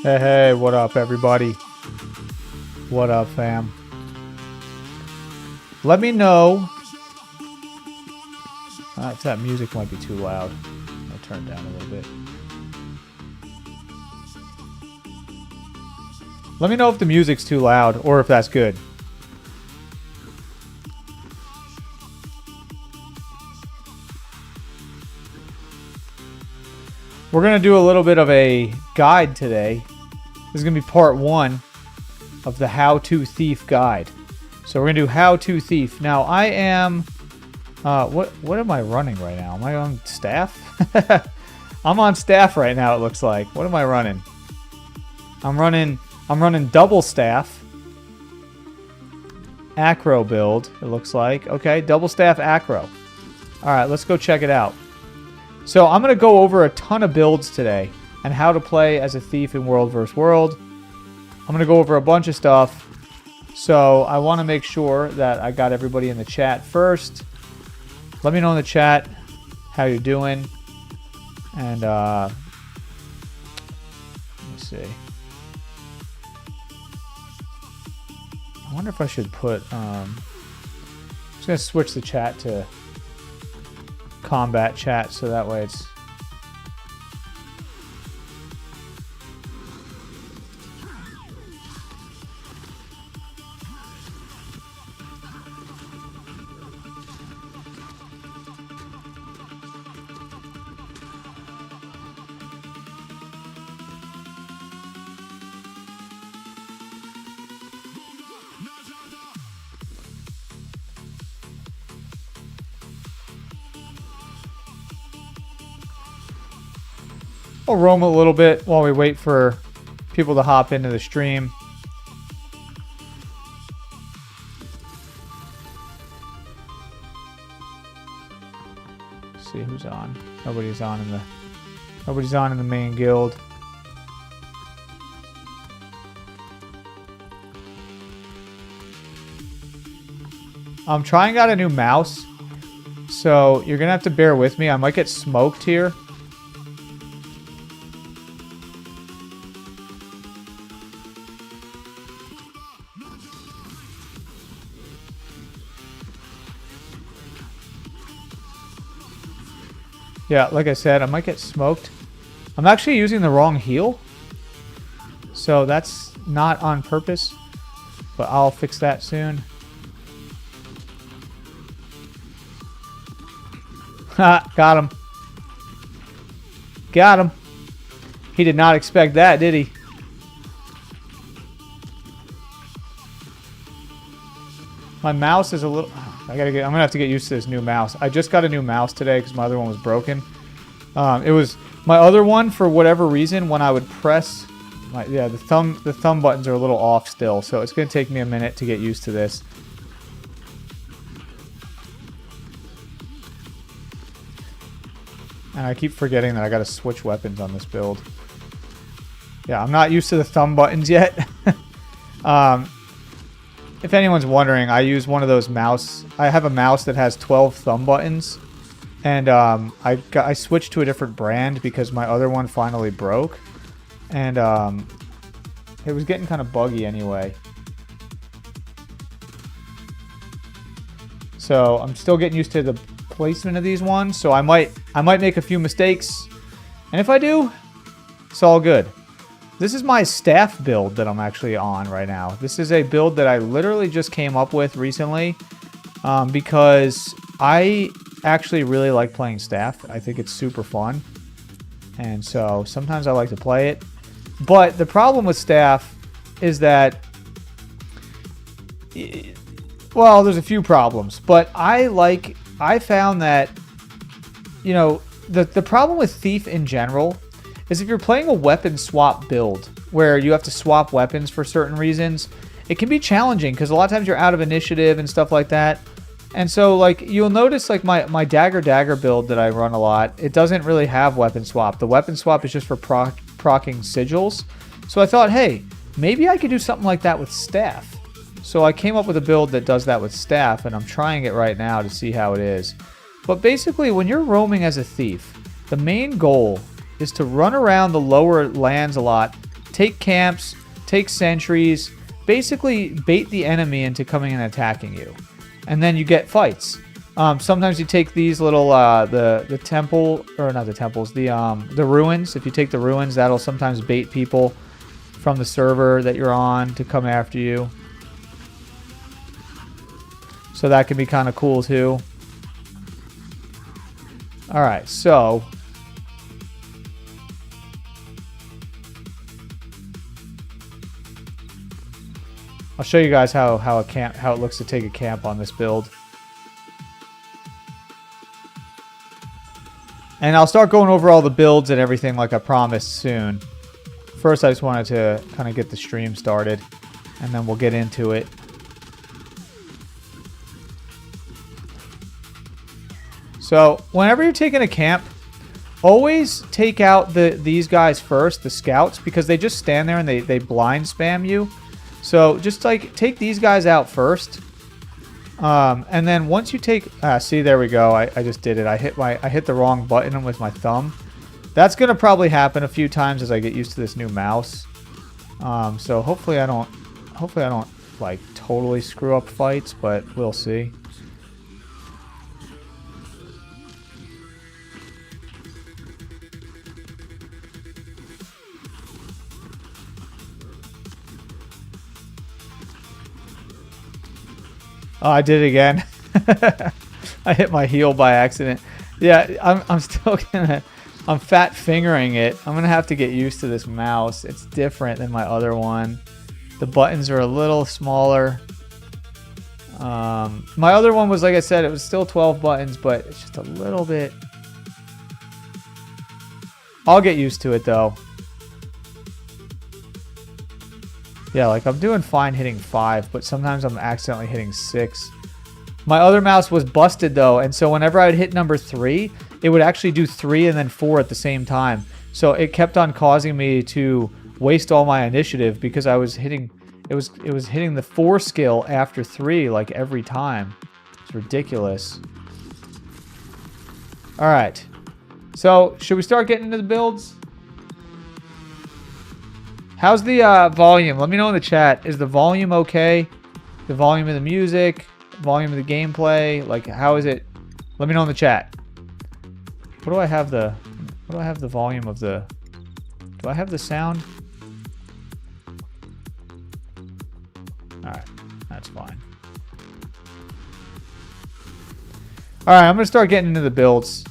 Hey, hey, what up, everybody? What up, fam? Let me know if that music might be too loud. I'll turn it down a little bit. Let me know if the music's too loud or if that's good. We're going to do a little bit of a guide today. This is going to be part 1 of the How to Thief guide. So we're going to do How to Thief. Now I am... what am I running right now? Am I on staff? I'm on staff right now, it looks like. What am I running? I'm running double staff. Acro build, it looks like. Okay, double staff acro. Alright, let's go check it out. So I'm going to go over a ton of builds today and how to play as a thief in World vs. World. I'm going to go over a bunch of stuff. So I want to make sure that I got everybody in the chat first. Let me know in the chat how you're doing. And let me see. I wonder if I should put... I'm just going to switch the chat to combat chat so that way it's... I'll roam a little bit while we wait for people to hop into the stream. Let's see who's on. Nobody's on in the main guild. I'm trying out a new mouse, so you're gonna have to bear with me. I might get smoked here. Yeah, like I said, I might get smoked. I'm actually using the wrong heal. So that's not on purpose. But I'll fix that soon. Ha! Got him. Got him. He did not expect that, did he? My mouse is a little... I'm gonna have to get used to this new mouse. I just got a new mouse today because my other one was broken. It was my other one, for whatever reason, when I would press the thumb buttons are a little off still, so it's gonna take me a minute to get used to this. And I keep forgetting that I gotta switch weapons on this build. Yeah, I'm not used to the thumb buttons yet. If anyone's wondering, I use one of those mouse... I have a mouse that has 12 thumb buttons. And I switched to a different brand because my other one finally broke. And it was getting kind of buggy anyway. So I'm still getting used to the placement of these ones. So I might make a few mistakes. And if I do, it's all good. This is my staff build that I'm actually on right now. This is a build that I literally just came up with recently because I actually really like playing staff. I think it's super fun. And so sometimes I like to play it. But the problem with staff is that, well, there's a few problems. But I found that, you know, the problem with Thief in general is if you're playing a weapon swap build where you have to swap weapons for certain reasons, it can be challenging because a lot of times you're out of initiative and stuff like that. And so, like, you'll notice, like, my dagger build that I run a lot, it doesn't really have weapon swap. The weapon swap is just for proccing sigils. So I thought, hey, maybe I could do something like that with staff. So I came up with a build that does that with staff, and I'm trying it right now to see how it is. But basically, when you're roaming as a thief, the main goal is to run around the lower lands a lot take camps, take sentries, basically bait the enemy into coming and attacking you. And then you get fights. Sometimes you take these little, the temple, or not the temples, the ruins. If you take the ruins, that'll sometimes bait people from the server that you're on to come after you. So that can be kind of cool too. Alright, so I'll show you guys how it looks to take a camp on this build. And I'll start going over all the builds and everything like I promised soon. First, I just wanted to kind of get the stream started, and then we'll get into it. So, whenever you're taking a camp, always take out these guys first, the scouts, because they just stand there and they blind spam you. So, just like take these guys out first. And then once you take, see, there we go. I just did it. I hit the wrong button with my thumb. That's gonna probably happen a few times as I get used to this new mouse. So hopefully I don't like totally screw up fights, but we'll see. Oh, I did it again. I hit my heel by accident. Yeah, I'm still gonna... I'm fat fingering it. I'm gonna have to get used to this mouse. It's different than my other one. The buttons are a little smaller. My other one was, like I said, it was still 12 buttons, but it's just a little bit... I'll get used to it, though. Yeah, like I'm doing fine hitting 5, but sometimes I'm accidentally hitting 6. My other mouse was busted though, and so whenever I'd hit number 3, it would actually do 3 and then 4 at the same time. So it kept on causing me to waste all my initiative because I was hitting, it was hitting the 4 skill after 3 like every time. It's ridiculous. All right, so should we start getting into the builds? How's the volume? Let me know in the chat. Is the volume okay? The volume of the music, volume of the gameplay, like how is it? Let me know in the chat. What do I have the volume of the... Do I have the sound? Alright, that's fine. Alright, I'm gonna start getting into the builds.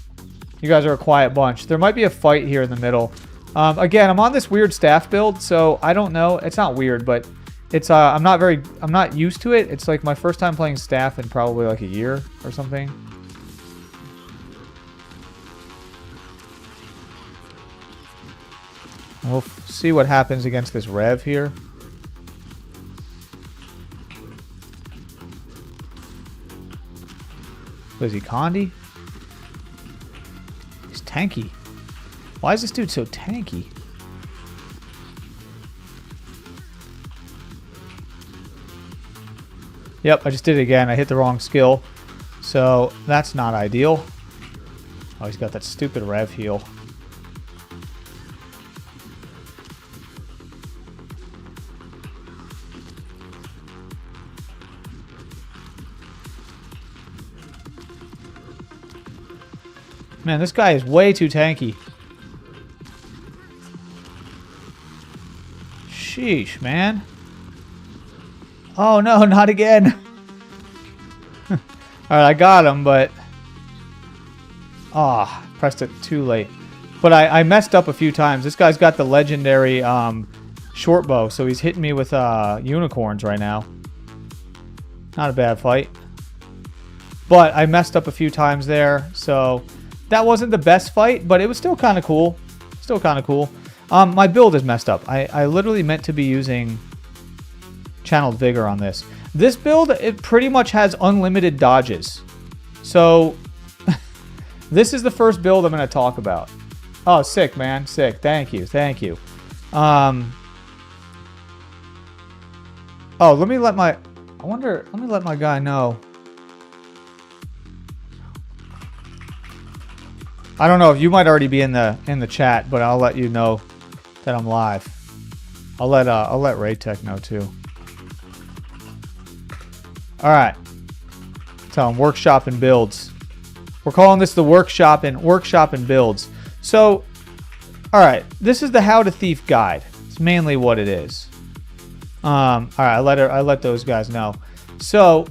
You guys are a quiet bunch. There might be a fight here in the middle. Again, I'm on this weird staff build, so I don't know. It's not weird, but it's I'm not used to it. It's like my first time playing staff in probably like a year or something. We'll see what happens against this Rev here. What is he, Condi? He's tanky. Why is this dude so tanky? Yep, I just did it again. I hit the wrong skill. So that's not ideal. Oh, he's got that stupid Rev heal. Man, this guy is way too tanky. Sheesh, man. Oh no, not again. Alright, I got him, but... Ah, oh, pressed it too late. But I messed up a few times. This guy's got the legendary short bow, so he's hitting me with unicorns right now. Not a bad fight. But I messed up a few times there, so... That wasn't the best fight, but it was still kind of cool. Still kind of cool. My build is messed up. I literally meant to be using Channeled Vigor on this. This build, it pretty much has unlimited dodges. So, this is the first build I'm going to talk about. Oh, sick, man. Sick. Thank you. Thank you. Oh, let me let my... let me let my guy know. I don't know if you might already be in the chat, but I'll let you know that I'm live. I'll let Raytech know too. All right. Tell him workshop and builds. We're calling this the workshop and builds. So, all right, this is the How to Thief guide. It's mainly what it is. All right, I let those guys know. So,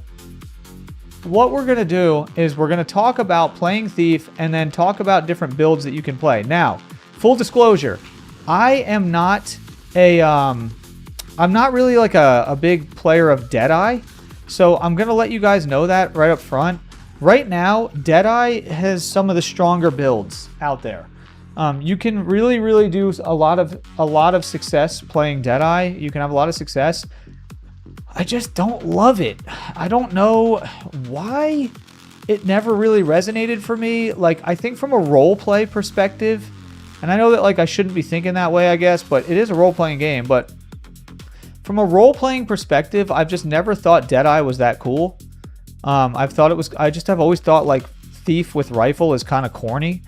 what we're gonna do is we're gonna talk about playing Thief and then talk about different builds that you can play. Now, full disclosure, I am not I'm not really like a big player of Deadeye. So I'm going to let you guys know that right up front. Right now, Deadeye has some of the stronger builds out there. You can really do a lot of success playing Deadeye. You can have a lot of success. I just don't love it. I don't know why it never really resonated for me. Like, I think from a role play perspective, and I know that like I shouldn't be thinking that way, I guess, but it is a role-playing game. But from a role-playing perspective, I've just never thought Deadeye was that cool. I've always thought like Thief with rifle is kind of corny.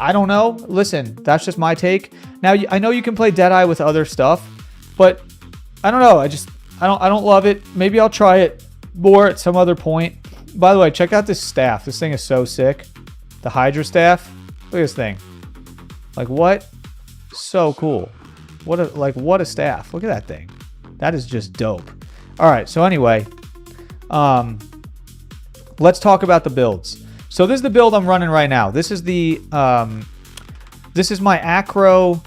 I don't know. Listen, that's just my take. Now, I know you can play Deadeye with other stuff, but I don't know. I don't love it. Maybe I'll try it more at some other point. By the way, check out this staff. This thing is so sick. The Hydra staff. Look at this thing. Like, what? So cool. What a staff. Look at that thing. That is just dope. All right, so anyway, let's talk about the builds. So this is the build I'm running right now. This is my Acro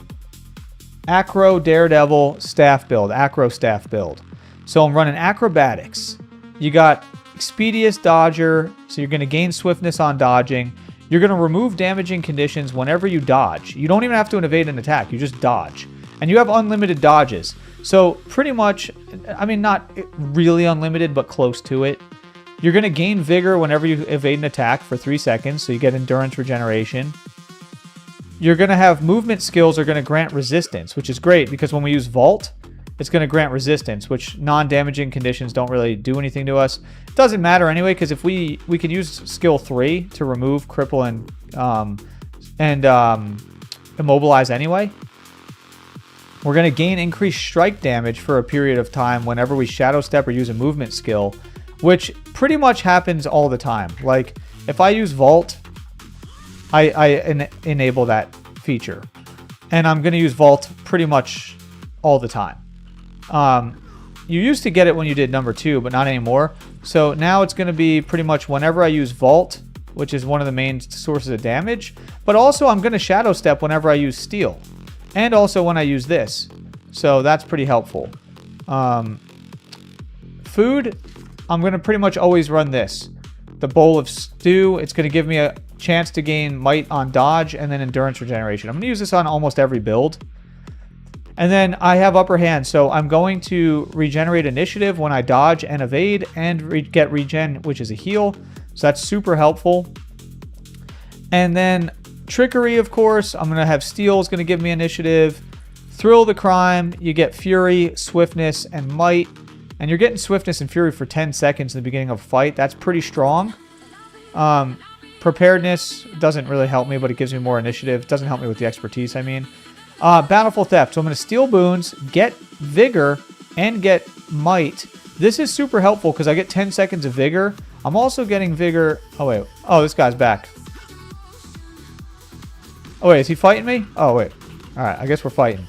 Daredevil staff build, Acro staff build. So I'm running acrobatics. You got Expedious Dodger, so you're going to gain swiftness on dodging. You're going to remove damaging conditions whenever you dodge. You don't even have to evade an attack. You just dodge. And you have unlimited dodges. So pretty much, I mean, not really unlimited, but close to it. You're going to gain vigor whenever you evade an attack for 3 seconds. So you get endurance regeneration. You're going to have movement skills are going to grant resistance, which is great because when we use Vault, it's going to grant resistance, which non-damaging conditions don't really do anything to us. It doesn't matter anyway, because if we can use skill 3 to remove, cripple, and immobilize anyway. We're going to gain increased strike damage for a period of time whenever we shadow step or use a movement skill, which pretty much happens all the time. Like, if I use Vault, I enable that feature. And I'm going to use Vault pretty much all the time. You used to get it when you did number 2, but not anymore. So now it's going to be pretty much whenever I use Vault, which is one of the main sources of damage. But also I'm going to shadow step whenever I use Steel. And also when I use this. So that's pretty helpful. Food, I'm going to pretty much always run this. The Bowl of Stew, it's going to give me a chance to gain might on dodge and then endurance regeneration. I'm going to use this on almost every build. And then I have upper hand, so I'm going to regenerate initiative when I dodge and evade and get regen, which is a heal. So that's super helpful. And then trickery, of course, I'm going to have Steel is going to give me initiative. Thrill the crime, you get fury, swiftness, and might. And you're getting swiftness and fury for 10 seconds in the beginning of a fight. That's pretty strong. Preparedness doesn't really help me, but it gives me more initiative. It doesn't help me with the expertise, I mean. Bountiful Theft. So I'm going to steal boons, get vigor, and get might. This is super helpful because I get 10 seconds of vigor. I'm also getting vigor. Oh, wait. Oh, this guy's back. Oh, wait. Is he fighting me? Oh, wait. All right. I guess we're fighting.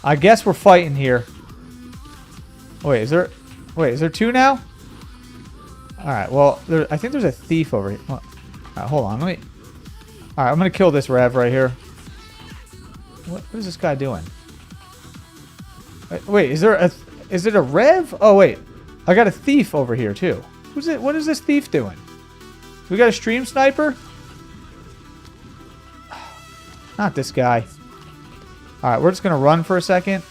I guess we're fighting here. Wait, is there 2 now? All right. Well, I think there's a thief over here. All right, hold on. All right, I'm going to kill this Rev right here. What is this guy doing? Wait, is it a Rev? Oh, wait. I got a thief over here, too. Who's it? What is this thief doing? We got a stream sniper? Not this guy. All right, we're just going to run for a second.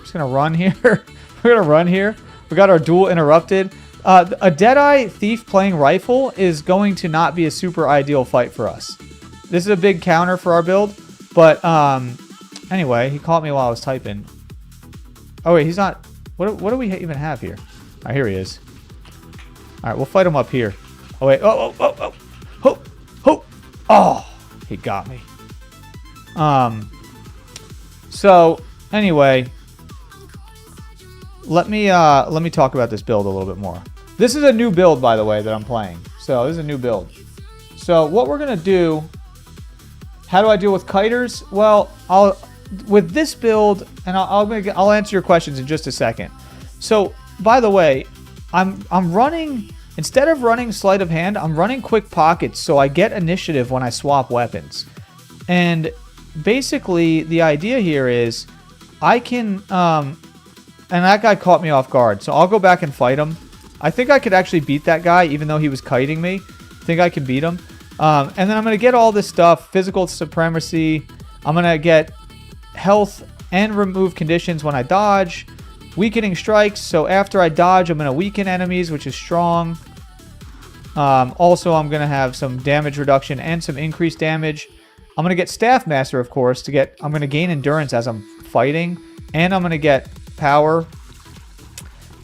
Just going to run here. We're going to run here. We got our duel interrupted. A Deadeye thief playing rifle is going to not be a super ideal fight for us. This is a big counter for our build, but anyway, he caught me while I was typing. Oh wait, he's not. What do we even have here? All right, here he is. All right, we'll fight him up here. Oh wait, oh, he got me. So anyway, let me talk about this build a little bit more. This is a new build, by the way, that I'm playing. So this is a new build. So what we're gonna do, how do I deal with kiters? Well, with this build, and I'll answer your questions in just a second. So by the way, I'm running, instead of running sleight of hand, I'm running quick pockets so I get initiative when I swap weapons. And basically the idea here is I can and that guy caught me off guard, so I'll go back and fight him. I think I could actually beat that guy even though he was kiting me. I think I can beat him. And then I'm going to get all this stuff, physical supremacy. I'm going to get health and remove conditions when I dodge. Weakening strikes, so after I dodge, I'm going to weaken enemies, which is strong. Also, I'm going to have some damage reduction and some increased damage. I'm going to get Staff Master, of course, I'm going to gain endurance as I'm fighting. And I'm going to get power.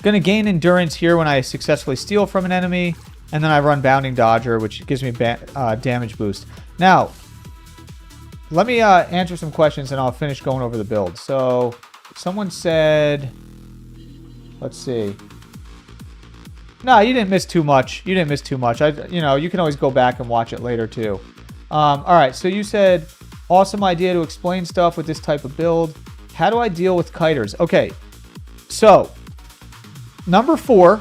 Going to gain endurance here when I successfully steal from an enemy. And then I run Bounding Dodger, which gives me damage boost. Now, let me answer some questions and I'll finish going over the build. So, someone said, let's see. No, you didn't miss too much. You didn't miss too much. You can always go back and watch it later too. All right, so you said, awesome idea to explain stuff with this type of build. How do I deal with kiters? Okay, so number 4,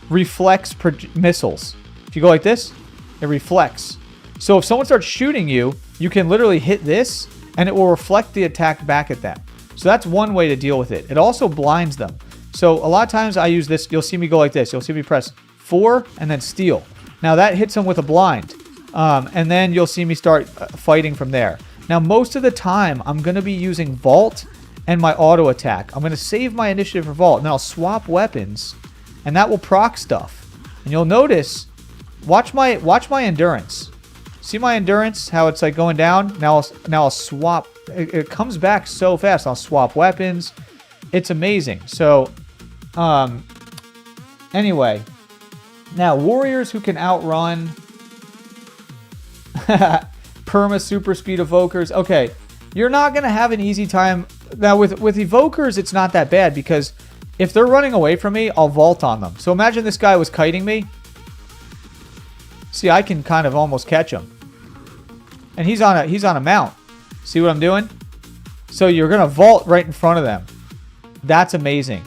reflects missiles. If you go like this, it reflects. So if someone starts shooting you, you can literally hit this and it will reflect the attack back at them. So that's one way to deal with it. It also blinds them. So a lot of times I use this. You'll see me go like this. You'll see me press 4 and then steal. Now that hits them with a blind. And then you'll see me start fighting from there. Now most of the time I'm going to be using Vault and my auto attack. I'm going to save my initiative for Vault. And then I'll swap weapons. And that will proc stuff. And you'll notice, watch my endurance. See my endurance, how it's like going down? Now I'll swap. It comes back so fast. I'll swap weapons. It's amazing. So, anyway. Now, warriors who can outrun. Perma super speed evokers. Okay, you're not going to have an easy time. Now, with evokers, it's not that bad because if they're running away from me, I'll vault on them. So imagine this guy was kiting me. See, I can kind of almost catch him. And he's on a mount. See what I'm doing? So you're gonna vault right in front of them. That's amazing.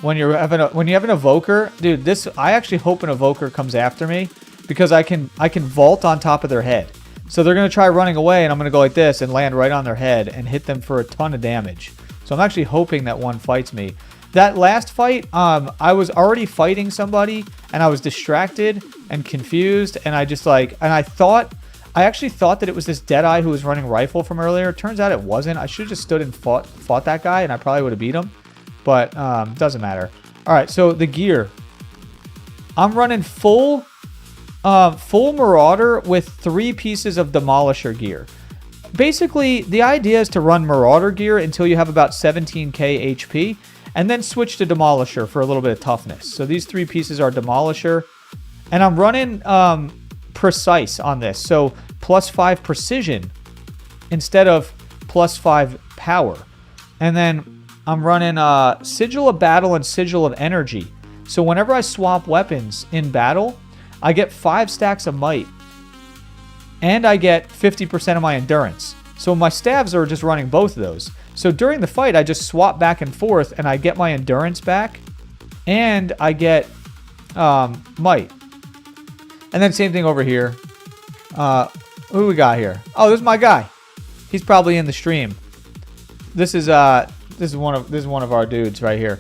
When you have an evoker, dude, I actually hope an evoker comes after me because I can vault on top of their head. So they're gonna try running away, and I'm gonna go like this and land right on their head and hit them for a ton of damage. So I'm actually hoping that one fights me. That last fight, I was already fighting somebody, and I was distracted and confused, and I actually thought that it was this Deadeye who was running rifle from earlier. Turns out it wasn't. I should have just stood and fought that guy, and I probably would have beat him, but doesn't matter. All right, so the gear. I'm running full Marauder with 3 pieces of Demolisher gear. Basically, the idea is to run Marauder gear until you have about 17k HP, and then switch to Demolisher for a little bit of toughness. So these 3 pieces are Demolisher. And I'm running Precise on this. So +5 precision instead of +5 power. And then I'm running Sigil of Battle and Sigil of Energy. So whenever I swap weapons in battle, I get 5 stacks of might. And I get 50% of my endurance. So my stabs are just running both of those. So during the fight, I just swap back and forth, and I get my endurance back, and I get might. And then same thing over here. Who we got here? Oh, this is my guy. He's probably in the stream. This is one of our dudes right here.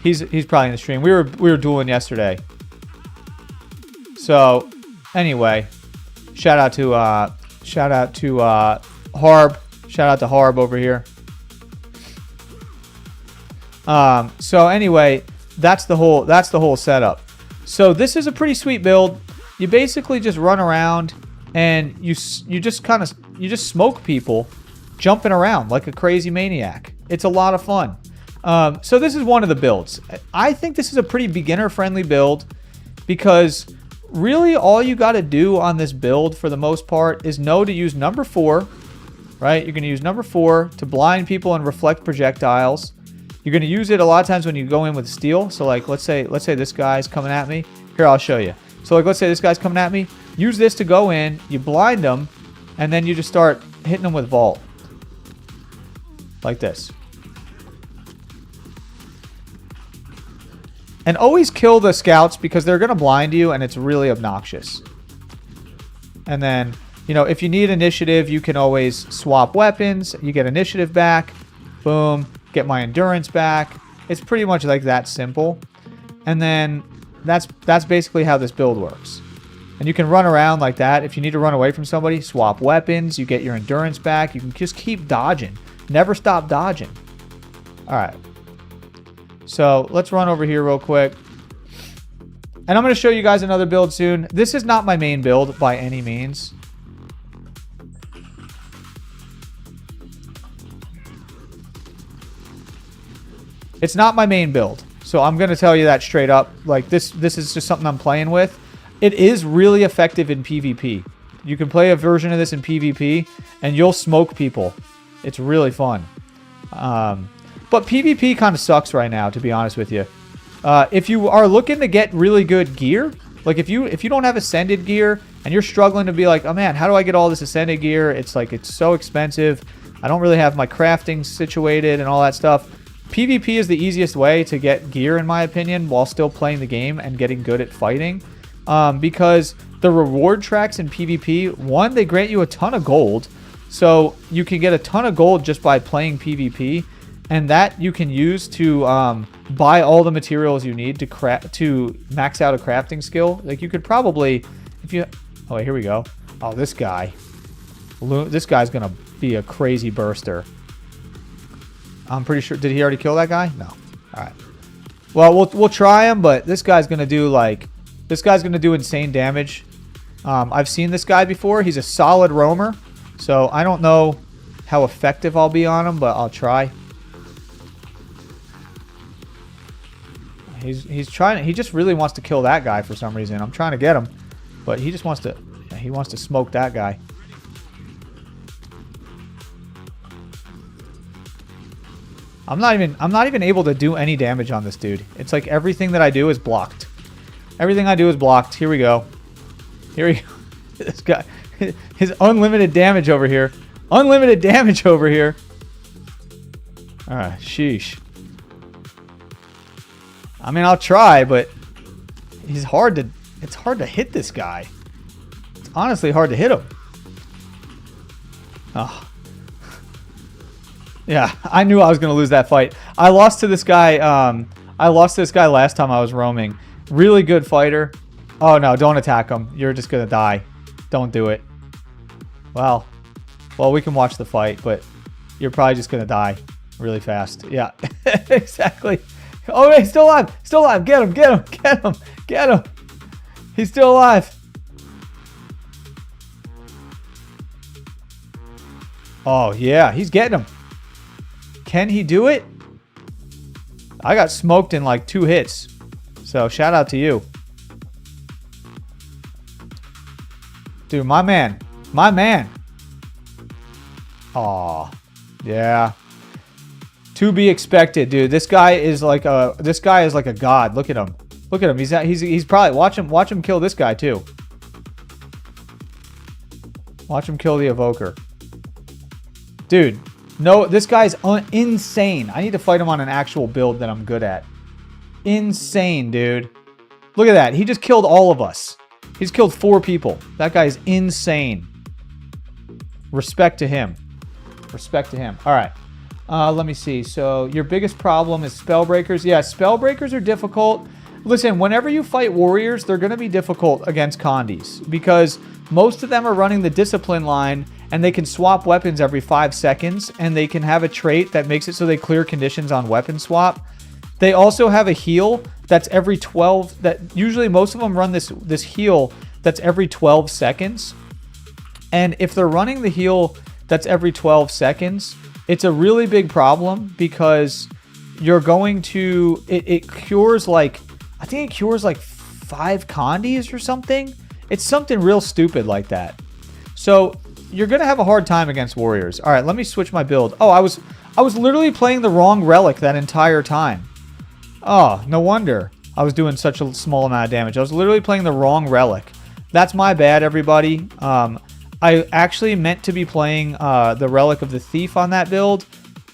He's probably in the stream. We were dueling yesterday. So anyway, shout out to Harb. Shout out to Harb over here. So anyway, that's the whole setup. So this is a pretty sweet build. You basically just run around and you just smoke people jumping around like a crazy maniac. It's a lot of fun. So this is one of the builds. I think this is a pretty beginner friendly build because really all you got to do on this build for the most part is know to use number 4 right? You're going to use number 4 to blind people and reflect projectiles. You're going to use it a lot of times when you go in with steel. So like, let's say this guy's coming at me. Here, I'll show you. So like, let's say this guy's coming at me. Use this to go in. You blind them, and then you just start hitting them with vault. Like this. And always kill the scouts because they're going to blind you, and it's really obnoxious. And then, you know, if you need initiative, you can always swap weapons. You get initiative back. Boom. Get my endurance back. It's pretty much like that simple. And then that's basically how this build works. And you can run around like that. If you need to run away from somebody, swap weapons. You get your endurance back. You can just keep dodging. Never stop dodging. All right. So let's run over here real quick. And I'm going to show you guys another build soon. This is not my main build by any means. It's not my main build. So I'm going to tell you that straight up. Like this is just something I'm playing with. It is really effective in PvP. You can play a version of this in PvP and you'll smoke people. It's really fun. But PvP kind of sucks right now, to be honest with you. If you are looking to get really good gear, like if you don't have ascended gear and you're struggling to be like, oh man, how do I get all this ascended gear? It's like, it's so expensive. I don't really have my crafting situated and all that stuff. PvP is the easiest way to get gear, in my opinion, while still playing the game and getting good at fighting. Because the reward tracks in PvP, one, they grant you a ton of gold. So you can get a ton of gold just by playing PvP. And that you can use to buy all the materials you need to max out a crafting skill. Like you could probably, if you, oh wait, here we go. Oh, this guy's gonna be a crazy burster. I'm pretty sure. Did he already kill that guy? No. All right. Well, we'll try him, but this guy's gonna do insane damage. I've seen this guy before. He's a solid roamer, so I don't know how effective I'll be on him, but I'll try. He's trying. He just really wants to kill that guy for some reason. I'm trying to get him, but he just wants to. He wants to smoke that guy. I'm not even able to do any damage on this dude. It's like everything that I do is blocked. Everything I do is blocked. Here we go. Here we go. This guy, his unlimited damage over here. Unlimited damage over here. Sheesh. I mean, I'll try, but it's hard to hit this guy. It's honestly hard to hit him. Oh. Yeah, I knew I was going to lose that fight. I lost to this guy. I lost to this guy last time I was roaming. Really good fighter. Oh, no, don't attack him. You're just going to die. Don't do it. Well, we can watch the fight, but you're probably just going to die really fast. Yeah, exactly. Oh, wait, he's still alive. Still alive. Get him. Get him. Get him. Get him. He's still alive. Oh, yeah. He's getting him. Can he do it? I got smoked in like 2 hits. So, shout out to you. Dude, my man. My man. Aw. Yeah. To be expected, dude. This guy is like a god. Look at him. Look at him. He's probably watch him kill this guy too. Watch him kill the evoker. Dude, no, this guy's insane. I need to fight him on an actual build that I'm good at. Insane, dude. Look at that. He just killed all of us. He's killed 4 people. That guy is insane. Respect to him. Respect to him. All right. Let me see. So your biggest problem is spellbreakers. Yeah, spellbreakers are difficult. Listen, whenever you fight warriors, they're going to be difficult against Condis because most of them are running the discipline line and they can swap weapons every 5 seconds and they can have a trait that makes it so they clear conditions on weapon swap. They also have a heal that's every 12. That usually most of them run this heal that's every 12 seconds. And if they're running the heal that's every 12 seconds, it's a really big problem because you're going to, it cures like, I think it cures like 5 Condis or something. It's something real stupid like that. So you're gonna have a hard time against warriors. All right, let me switch my build. Oh, I was literally playing the wrong relic that entire time. Oh, no wonder I was doing such a small amount of damage. I was literally playing the wrong relic. That's my bad, everybody. I actually meant to be playing the Relic of the Thief on that build.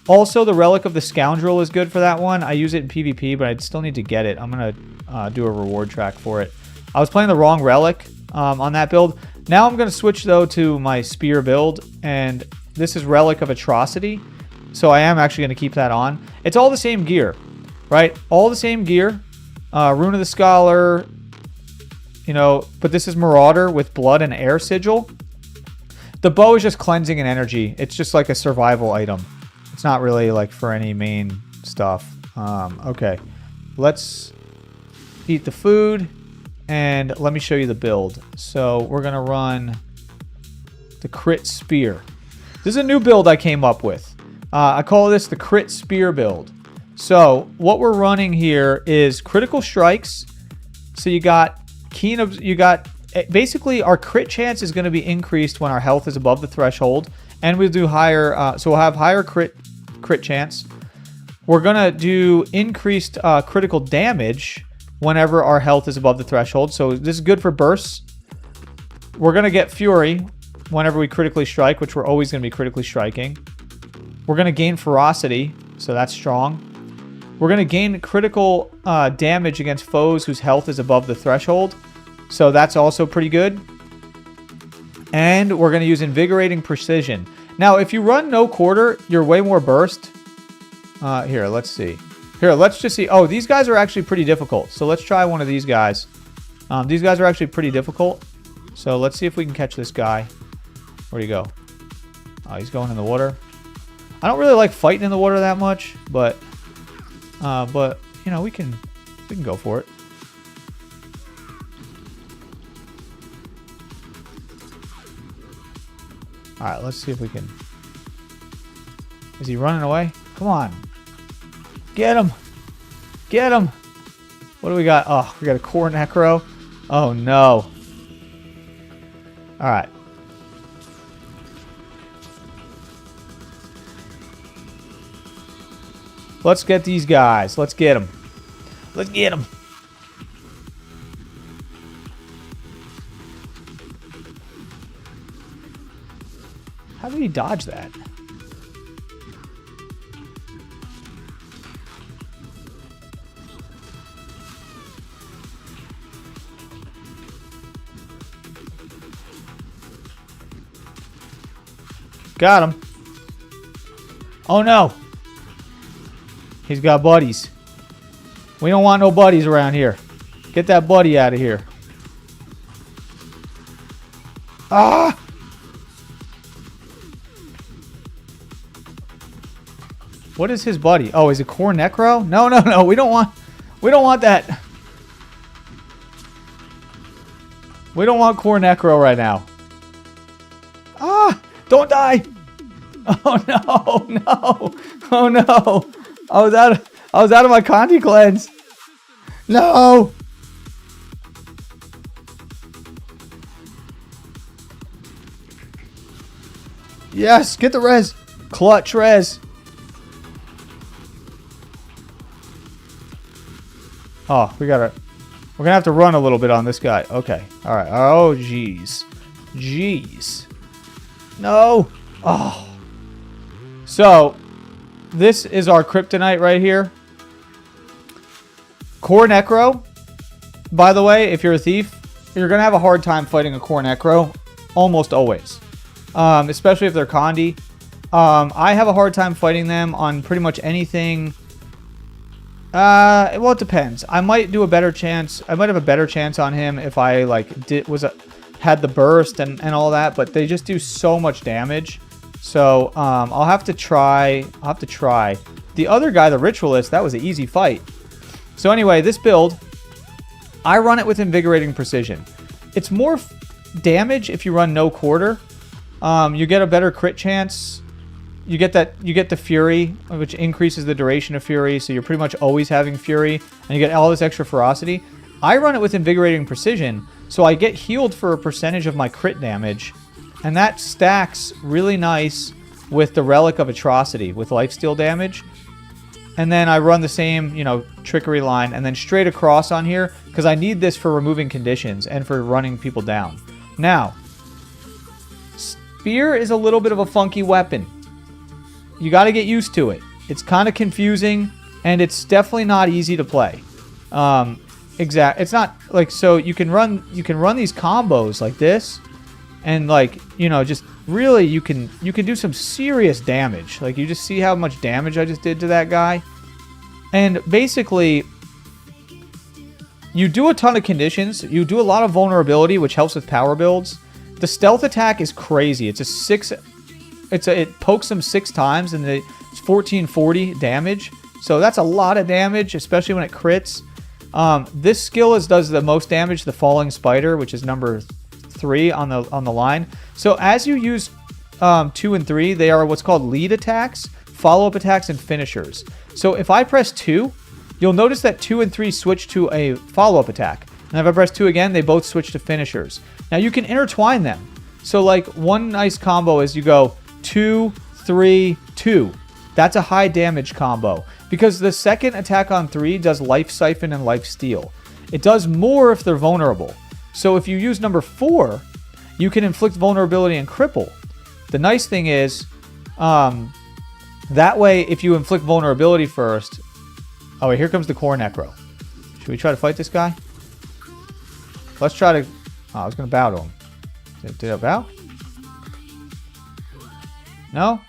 Also, the Relic of the Scoundrel is good for that one. I use it in PvP, but I still need to get it. I'm going to do a reward track for it. I was playing the wrong Relic on that build. Now I'm going to switch, though, to my Spear build, and this is Relic of Atrocity. So I am actually going to keep that on. It's all the same gear, right? All the same gear. Rune of the Scholar, you know, but this is Marauder with Blood and Air Sigil. The bow is just cleansing and energy. It's just like a survival item. It's not really like for any main stuff. Okay, let's eat the food and let me show you the build. So we're gonna run the Crit Spear. This is a new build I came up with. I call this the Crit Spear build. So what we're running here is critical strikes. So you got basically our crit chance is going to be increased when our health is above the threshold, and we'll do higher. So we'll have higher crit chance. We're going to do increased critical damage whenever our health is above the threshold. So this is good for bursts. We're going to get Fury whenever we critically strike, which we're always going to be critically striking. We're going to gain Ferocity, so that's strong. We're going to gain critical damage against foes whose health is above the threshold. So that's also pretty good. And we're going to use Invigorating Precision. Now, if you run no quarter, you're way more burst. Here, let's see. Here, let's just see. Oh, these guys are actually pretty difficult. So let's try one of these guys. These guys are actually pretty difficult. So let's see if we can catch this guy. Where'd he go? Oh, he's going in the water. I don't really like fighting in the water that much, but you know, we can go for it. All right, let's see if we can. Is he running away? Come on. Get him. Get him. What do we got? Oh, we got a Core Necro. Oh, no. All right. Let's get these guys. Let's get them. Let's get them. How did he dodge that? Got him. Oh no. He's got buddies. We don't want no buddies around here. Get that buddy out of here. Ah! What is his buddy? Oh, is it Core Necro? No, no, no. We don't want that. We don't want Core Necro right now. Ah! Don't die! Oh no, no. Oh no. I was out of my Conti cleanse. No. Yes, get the res. Clutch res. Oh, we're gonna have to run a little bit on this guy. Okay. All right. Oh, jeez. Jeez. No. Oh. So, this is our kryptonite right here. Core Necro. By the way, if you're a thief, you're gonna have a hard time fighting a Core Necro. Almost always. Especially if they're Condi. I have a hard time fighting them on pretty much anything. Well, it depends. I might do a better chance. I might have a better chance on him if I like had the burst and all that. But they just do so much damage. So I'll have to try. The other guy, the Ritualist, that was an easy fight. So anyway, this build, I run it with Invigorating Precision. It's more damage if you run no quarter. You get a better crit chance. You get the Fury, which increases the duration of Fury, so you're pretty much always having Fury, and you get all this extra ferocity. I run it with Invigorating Precision, so I get healed for a percentage of my crit damage, And that stacks really nice with the Relic of Atrocity with lifesteal damage. And then I run the same, you know, trickery line and then straight across on here because I need this for removing conditions and for running people down. Now, Spear is a little bit of a funky weapon. You got to get used to it. It's kind of confusing and it's definitely not easy to play. It's not like, so you can run these combos like this and like, you know, just really you can do some serious damage. Like you just see how much damage I just did to that guy. And basically you do a ton of conditions. You do a lot of vulnerability, which helps with power builds. The stealth attack is crazy. It's a 6. It pokes them 6 times, and it's 1440 damage. So that's a lot of damage, especially when it crits. This skill does the most damage. The Falling Spider, which is number 3 on the line. So as you use 2 and 3, they are what's called lead attacks, follow-up attacks, and finishers. So if I press 2, you'll notice that 2 and 3 switch to a follow-up attack. And if I press 2 again, they both switch to finishers. Now you can intertwine them. So like one nice combo is you go 2, 3, 2. That's a high damage combo because the second attack on 3 does Life Siphon and Life Steal. It does more if they're vulnerable. So if you use number 4, you can inflict vulnerability and cripple. The nice thing is, that way if you inflict vulnerability first... Oh, wait, here comes the Core Necro. Should we try to fight this guy? Let's try to... Oh, I was going to bow to him. Did I bow? No?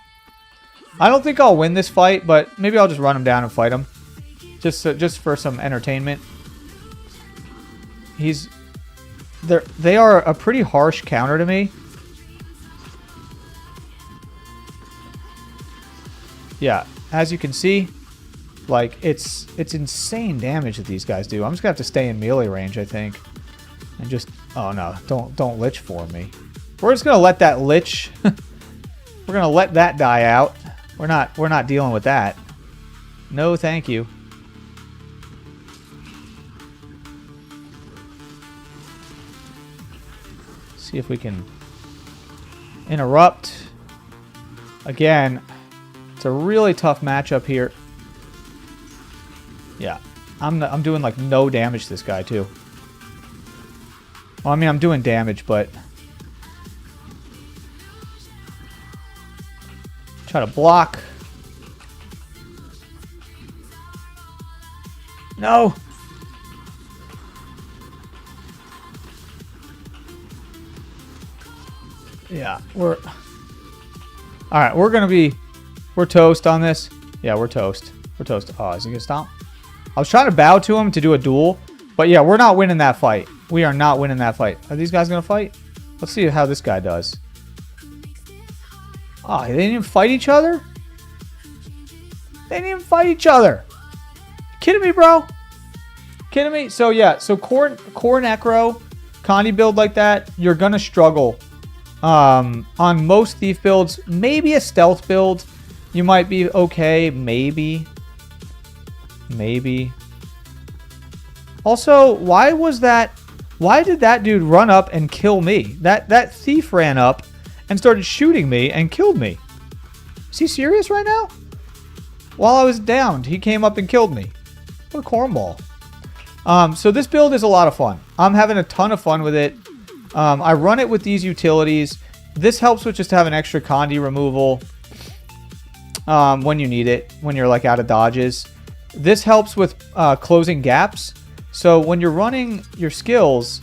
I don't think I'll win this fight, but maybe I'll just run him down and fight him. Just for some entertainment. They are a pretty harsh counter to me. Yeah, as you can see, like it's insane damage that these guys do. I'm just gonna have to stay in melee range, I think, and just oh no, don't lich for me. We're just gonna let that lich. We're gonna let that die out. We're not dealing with that. No, thank you. See if we can interrupt. Again, it's a really tough matchup here. Yeah, I'm doing like no damage to this guy too. Well, I mean, I'm doing damage, but try to block. No. Yeah, we're all right. We're toast on this. Yeah, we're toast. We're toast. Oh, is he gonna stomp? I was trying to bow to him to do a duel, but yeah, we're not winning that fight. We are not winning that fight. Are these guys gonna fight? Let's see how this guy does. Oh, they didn't even fight each other? They didn't even fight each other. Kidding me, bro? Kidding me? So yeah, so core necro, Connie build like that, you're gonna struggle. On most thief builds, maybe a stealth build, you might be okay, maybe. Also, why did that dude run up and kill me? That thief ran up and started shooting me and killed me. Is he serious right now? While I was downed, he came up and killed me. What a cornball. So this build is a lot of fun. I'm having a ton of fun with it. I run it with these utilities. This helps with just having extra Condi removal when you need it, when you're like out of dodges. This helps with closing gaps. So when you're running your skills,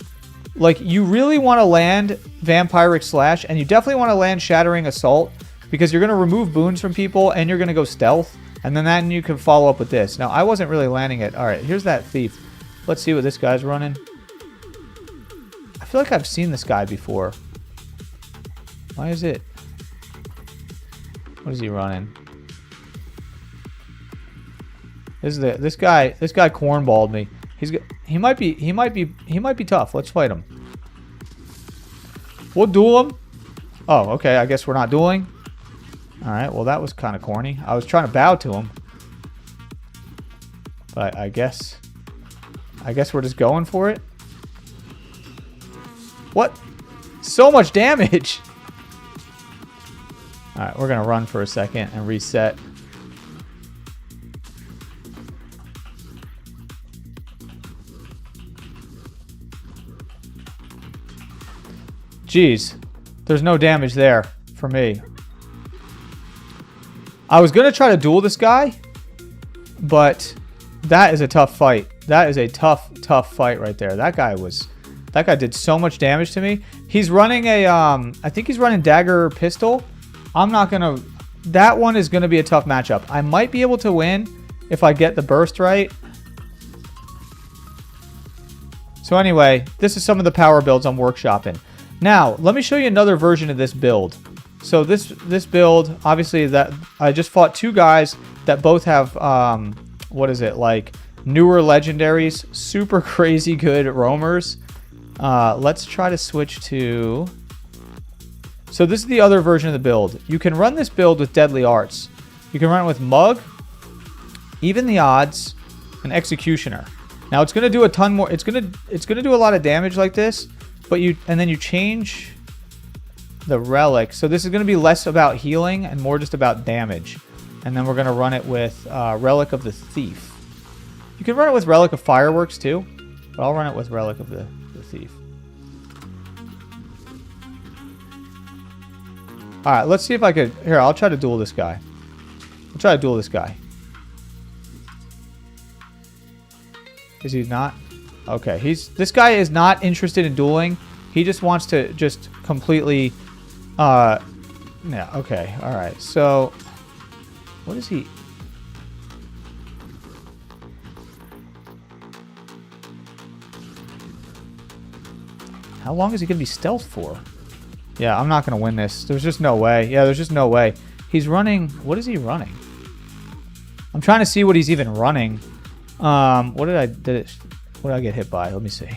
like you really want to land Vampiric Slash, and you definitely want to land Shattering Assault because you're going to remove boons from people and you're going to go stealth. And then you can follow up with this. Now, I wasn't really landing it. All right, here's that thief. Let's see what this guy's running. I feel like I've seen this guy before. Why is it? What is he running? This guy cornballed me. He might be tough. Let's fight him. We'll duel him. Oh, okay. I guess we're not dueling. All right. Well, that was kind of corny. I was trying to bow to him, but I guess we're just going for it. What? So much damage. All right, we're going to run for a second and reset. Jeez, there's no damage there for me. I was going to try to duel this guy, but that is a tough fight. That is a tough fight right there. That guy did so much damage to me. He's running a, I think he's running dagger pistol. I'm not going to, that one is going to be a tough matchup. I might be able to win if I get the burst right. So anyway, this is some of the power builds I'm workshopping. Now, let me show you another version of this build. So this build, obviously, that I just fought two guys that both have, what is it, like newer legendaries, super crazy good roamers. Let's try to switch to... So this is the other version of the build. You can run this build with Deadly Arts. You can run it with Mug, Even the Odds, and Executioner. Now it's gonna do a ton more. It's gonna do a lot of damage like this, but then you change the relic. So this is gonna be less about healing and more just about damage. And then we're gonna run it with Relic of the Thief. You can run it with Relic of Fireworks too, but I'll run it with Relic of the Thief. All right, let's see if I could. Here, I'll try to duel this guy. I'll try to duel this guy. Is he not? Okay, this guy is not interested in dueling. He just wants to just completely yeah, okay. All right. So what is he? How long is he going to be stealth for? Yeah, I'm not going to win this. There's just no way. Yeah, there's just no way. He's running. What is he running? I'm trying to see what he's even running. What did I get hit by? Let me see.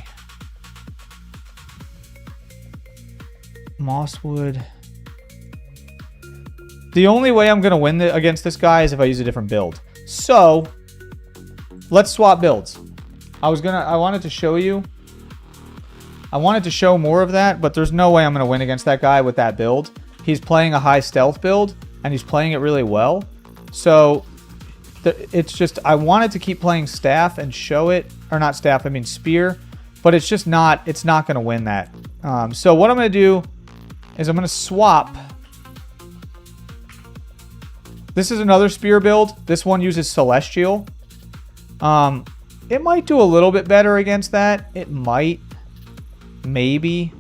Mosswood. The only way I'm going to win against this guy is if I use a different build. So, let's swap builds. I wanted to show you. I wanted to show more of that, but there's no way I'm going to win against that guy with that build. He's playing a high stealth build, and he's playing it really well. So, it's just, I wanted to keep playing staff and show it. Or not staff, I mean spear. But it's just not, it's not going to win that. So what I'm going to do is I'm going to swap. This is another spear build. This one uses Celestial. It might do a little bit better against that. It might. Maybe.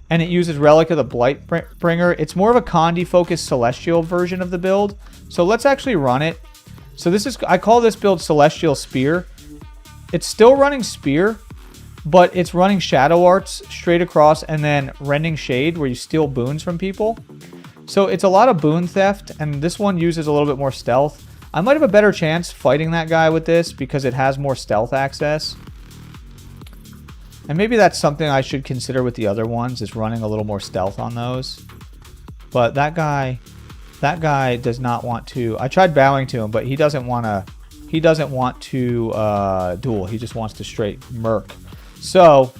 And it uses Relic of the Blightbringer. It's more of a Condi-focused Celestial version of the build. So let's actually run it. So this is, I call this build Celestial Spear. It's still running Spear, but it's running Shadow Arts straight across and then Rending Shade where you steal boons from people. So it's a lot of boon theft, and this one uses a little bit more stealth. I might have a better chance fighting that guy with this because it has more stealth access. And maybe that's something I should consider with the other ones, is running a little more stealth on those. But that guy does not want to. I tried bowing to him, but he doesn't want to. He doesn't want to duel. He just wants to straight murk. So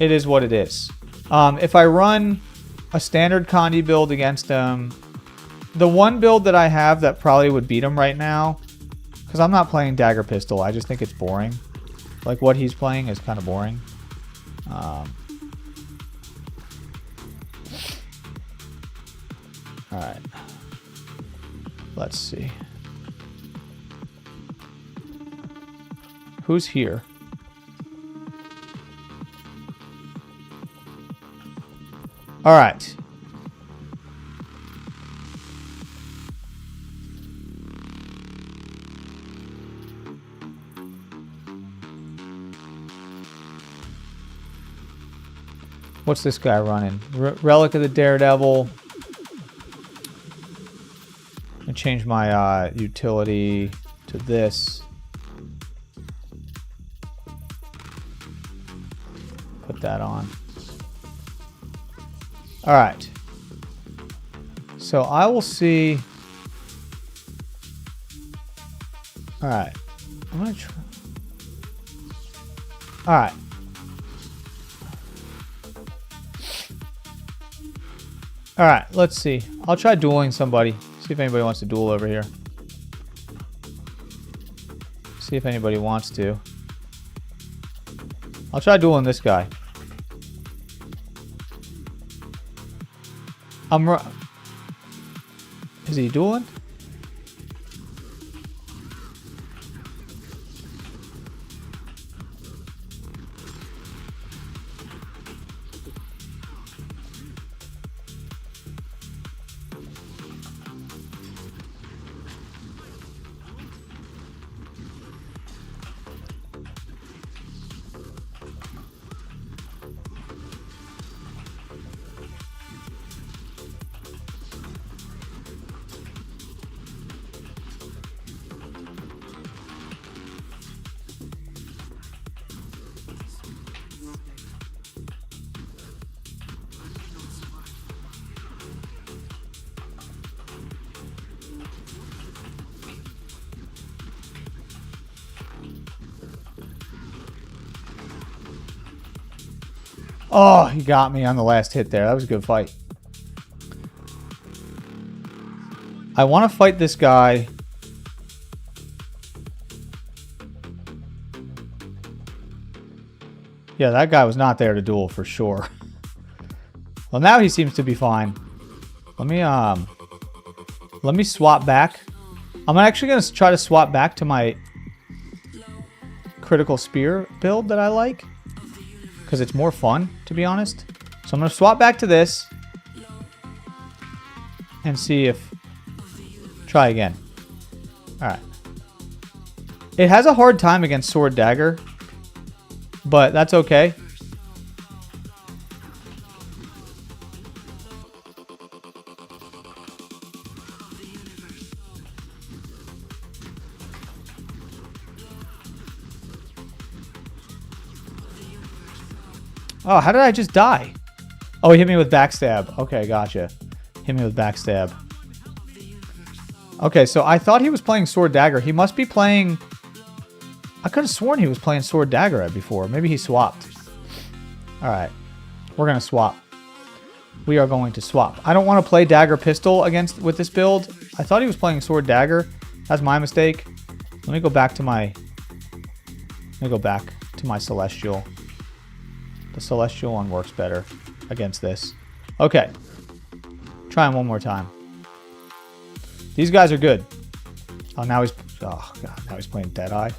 it is what it is. If I run a standard Condi build against him, the one build that I have that probably would beat him right now, because I'm not playing Dagger Pistol. I just think it's boring. Like what he's playing is kind of boring. All right. Let's see. Who's here? All right. What's this guy running? Relic of the Daredevil. I change my utility to this. Put that on. All right. So I will see. All right. I'm gonna try. All right. All right, let's see. I'll try dueling somebody. See if anybody wants to duel over here. See if anybody wants to. I'll try dueling this guy. Is he dueling? Oh, he got me on the last hit there. That was a good fight. I want to fight this guy. Yeah, that guy was not there to duel for sure. Well, now he seems to be fine. Let me swap back. I'm actually going to try to swap back to my critical spear build that I like, because it's more fun, to be honest. So I'm going to swap back to this and see if... Try again. Alright. It has a hard time against Sword Dagger, but that's okay. Oh, how did I just die? Oh, he hit me with backstab. Okay, gotcha. Hit me with backstab. Okay, so I thought he was playing Sword Dagger. He must be playing... I could have sworn he was playing Sword Dagger before. Maybe he swapped. Alright. We're going to swap. We are going to swap. I don't want to play Dagger Pistol with this build. I thought he was playing Sword Dagger. That's my mistake. Let me go back to my... Celestial. The Celestial one works better against this. Okay. Try him one more time. These guys are good. Oh, now he's... Oh, God. Now he's playing Deadeye.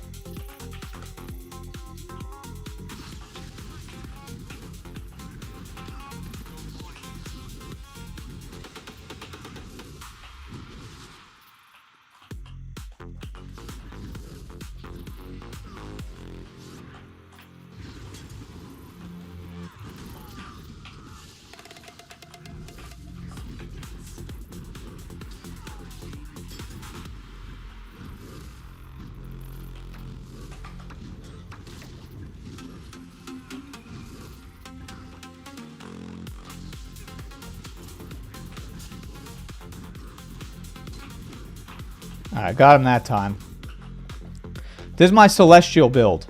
Alright, got him that time. This is my Celestial build.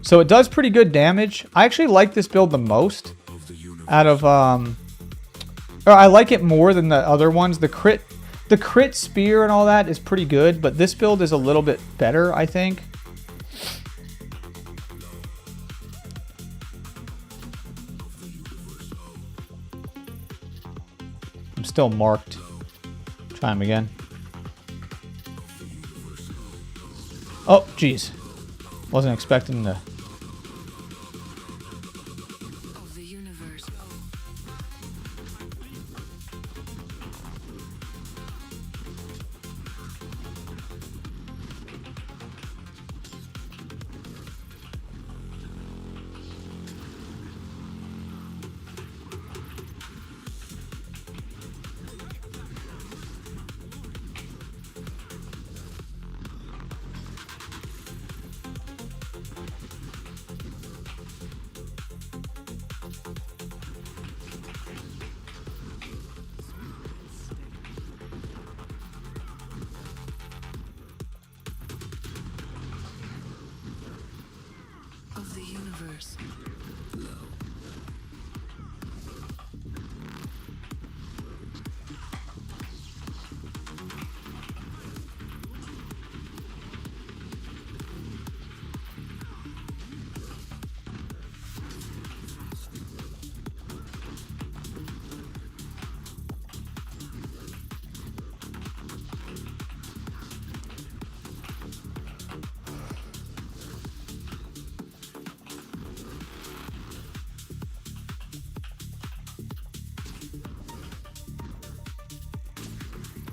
So it does pretty good damage. I actually like this build the most out of... Or I like it more than the other ones. The crit spear and all that is pretty good, but this build is a little bit better, I think. I'm still marked. Try him again. Oh, jeez. Wasn't expecting to...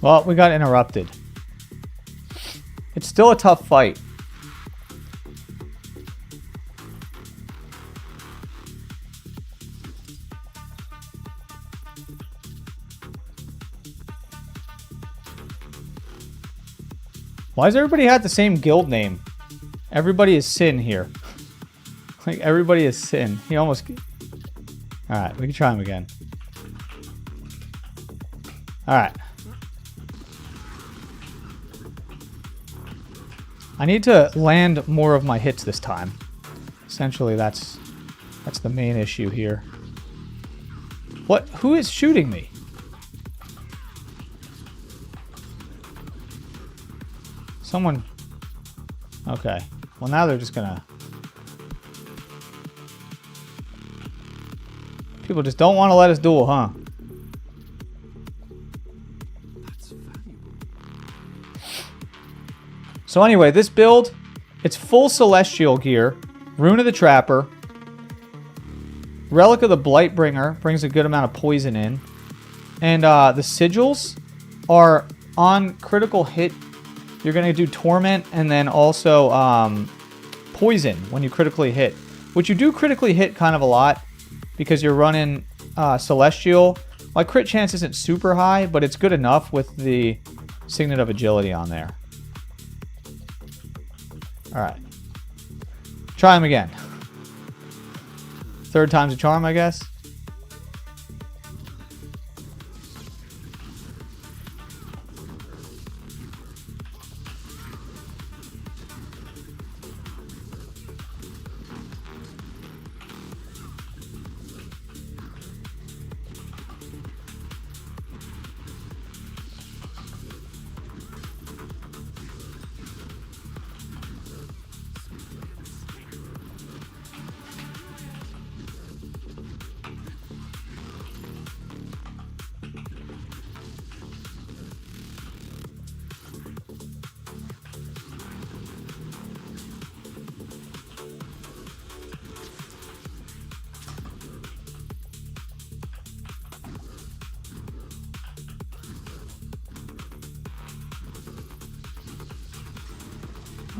Well, we got interrupted. It's still a tough fight. Why does everybody have the same guild name? Everybody is Sin here. Like, everybody is Sin. He almost... Alright, we can try him again. Alright. I need to land more of my hits this time. Essentially, that's the main issue here. What? Who is shooting me? Someone... Okay. Well, now they're just gonna... People just don't want to let us duel, huh? So anyway, this build, it's full Celestial gear, Rune of the Trapper, Relic of the Blightbringer, brings a good amount of poison in, and the sigils are on critical hit. You're going to do Torment and then also Poison when you critically hit, which you do critically hit kind of a lot because you're running Celestial. My crit chance isn't super high, but it's good enough with the Signet of Agility on there. Alright. Try him again. Third time's a charm, I guess.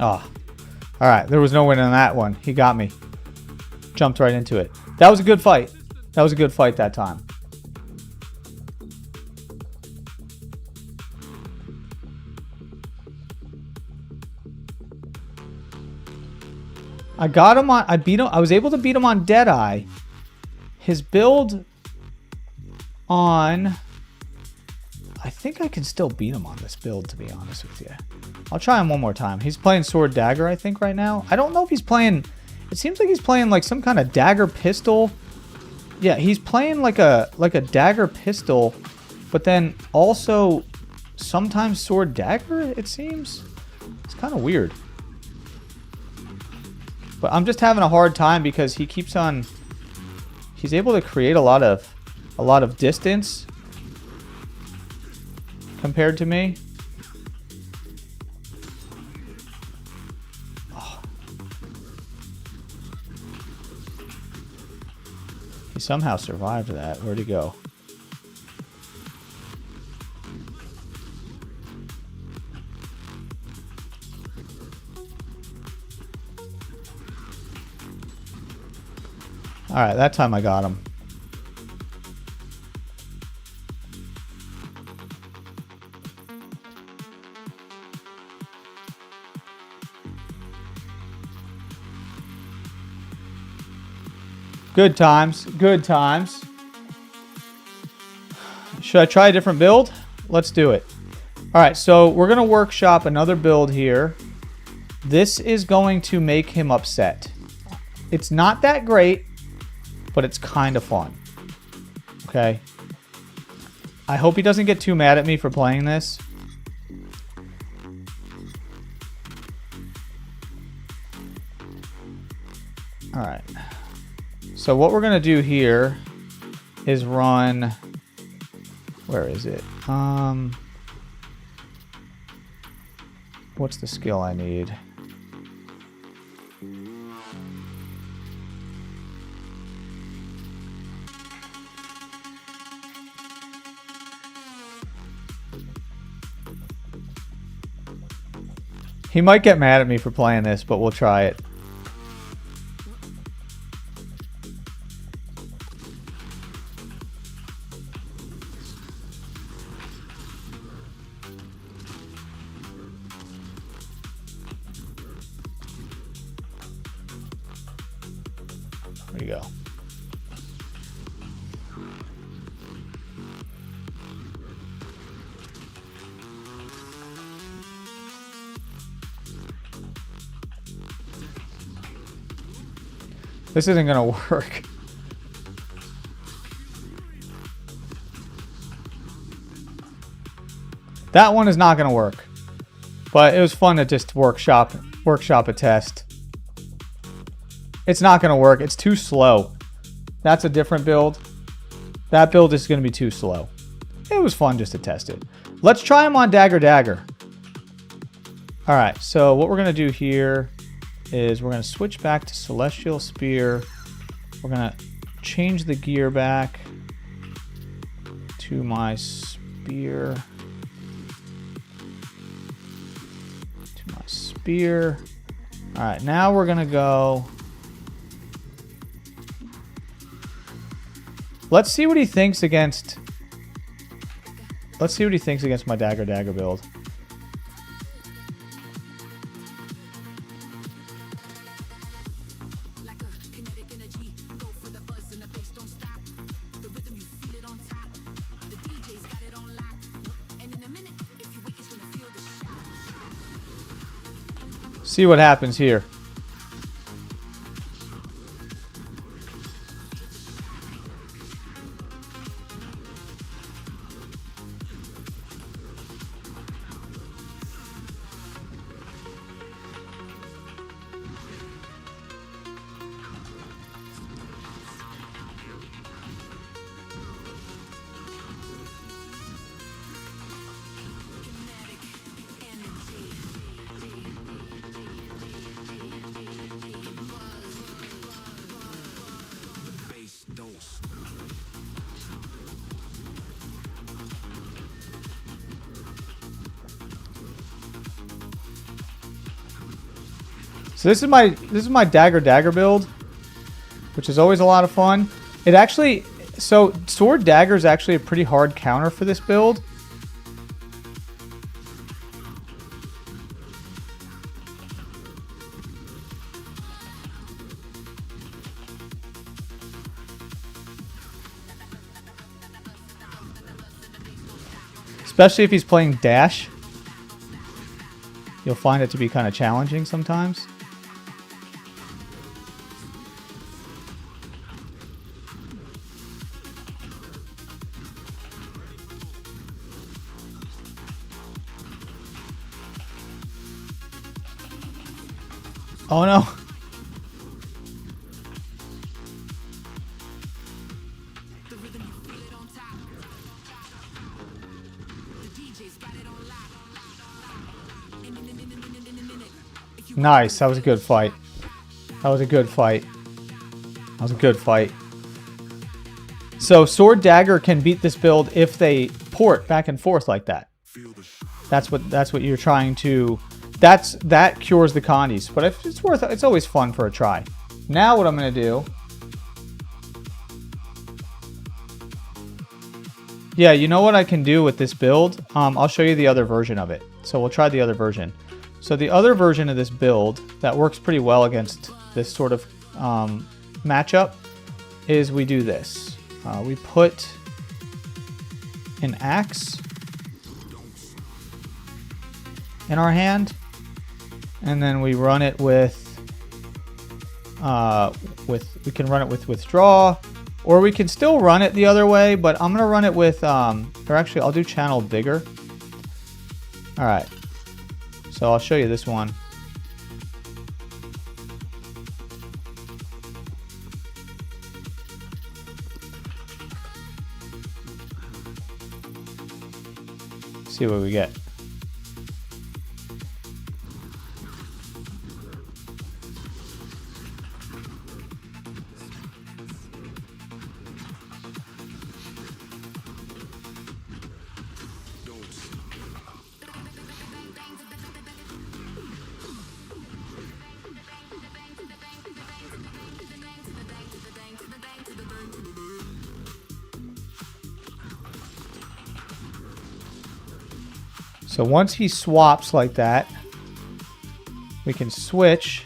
Oh. Alright, there was no win on that one. He got me. Jumped right into it. That was a good fight. That was a good fight that time. I got him on... I was able to beat him on Deadeye. His build on... I think I can still beat him on this build, to be honest with you. I'll try him one more time. He's playing Sword Dagger, I think, right now. I don't know if he's playing... It seems like he's playing like some kind of dagger pistol. Yeah, he's playing like a dagger pistol, but then also sometimes Sword Dagger, it seems. It's kind of weird. But I'm just having a hard time because he keeps on... He's able to create a lot of distance compared to me. Oh. He somehow survived that. Where'd he go? Alright, that time I got him. Good times. Good times. Should I try a different build? Let's do it. Alright, so we're going to workshop another build here. This is going to make him upset. It's not that great, but it's kind of fun. Okay? I hope he doesn't get too mad at me for playing this. Alright. So what we're going to do here is run... Where is it? What's the skill I need? He might get mad at me for playing this, but we'll try it. There you go. This isn't gonna work. That one is not gonna work. But it was fun to just workshop a test. It's not gonna work. It's too slow. That's a different build. That build is gonna be too slow. It was fun just to test it. Let's try him on Dagger. All right, so what we're gonna do here is we're gonna switch back to Celestial Spear. We're gonna change the gear back to my spear. All right, now we're gonna go. Let's see what he thinks against. Let's see what he thinks against my Dagger build. See what happens here. So this is my Dagger build, which is always a lot of fun. It actually, so Sword Dagger is actually a pretty hard counter for this build. Especially if he's playing dash. You'll find it to be kind of challenging sometimes. Oh no. Nice. That was a good fight. That was a good fight. That was a good fight. So Sword Dagger can beat this build if they port back and forth like that. That's what you're trying to. That cures the condies. But if it's worth it, it's always fun for a try. Now what I'm gonna do. Yeah, you know what I can do with this build? I'll show you the other version of it. So we'll try the other version. So the other version of this build that works pretty well against this sort of matchup is we do this. We put an axe in our hand, and then we run it with we can run it with withdraw, or we can still run it the other way, but I'm gonna run it with or actually I'll do channeled vigor. All right, so I'll show you this one. See what we get. So once he swaps like that, we can switch.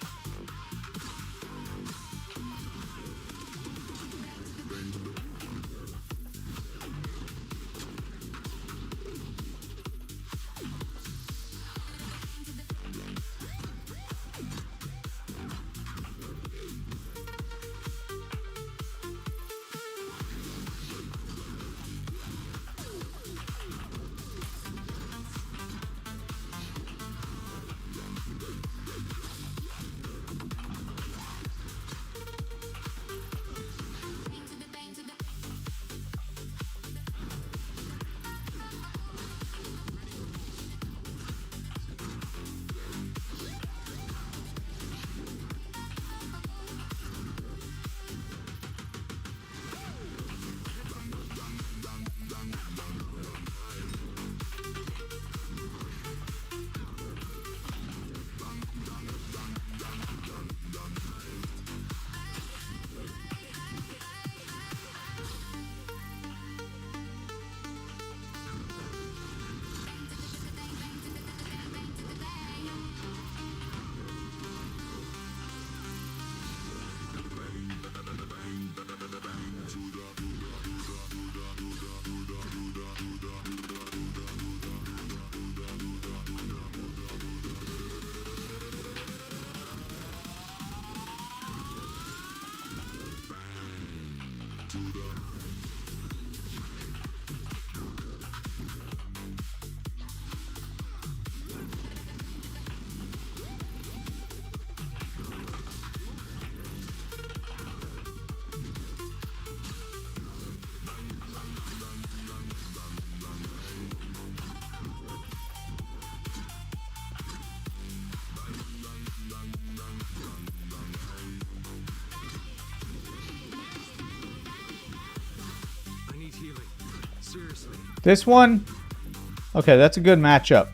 This one, okay, that's a good matchup.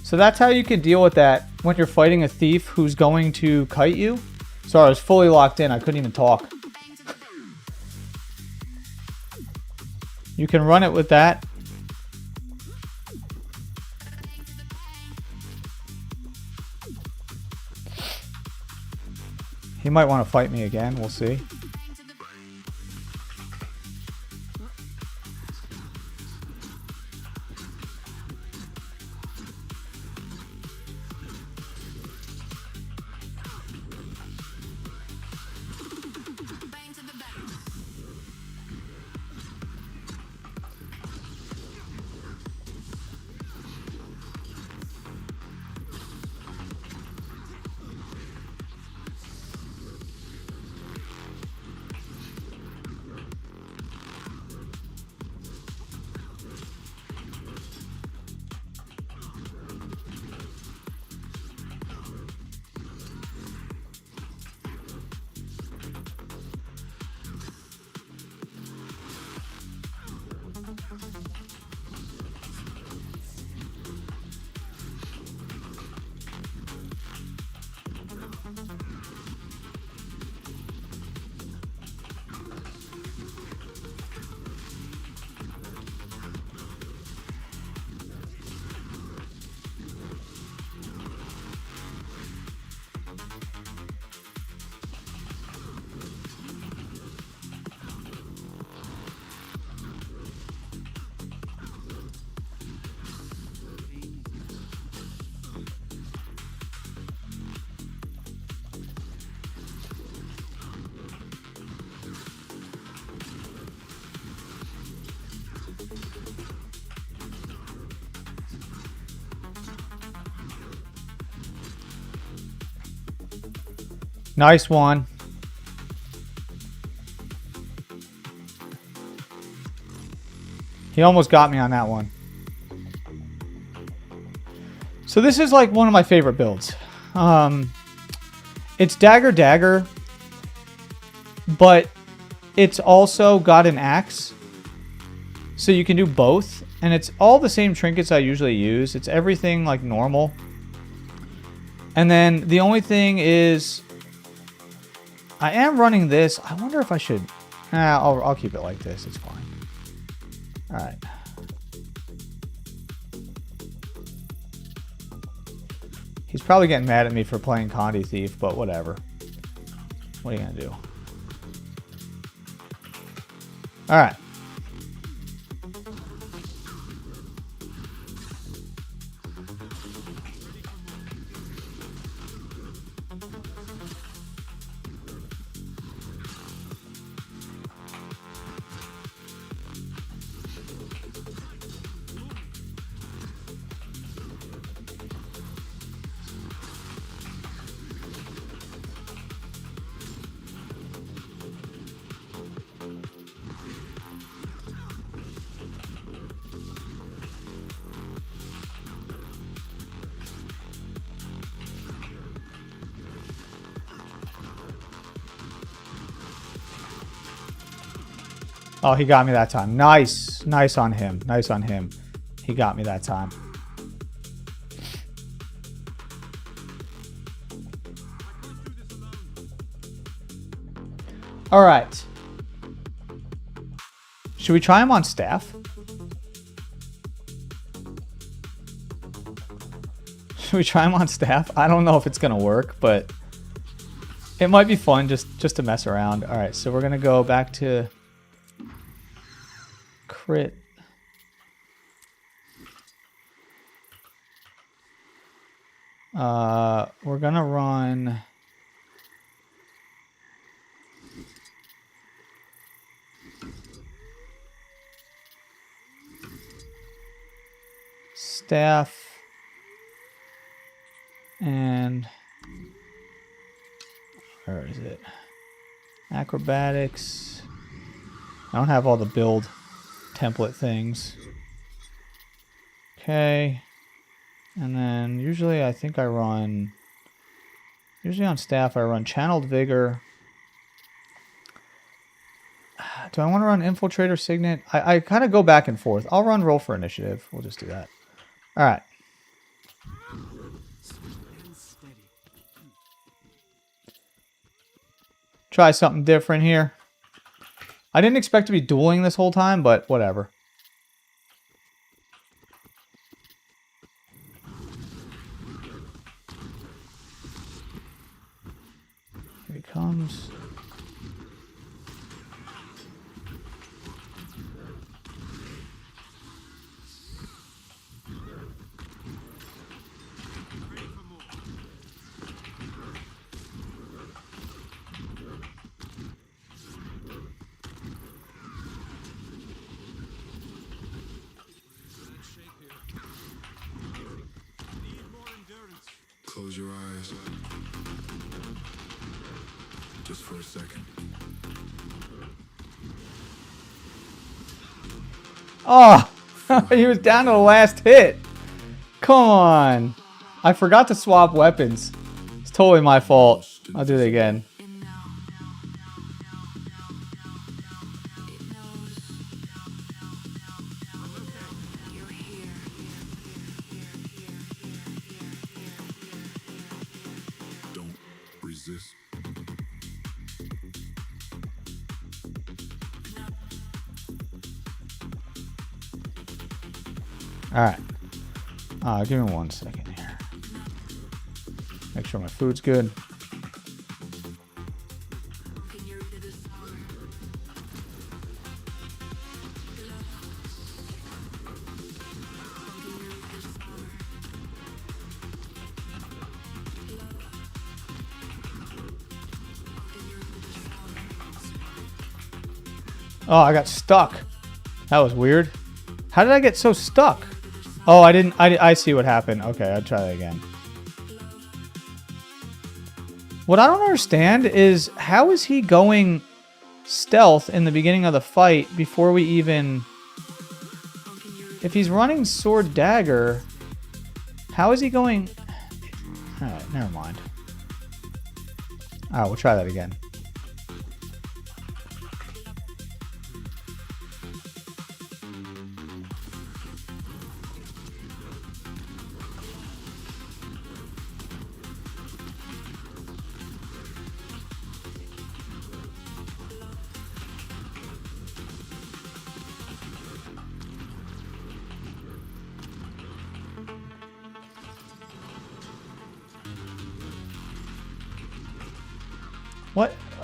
So that's how you can deal with that when you're fighting a thief who's going to kite you. Sorry, I was fully locked in. I couldn't even talk. You can run it with that. He might want to fight me again. We'll see. Nice one. He almost got me on that one. So this is like one of my favorite builds. It's dagger, but it's also got an axe. So you can do both. And it's all the same trinkets I usually use. It's everything like normal. And then the only thing is, I am running this. I wonder if I should. I'll keep it like this. It's fine. All right. He's probably getting mad at me for playing Condi Thief, but whatever. What are you gonna do? Alright. Oh, he got me that time. Nice. Nice on him. Nice on him. He got me that time. All right. Should we try him on staff? Should we try him on staff? I don't know if it's going to work, but it might be fun just to mess around. All right, so we're going to go back to crit. We're going to run staff and where is it? Acrobatics. I don't have all the build template things. Okay. And then usually I think I run, usually on staff I run Channeled Vigor. Do I want to run Infiltrator Signet? I kind of go back and forth. I'll run Roll for Initiative. We'll just do that. All right. Try something different here. I didn't expect to be dueling this whole time, but whatever. Here he comes. Close your eyes. Just for a second. Oh, he was down to the last hit. Come on. I forgot to swap weapons. It's totally my fault. I'll do it again. Don't resist. All right. Give me 1 second here. Make sure my food's good. Oh, I got stuck. That was weird. How did I get so stuck? Oh, I didn't. I see what happened. Okay, I'll try that again. What I don't understand is how is he going stealth in the beginning of the fight before we even... If he's running sword dagger, how is he going... Alright, never mind. Alright, we'll try that again.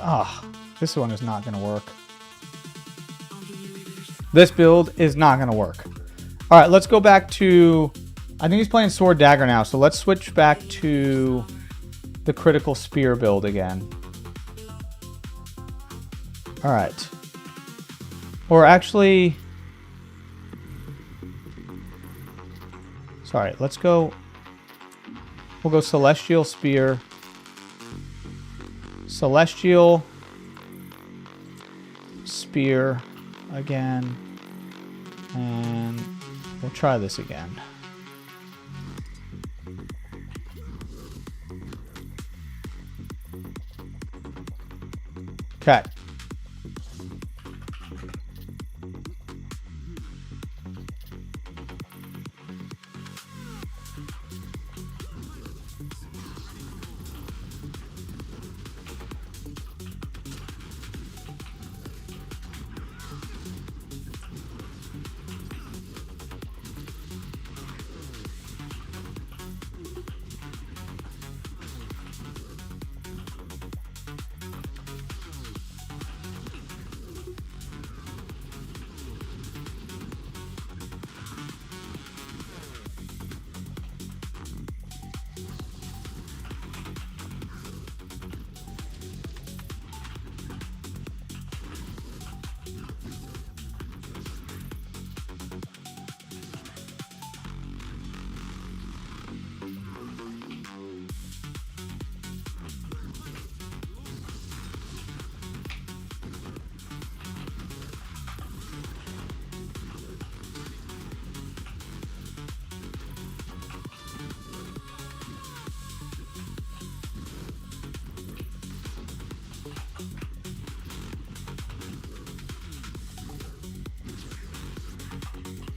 Ah, this one is not going to work. This build is not going to work. All right, let's go back to... I think he's playing Sword Dagger now, so let's switch back to the Critical Spear build again. All right. Or actually... Sorry, let's go... We'll go Celestial Spear. Celestial Spear again. And we'll try this again. Okay.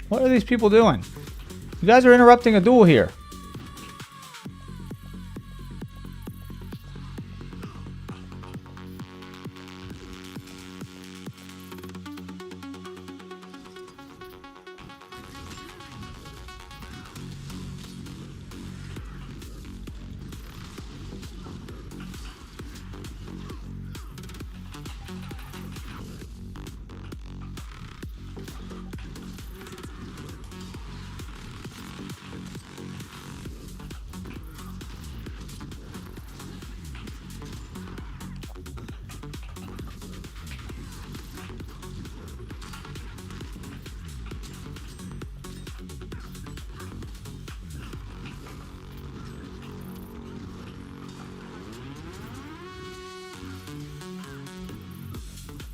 What are these people doing? You guys are interrupting a duel here.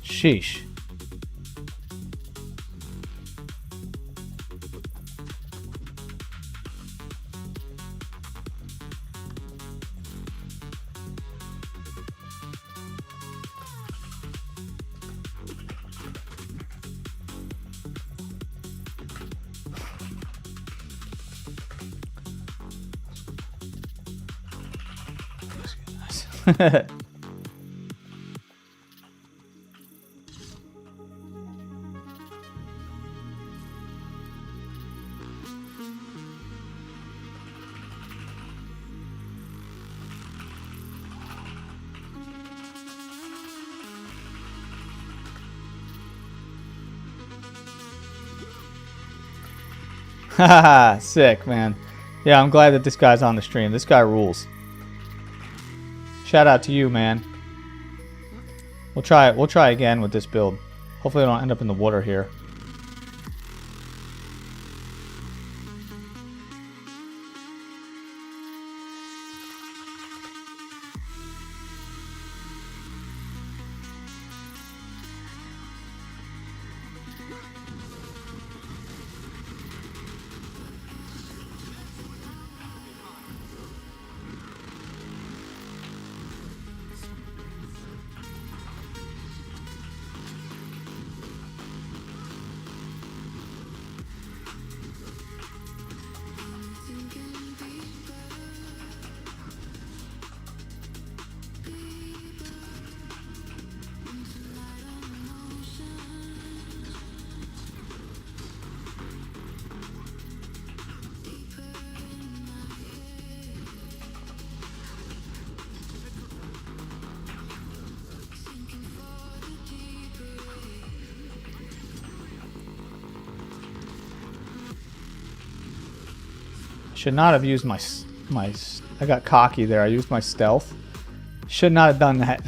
Sheesh. Haha, sick, man. Yeah, I'm glad that this guy's on the stream. This guy rules. Shout out to you, man. We'll try again with this build. Hopefully I don't end up in the water here. Should not have used I got cocky there. I used my stealth. Should not have done that.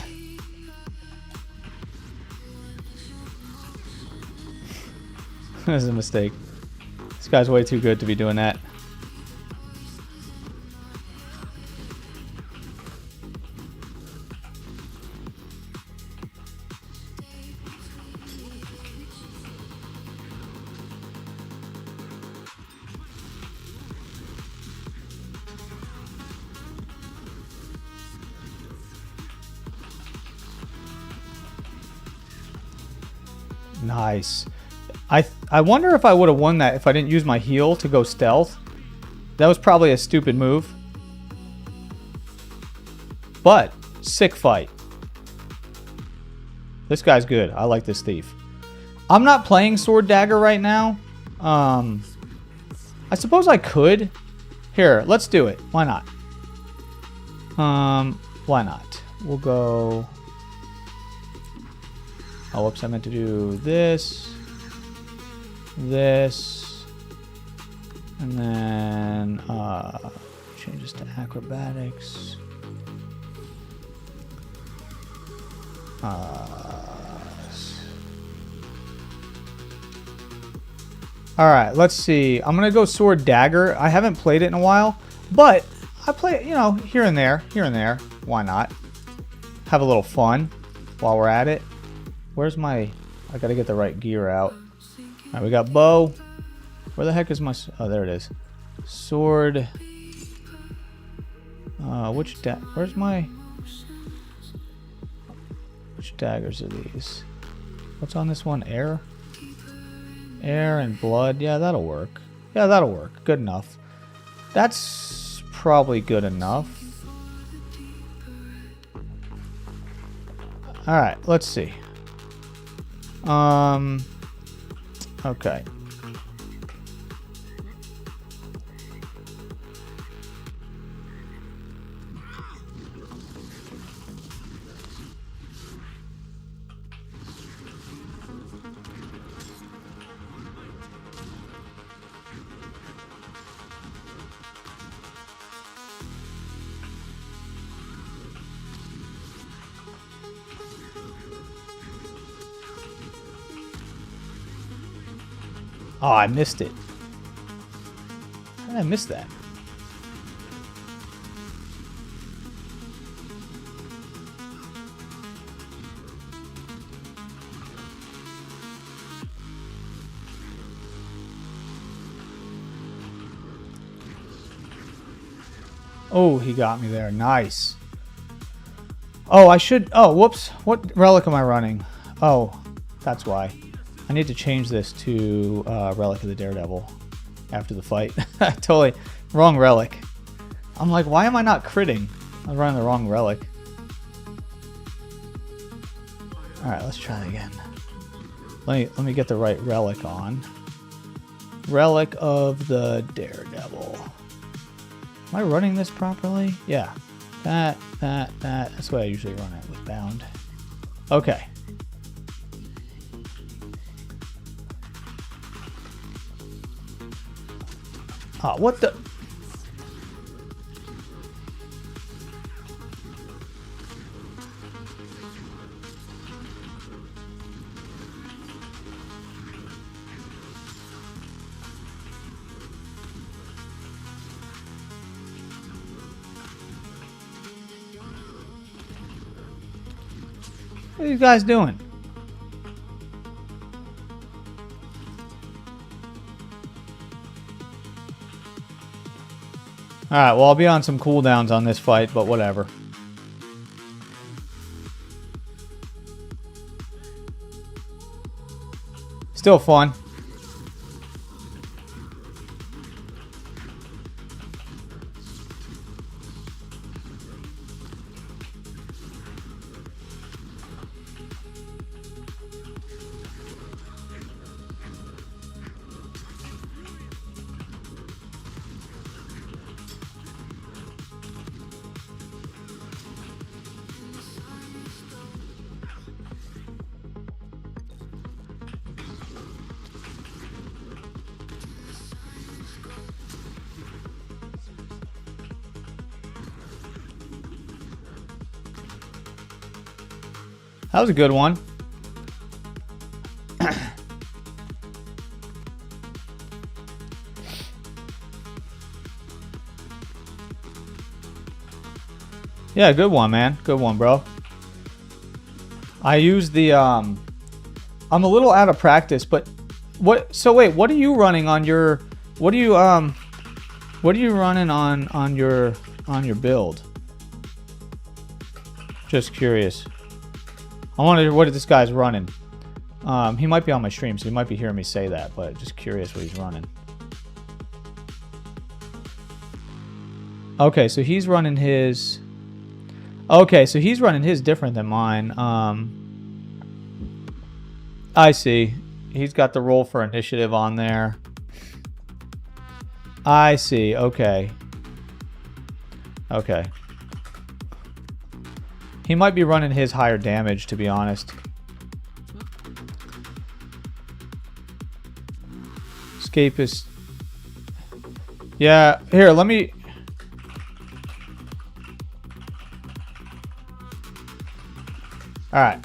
That was a mistake. This guy's way too good to be doing that. Nice. I wonder if I would have won that if I didn't use my heal to go stealth. That was probably a stupid move. But, sick fight. This guy's good. I like this thief. I'm not playing Sword Dagger right now. I suppose I could. Here, let's do it. Why not? Why not? We'll go... Oh, whoops, I meant to do this, and then change this to acrobatics. Alright, let's see. I'm going to go Sword Dagger. I haven't played it in a while, but I play it, you know, here and there. Why not? Have a little fun while we're at it. Where's my... I gotta get the right gear out. Alright, we got bow. Where the heck is my... Oh, there it is. Sword. Where's my... Which daggers are these? What's on this one? Air? Air and blood. Yeah, that'll work. Yeah, that'll work. Good enough. That's probably good enough. Alright, let's see. Okay. Oh, I missed it. How did I miss that? Oh, he got me there. Nice. Oh, I should... Oh, whoops. What relic am I running? Oh, that's why. I need to change this to Relic of the Daredevil after the fight. Totally wrong relic. I'm like, why am I not critting? I'm running the wrong relic. Alright, let's try it again. Let me get the right relic on. Relic of the Daredevil. Am I running this properly? Yeah. That. That's the way I usually run it with bound. Okay. Oh, what the... What are you guys doing? Alright, well, I'll be on some cooldowns on this fight, but whatever. Still fun. That was a good one. Yeah, good one, man. Good one, bro. I use the I'm a little out of practice, but so wait, what are you running on your what are you running on your build? Just curious. I wonder what this guy's running. He might be on my stream, so he might be hearing me say that, but just curious what he's running. Okay, so he's running his different than mine. I see. He's got the roll for initiative on there. I see. Okay. Okay. He might be running his higher damage, to be honest. Escapist. Yeah, here, let me... Alright.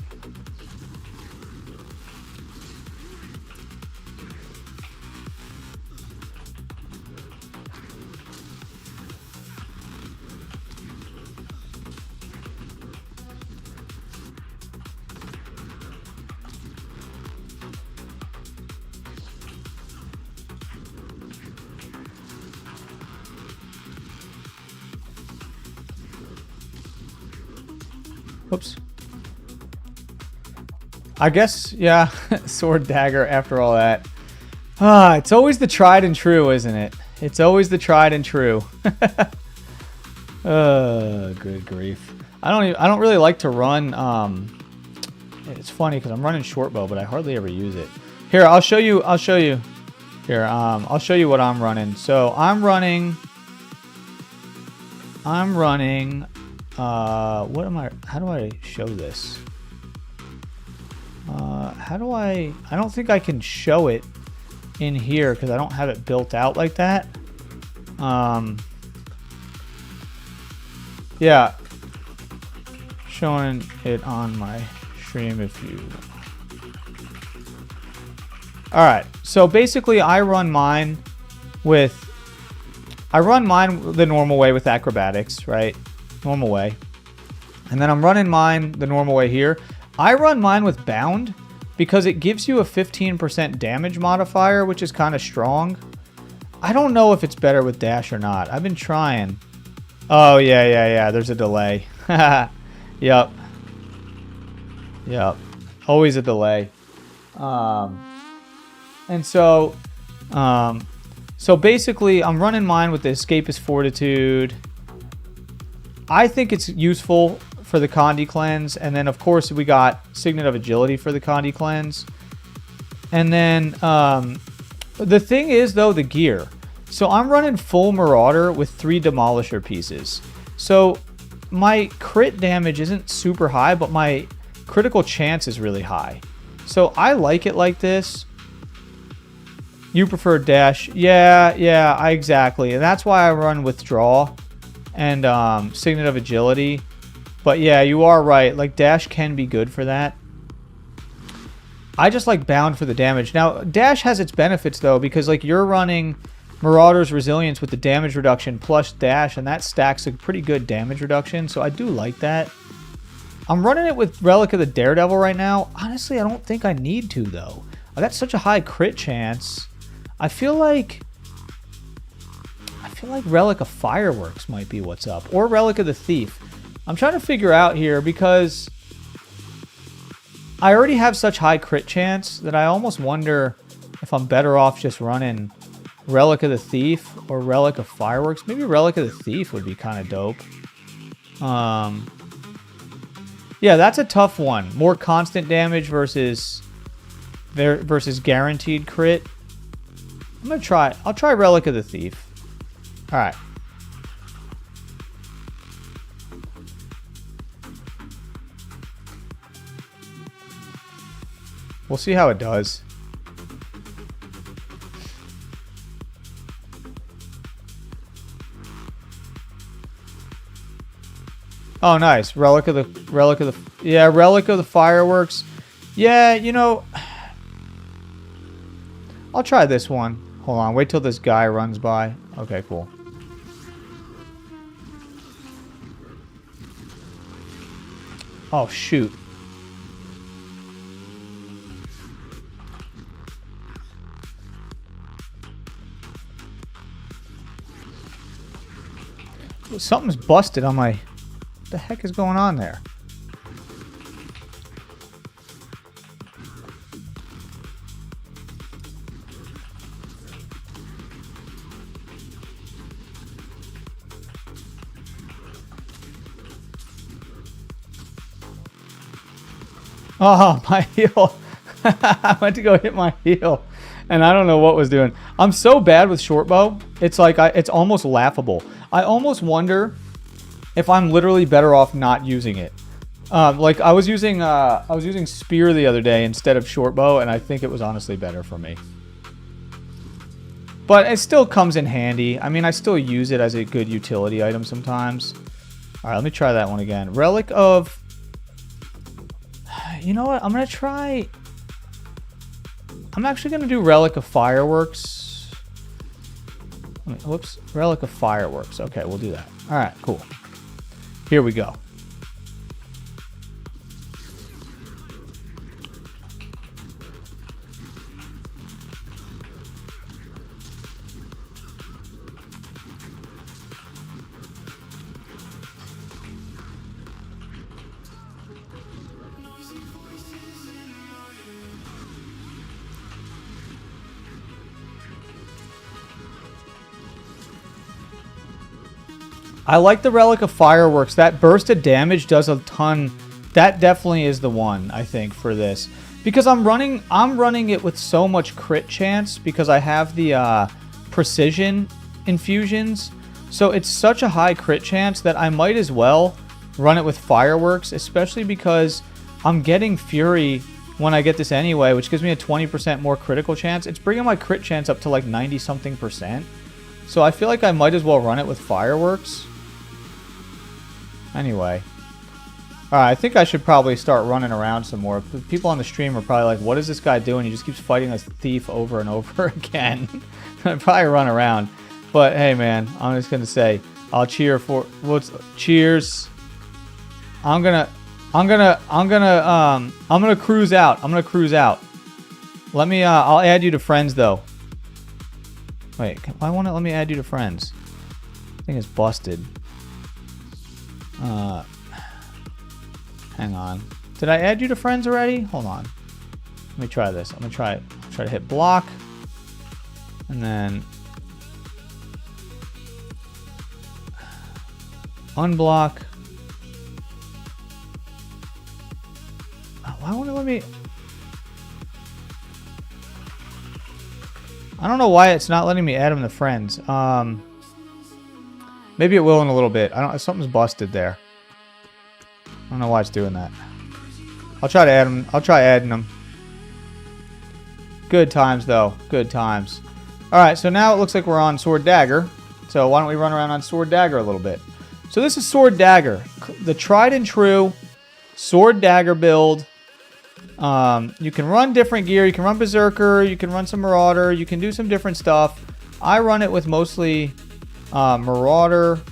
Whoops. I guess, yeah, sword dagger after all that. Ah, it's always the tried and true, isn't it? It's always the tried and true. Good grief. I don't really like to run, it's funny because I'm running short bow, but I hardly ever use it. Here, I'll show you. Here, I'll show you what I'm running. So I'm running, what am I, how do I show this? How do I don't think I can show it in here because I don't have it built out like that. Yeah, showing it on my stream if you... Alright, so basically I run mine the normal way with acrobatics, right? Normal way. And then I'm running mine the normal way here. I run mine with bound because it gives you a 15% damage modifier, which is kind of strong. I don't know if it's better with dash or not. I've been trying. Oh, yeah. There's a delay. Yep. Always a delay. And so basically I'm running mine with the Escapist Fortitude. I think it's useful for the Condi cleanse, and then of course we got Signet of Agility for the Condi cleanse. And then the thing is though, the gear. So I'm running full Marauder with 3 Demolisher pieces. So my crit damage isn't super high, but my critical chance is really high. So I like it like this. You prefer dash? Yeah, exactly. And that's why I run Withdraw and Signet of Agility. But yeah, you are right. Like, dash can be good for that. I just like bound for the damage. Now, dash has its benefits, though, because, like, you're running Marauder's Resilience with the damage reduction plus dash, and that stacks a pretty good damage reduction, so I do like that. I'm running it with Relic of the Daredevil right now. Honestly, I don't think I need to, though. I got such a high crit chance. I feel like Relic of Fireworks might be what's up, or Relic of the Thief. I'm trying to figure out here because I already have such high crit chance that I almost wonder if I'm better off just running Relic of the Thief or Relic of Fireworks. Maybe Relic of the Thief would be kind of dope. Yeah, that's a tough one. More constant damage versus guaranteed crit. I'll try Relic of the Thief. All right. We'll see how it does. Oh, nice. Relic of the fireworks. Yeah, you know, I'll try this one. Hold on, wait till this guy runs by. Okay, cool. Oh, shoot. Something's busted on my... What the heck is going on there? Oh, my heel. I went to go hit my heel, and I don't know what was doing. I'm so bad with short bow. It's like it's almost laughable. I almost wonder if I'm literally better off not using it. Like I was using spear the other day instead of short bow, and I think it was honestly better for me. But it still comes in handy. I mean, I still use it as a good utility item sometimes. All right, let me try that one again. Relic of... You know what? I'm going to try... I'm actually going to do Relic of Fireworks. Whoops. Relic of Fireworks. Okay, we'll do that. All right, cool. Here we go. I like the Relic of Fireworks. That burst of damage does a ton. That definitely is the one, I think, for this. Because I'm running it with so much crit chance because I have the precision infusions. So it's such a high crit chance that I might as well run it with Fireworks, especially because I'm getting Fury when I get this anyway, which gives me a 20% more critical chance. It's bringing my crit chance up to like 90-something%. So I feel like I might as well run it with Fireworks. Anyway. Alright, I think I should probably start running around some more. People on the stream are probably like, what is this guy doing? He just keeps fighting a thief over and over again. I'd probably run around. But hey man, I'm just gonna say, I'll cheer for cheers. I'm gonna cruise out. I'm gonna cruise out. Let me I'll add you to friends though. Wait, why won't it let me add you to friends? I think it's busted. Hang on. Did I add you to friends already? Hold on. Let me try this. I'm gonna try to hit block. And then unblock. Why won't it let me? I don't know why it's not letting me add him to friends. Maybe it will in a little bit. Something's busted there. I don't know why it's doing that. I'll try to add him. I'll try adding him. Good times though. Good times. All right, so now it looks like we're on Sword Dagger. So why don't we run around on Sword Dagger a little bit? So this is Sword Dagger, the tried and true Sword Dagger build. You can run different gear. You can run Berserker. You can run some Marauder. You can do some different stuff. I run it with mostly Marauder.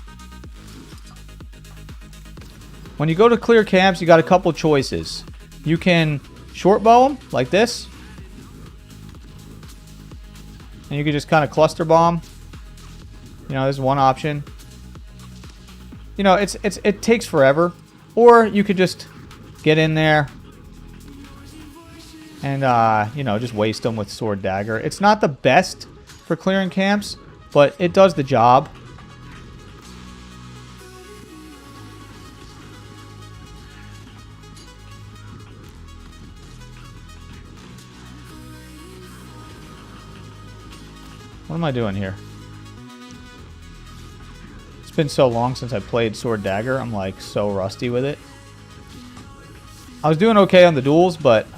When you go to clear camps, you got a couple choices. You can short bow them like this. And you can just kind of cluster bomb. You know, there's one option. You know, it takes forever. Or you could just get in there and, you know, just waste them with Sword Dagger. It's not the best for clearing camps, but it does the job. What am I doing here? It's been so long since I played Sword Dagger. I'm like so rusty with it. I was doing okay on the duels, but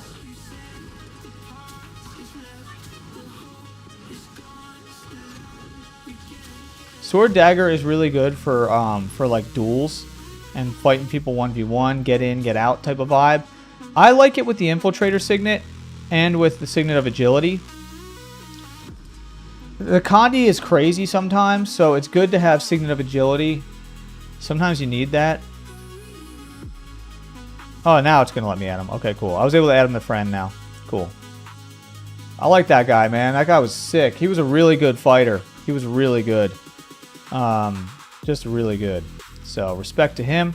Sword Dagger is really good for like duels and fighting people 1v1, get in, get out type of vibe. I like it with the Infiltrator Signet and with the Signet of Agility. The Condi is crazy sometimes, so it's good to have Signet of Agility. Sometimes you need that. Oh, now it's going to let me add him. Okay, cool. I was able to add him to friend now. Cool. I like that guy, man. That guy was sick. He was a really good fighter. He was really good. Just really good. So, respect to him.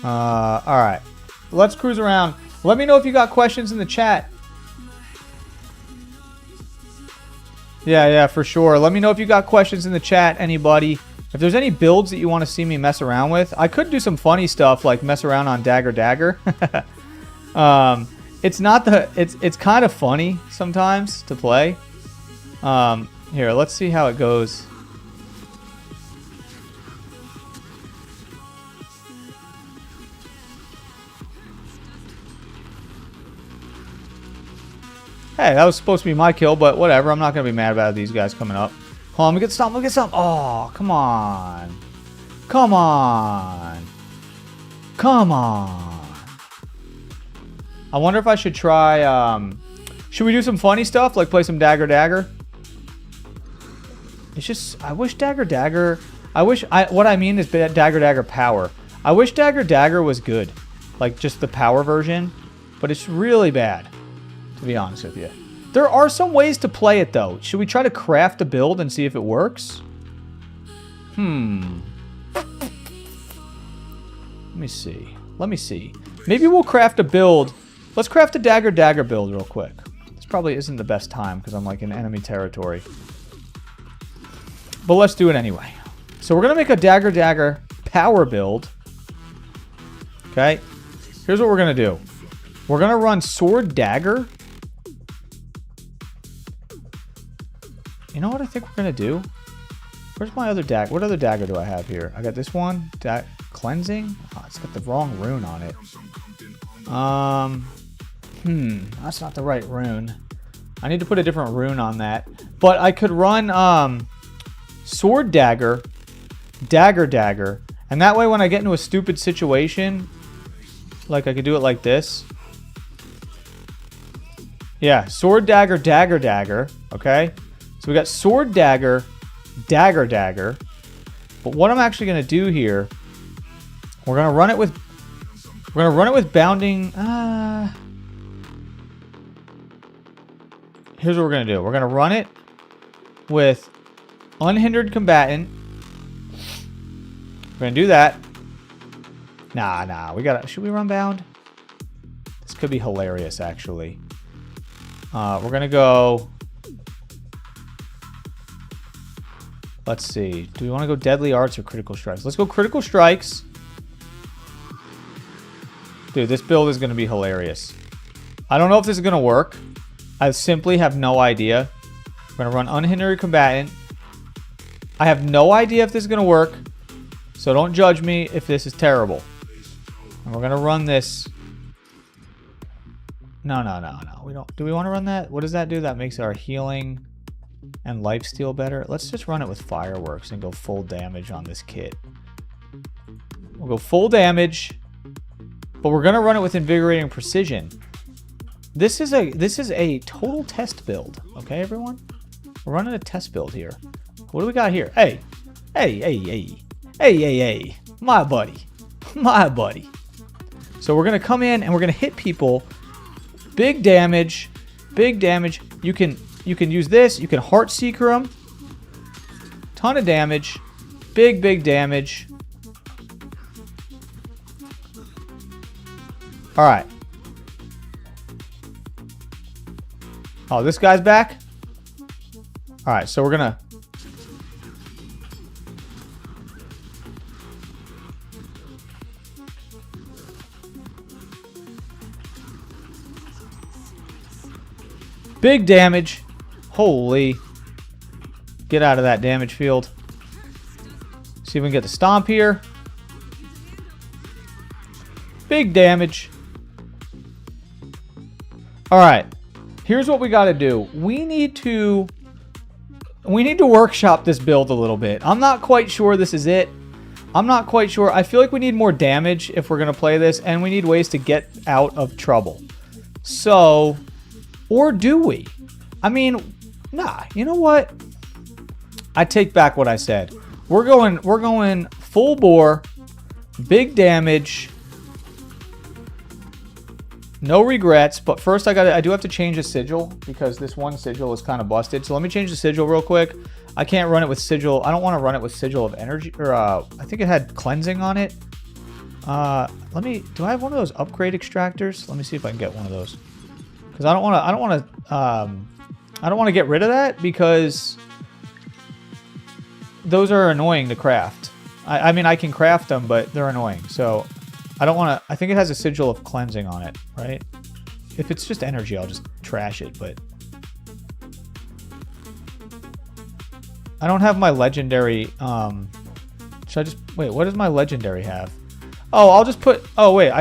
Alright. Let's cruise around. Let me know if you got questions in the chat. Yeah, for sure. Let me know if you got questions in the chat, anybody. If there's any builds that you want to see me mess around with. I could do some funny stuff like mess around on Dagger. It's not the... It's kind of funny sometimes to play. Here, let's see how it goes. Hey, that was supposed to be my kill, but whatever. I'm not going to be mad about these guys coming up. Hold on, let me get some. Let me get some. Oh, come on. Come on. Come on. I wonder if I should try... should we do some funny stuff? Like play some Dagger? It's just... I wish Dagger... what I mean is Dagger power. I wish Dagger was good. Like just the power version. But it's really bad. To be honest with you. There are some ways to play it, though. Should we try to craft a build and see if it works? Let me see. Maybe we'll craft a build. Let's craft a Dagger build real quick. This probably isn't the best time because I'm like in enemy territory. But let's do it anyway. So we're going to make a Dagger power build. Okay. Here's what we're going to do. We're going to run Sword Dagger. You know what I think we're going to do? Where's my other dagger? What other dagger do I have here? I got this one. Cleansing? Oh, it's got the wrong rune on it. That's not the right rune. I need to put a different rune on that. But I could run Sword Dagger, Dagger, and that way when I get into a stupid situation, like I could do it like this. Yeah, Sword Dagger, Dagger, okay? So we got Sword Dagger, Dagger. But what I'm actually going to do here, we're going to run it with bounding. Here's what we're going to do. We're going to run it with unhindered combatant. We're going to do that. Nah. Should we run bound? This could be hilarious, actually. We're going to go... Let's see. Do we want to go Deadly Arts or Critical Strikes? Let's go Critical Strikes. Dude, this build is going to be hilarious. I don't know if this is going to work. I simply have no idea. We're going to run Unhindered Combatant. I have no idea if this is going to work. So don't judge me if this is terrible. And we're going to run this. No. We don't. Do we want to run that? What does that do? That makes our healing and lifesteal better. Let's just run it with Fireworks and go full damage on this kit. We'll go full damage, but we're going to run it with Invigorating Precision. This is a total test build. Okay, everyone? We're running a test build here. What do we got here? Hey. My buddy. So we're going to come in and we're going to hit people. Big damage. You can use this. You can Heartseeker them. Ton of damage. Big damage. All right. Oh, this guy's back? All right, so we're going to... Big damage. Holy. Get out of that damage field. See if we can get the stomp here. Big damage. All right. Here's what we got to do. We need to workshop this build a little bit. I'm not quite sure this is it. I'm not quite sure. I feel like we need more damage if we're going to play this, and we need ways to get out of trouble. So, or do we? I mean, nah, you know what? I take back what I said. We're going full bore, big damage, no regrets. But first I do have to change the sigil because this one sigil is kind of busted. So let me change the sigil real quick. I can't run it with sigil. I don't want to run it with sigil of energy, or I think it had cleansing on it. Do I have one of those upgrade extractors? Let me see if I can get one of those. Because I don't want to get rid of that because those are annoying to craft. I mean, I can craft them, but they're annoying. So I don't want to. I think it has a sigil of cleansing on it, right? If it's just energy, I'll just trash it. But I don't have my legendary. Should I just wait? What does my legendary have? Oh, I'll just put. Oh wait,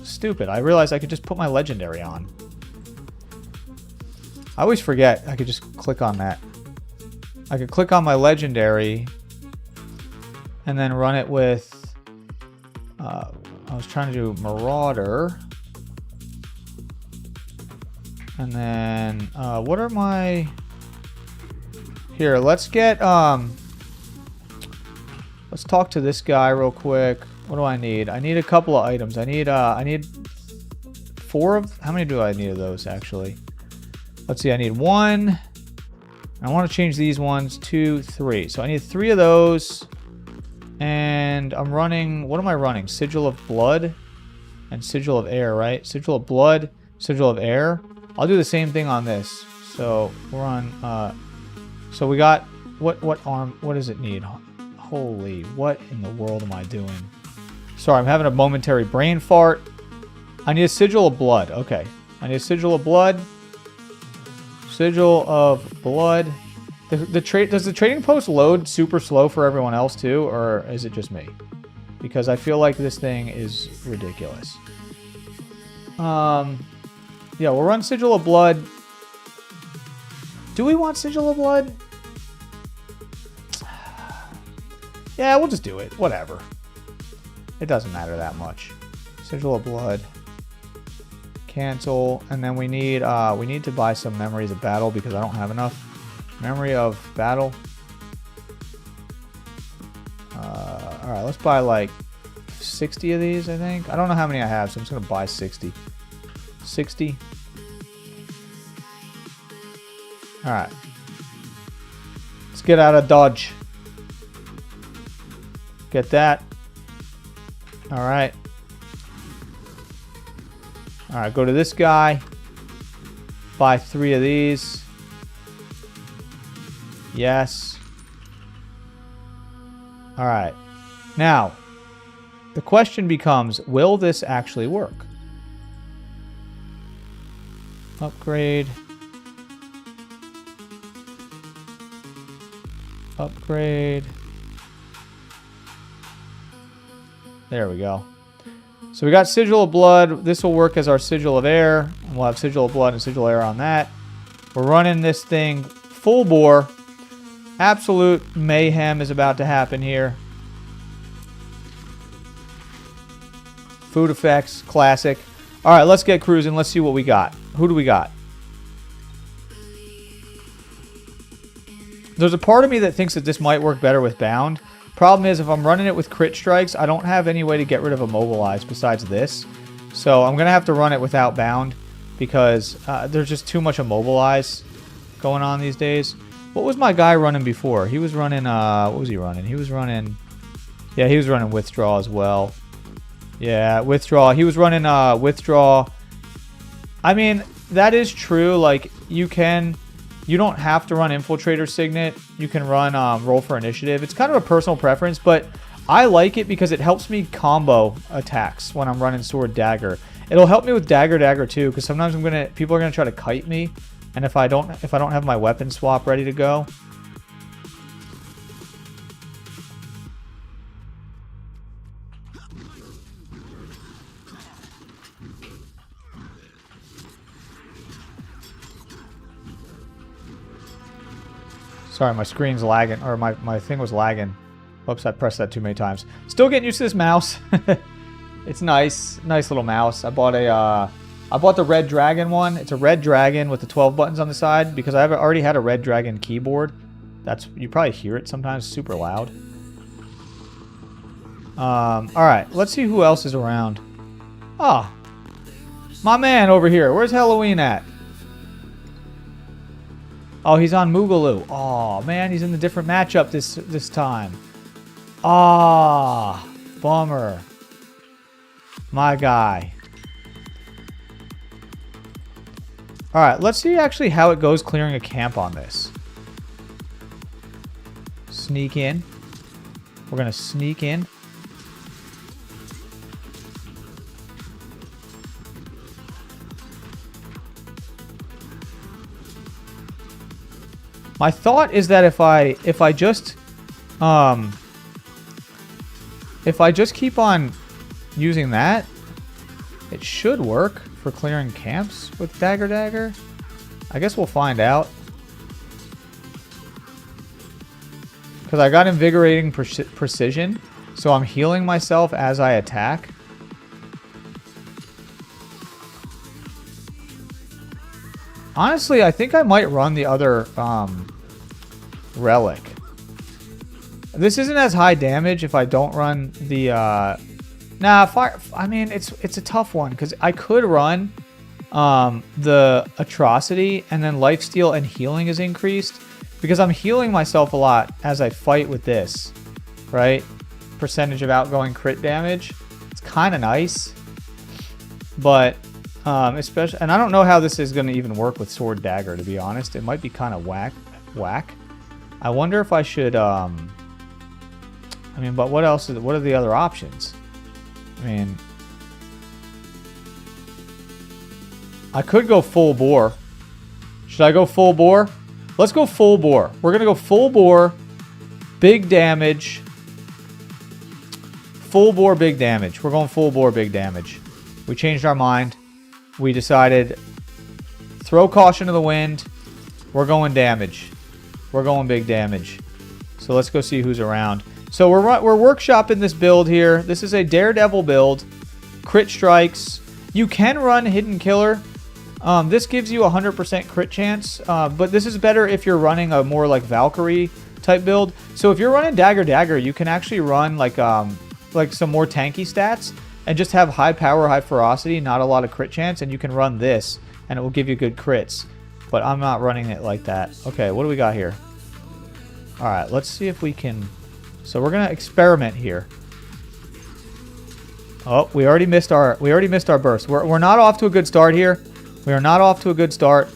stupid. I realized I could just put my legendary on. I always forget. I could just click on that. I could click on my legendary and then run it with. I was trying to do Marauder. And then, what are my... Here, let's get, let's talk to this guy real quick. What do I need? I need a couple of items. I need 4 of... How many do I need of those, actually? Let's see, I need 1. I want to change these ones, 2, 3. So I need 3 of those. And I'm running... What am I running? Sigil of Blood and Sigil of Air, right? Sigil of Blood, Sigil of Air. I'll do the same thing on this. So we're on... so we got... What arm... What does it need? Holy... What in the world am I doing? Sorry, I'm having a momentary brain fart. I need a Sigil of Blood. Okay. I need a Sigil of Blood. Sigil of Blood. Does the trading post load super slow for everyone else too, or is it just me? Because I feel like this thing is ridiculous. Yeah, we'll run Sigil of Blood. Do we want Sigil of Blood? Yeah, we'll just do it. Whatever. It doesn't matter that much. Sigil of Blood. Cancel, and then we need to buy some Memories of Battle because I don't have enough. Memory of Battle. All right, let's buy like 60 of these, I think. I don't know how many I have, so I'm just gonna buy 60. 60. All right. Let's get out of Dodge. Get that. All right. All right, go to this guy. Buy 3 of these. Yes. All right. Now, the question becomes, will this actually work? Upgrade. Upgrade. There we go. So we got Sigil of Blood. This will work as our Sigil of Air. And we'll have Sigil of Blood and Sigil of Air on that. We're running this thing full bore. Absolute mayhem is about to happen here. Food effects, classic. All right, let's get cruising. Let's see what we got. Who do we got? There's a part of me that thinks that this might work better with Bound. Problem is, if I'm running it with crit strikes, I don't have any way to get rid of Immobilize besides this. So I'm going to have to run it without Bound because there's just too much Immobilize going on these days. What was my guy running before? He was running, what was he running? He was running, yeah, he was running Withdraw as well. Yeah, Withdraw. He was running Withdraw. I mean, that is true. Like, you don't have to run Infiltrator Signet. You can run Roll for Initiative. It's kind of a personal preference, but I like it because it helps me combo attacks when I'm running Sword Dagger. It'll help me with Dagger too, because sometimes people are gonna try to kite me, and if I don't have my weapon swap ready to go. Sorry, my screen's lagging, or my thing was lagging. Whoops, I pressed that too many times. Still getting used to this mouse. It's nice. Nice little mouse. I bought the Red Dragon one. It's a Red Dragon with the 12 buttons on the side because I've already had a Red Dragon keyboard. You probably hear it sometimes, super loud. Alright, let's see who else is around. Oh, my man over here. Where's Halloween at? Oh, he's on Moogaloo. Oh, man, he's in a different matchup this time. Ah, bummer. My guy. Alright, let's see actually how it goes clearing a camp on this. Sneak in. We're going to sneak in. My thought is that if I just keep on using that, it should work for clearing camps with Dagger. I guess we'll find out. Because I got Invigorating Precision, so I'm healing myself as I attack. Honestly, I think I might run the other relic. This isn't as high damage if I don't run the... fire... I mean, it's a tough one, because I could run the Atrocity, and then Lifesteal and Healing is increased, because I'm healing myself a lot as I fight with this, right? Percentage of outgoing crit damage. It's kind of nice, but... especially, and I don't know how this is going to even work with Sword Dagger, to be honest. It might be kind of whack. I wonder if I should, I mean, but what else what are the other options? I mean, I could go full bore. Should I go full bore? Let's go full bore. We're going to go full bore, big damage. Full bore, big damage. We're going full bore, big damage. We changed our mind. We decided, throw caution to the wind. We're going damage. We're going big damage. So let's go see who's around. So we're workshopping this build here. This is a Daredevil build. Crit strikes. You can run Hidden Killer. This gives you 100% crit chance. But this is better if you're running a more like Valkyrie type build. So if you're running Dagger, you can actually run like some more tanky stats. And just have high power, high ferocity, not a lot of crit chance, and you can run this, and it will give you good crits. But I'm not running it like that. Okay, what do we got here? Alright, let's see if we can... So we're going to experiment here. Oh, we already missed our burst. We're not off to a good start here. We are not off to a good start.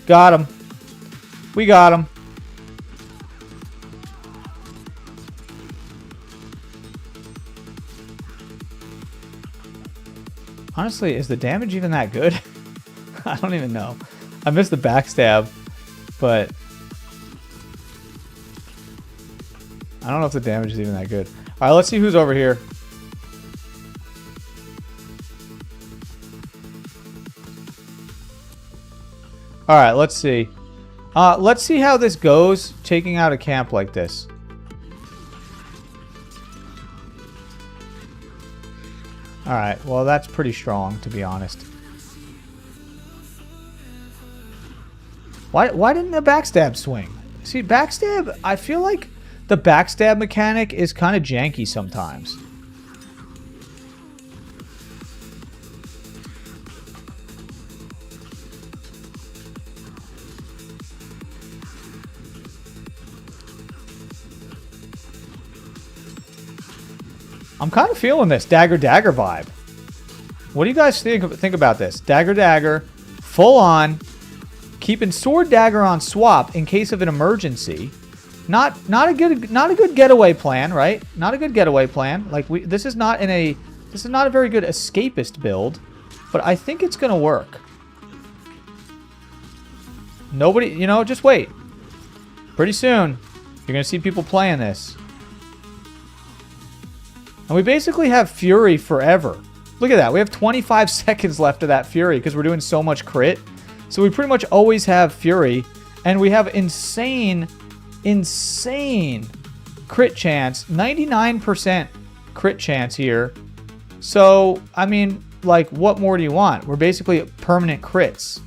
Got him. We got him. Honestly, is the damage even that good? I don't even know. I missed the backstab, but I don't know if the damage is even that good. All right, let's see who's over here. All right, let's see. Let's see how this goes, taking out a camp like this. Alright, well that's pretty strong, to be honest. Why didn't the backstab swing? See, backstab, I feel like the backstab mechanic is kind of janky sometimes. I'm kind of feeling this Dagger vibe. What do you guys think about this? Dagger, full on, keeping Sword Dagger on swap in case of an emergency. Not a good getaway plan, right? Not a good getaway plan. Like this is not a very good escapist build, but I think it's gonna work. Nobody, you know, just wait. Pretty soon, you're gonna see people playing this. And we basically have Fury forever. Look at that. We have 25 seconds left of that Fury because we're doing so much crit. So we pretty much always have Fury, and we have insane crit chance, 99% crit chance here. So, I mean, like, what more do you want? We're basically permanent crits.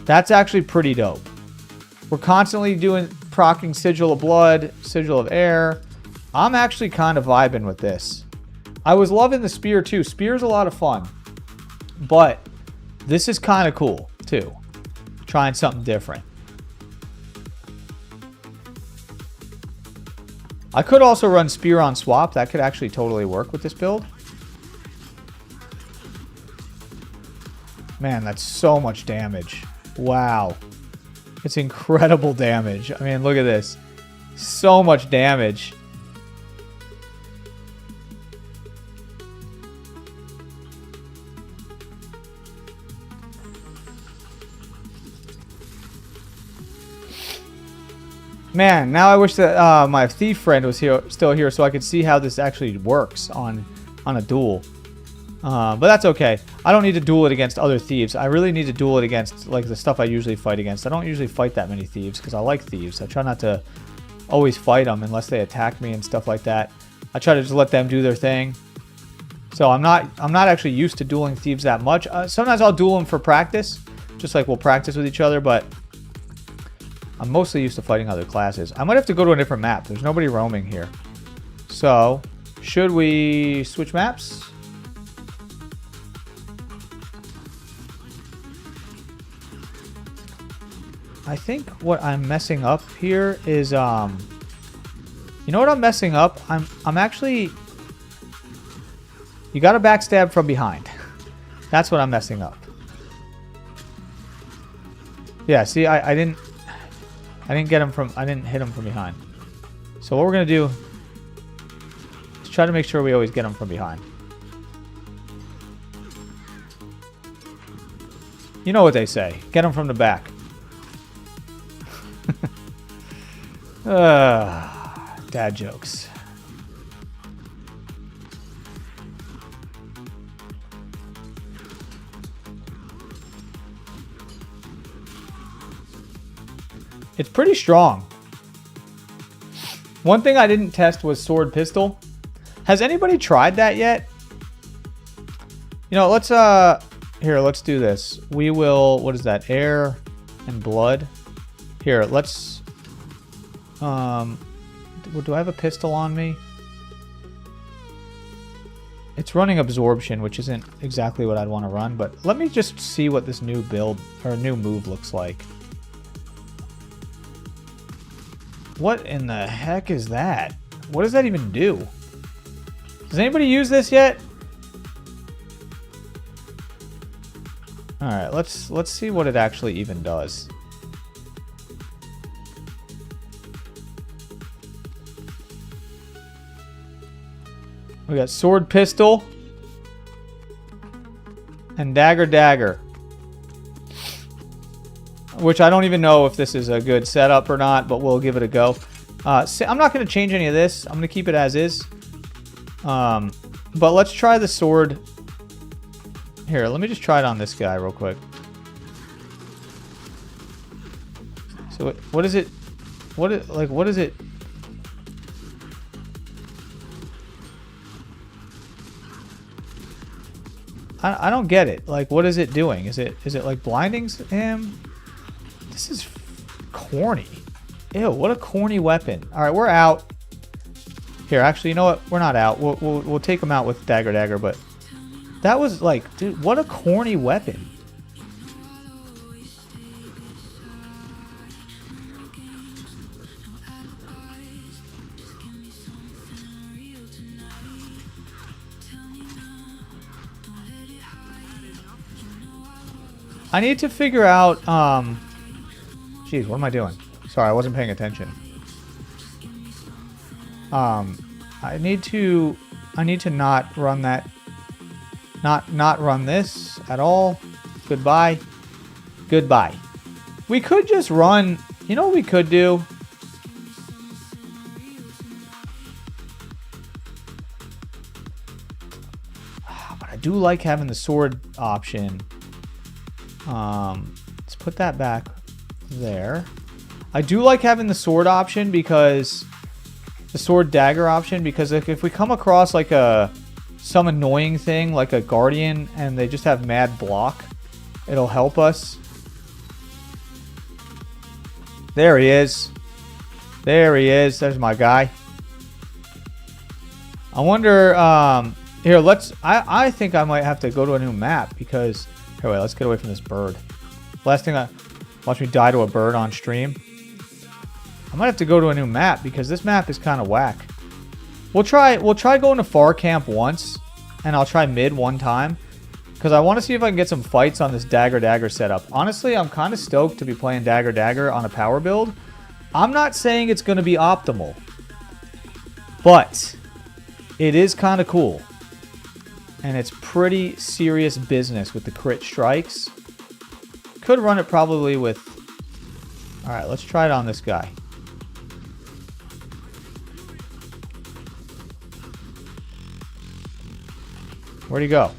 That's actually pretty dope. We're constantly doing proccing Sigil of Blood, Sigil of Air. I'm actually kind of vibing with this. I was loving the Spear too. Spear's a lot of fun. But this is kind of cool too. Trying something different. I could also run Spear on swap. That could actually totally work with this build. Man, that's so much damage. Wow. It's incredible damage. I mean, look at this. So much damage. Man, now I wish that my thief friend was still here so I could see how this actually works on a duel. But that's okay. I don't need to duel it against other thieves. I really need to duel it against like the stuff I usually fight against. I don't usually fight that many thieves because I like thieves. I try not to always fight them unless they attack me and stuff like that. I try to just let them do their thing. So I'm not actually used to dueling thieves that much. Sometimes I'll duel them for practice, just like we'll practice with each other, but I'm mostly used to fighting other classes. I might have to go to a different map. There's nobody roaming here. So, should we switch maps? I think what I'm messing up here is, you know what I'm messing up? I'm actually, you gotta backstab from behind. That's what I'm messing up. Yeah, see, I didn't get him from, I didn't hit him from behind. So what we're gonna do is try to make sure we always get him from behind. You know what they say, get him from the back. Dad jokes. It's pretty strong. One thing I didn't test was sword pistol. Has anybody tried that yet? You know, let's here, let's do this. We will, what is that? Air and blood. Here, let's do I have a pistol on me? It's running absorption, which isn't exactly what I'd want to run, but let me just see what this new build or new move looks like. What in the heck is that? What does that even do? Does anybody use this yet? All right, let's see what it actually even does. We got sword pistol and dagger. Which I don't even know if this is a good setup or not, but we'll give it a go. I'm not going to change any of this. I'm going to keep it as is. But let's try the sword. Here, let me just try it on this guy real quick. So what is it? What is it? I don't get it. Like, what is it doing? Is it like blinding him? This is corny. Ew, what a corny weapon. All right, we're out. Here, actually, you know what? We're not out. We'll take him out with dagger, but that was like, dude, what a corny weapon. I need to figure out, jeez, what am I doing? Sorry, I wasn't paying attention. I need to not run that, not run this at all. Goodbye. We could just run, you know what we could do? But I do like having the sword option. Let's put that back there. I do like having the sword option because the sword dagger option, because if we come across like some annoying thing like a guardian and they just have mad block, it'll help us. There he is. There he is. There's my guy. I wonder, here, I think I might have to go to a new map because, here, wait, let's get away from this bird. Last thing watch me die to a bird on stream. I might have to go to a new map because this map is kind of whack. We'll try going to far camp once, and I'll try mid one time because I want to see if I can get some fights on this dagger setup. Honestly, I'm kind of stoked to be playing dagger on a power build. I'm not saying it's going to be optimal, but it is kind of cool. And it's pretty serious business with the crit strikes. Could run it probably with... Alright, let's try it on this guy. Where'd he go?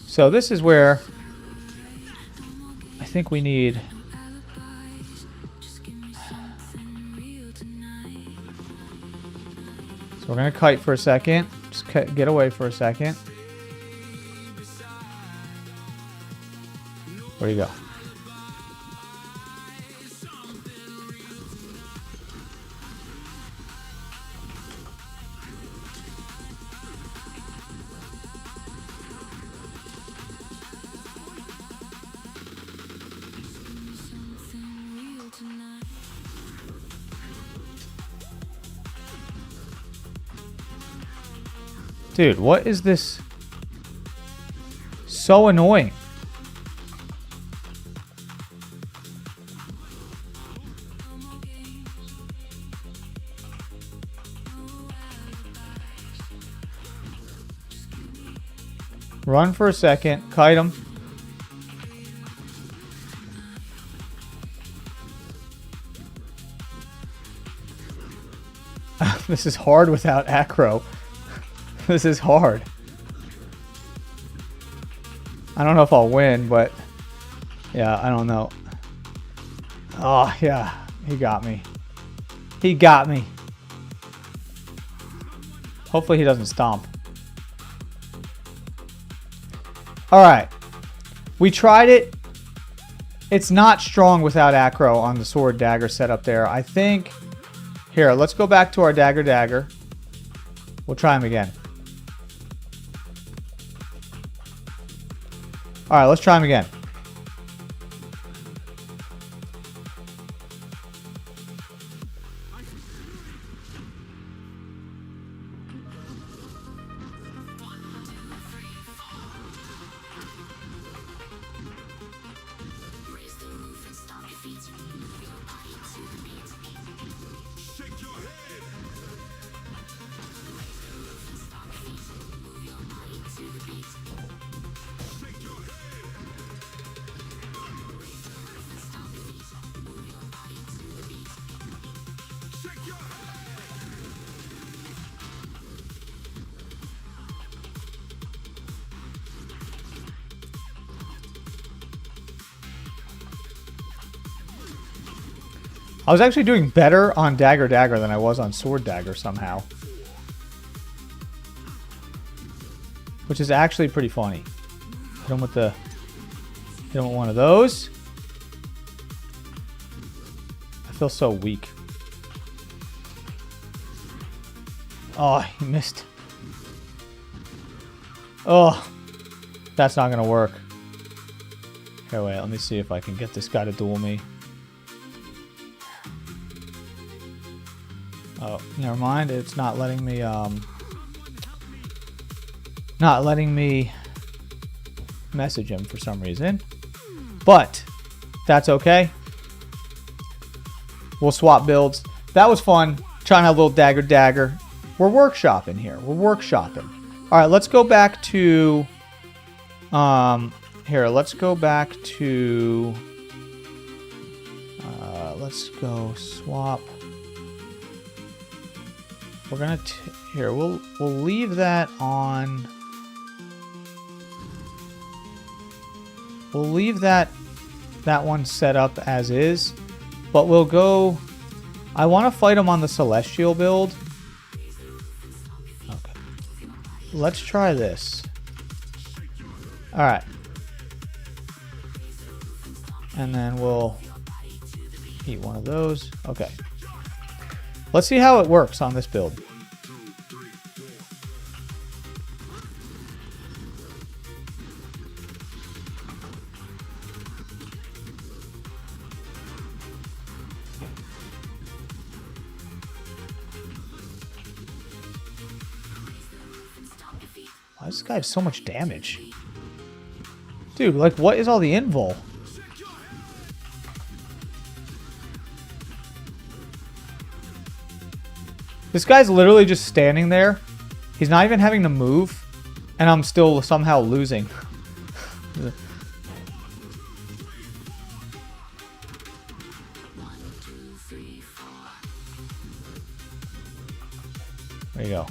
So this is where I think we need... So we're going to kite for a second. Just get away for a second. Where'd he go? Dude, what is this? So annoying. Run for a second. Kite him. This is hard without acro. This is hard. I don't know if I'll win, but yeah, I don't know. Oh, yeah. He got me. He got me. Hopefully he doesn't stomp. Alright. We tried it. It's not strong without acro on the sword dagger setup there. I think... Here, let's go back to our dagger. We'll try him again. Alright, let's try him again. I was actually doing better on dagger than I was on sword dagger somehow. Which is actually pretty funny. Hit him with one of those. I feel so weak. Oh, he missed. Oh, that's not gonna work. Okay, wait, let me see if I can get this guy to duel me. Oh, never mind. It's not letting me, message him for some reason. But that's okay. We'll swap builds. That was fun. Trying out a little dagger. We're workshopping here. We're workshopping. All right, let's go back to, here, let's go back to, let's go swap. we're gonna here. We'll leave that on. We'll leave that one set up as is, but we'll go. I want to fight him on the Celestial build. Okay. Let's try this. All right. And then we'll eat one of those. Okay. Let's see how it works on this build. Why does this guy have so much damage? Dude, like, what is all the invul? This guy's literally just standing there. He's not even having to move. And I'm still somehow losing. There you go.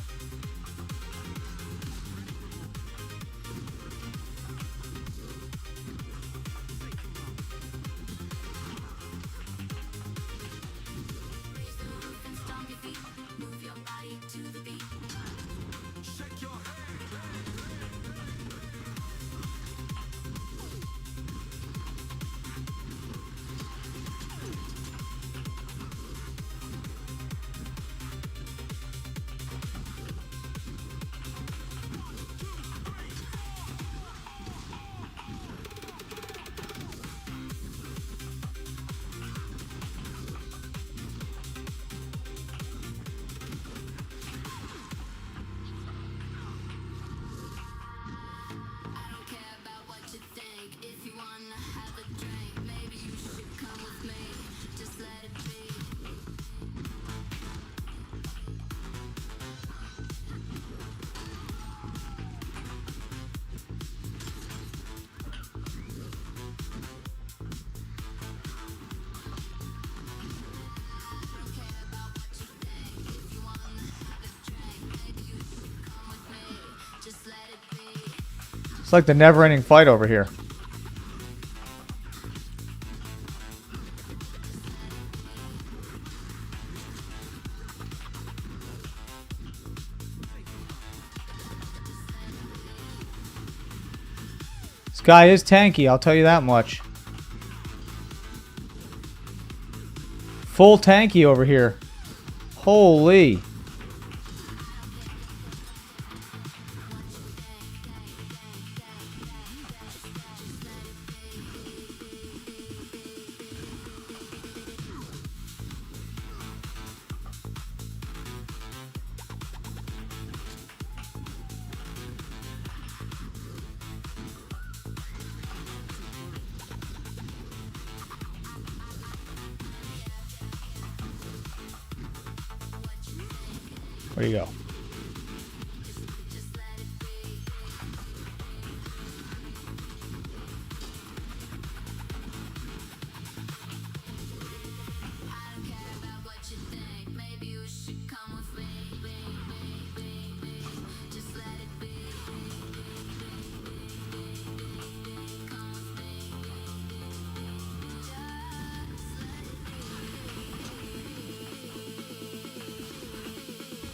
It's like the never-ending fight over here. This guy is tanky, I'll tell you that much. Full tanky over here. Holy. Where you go?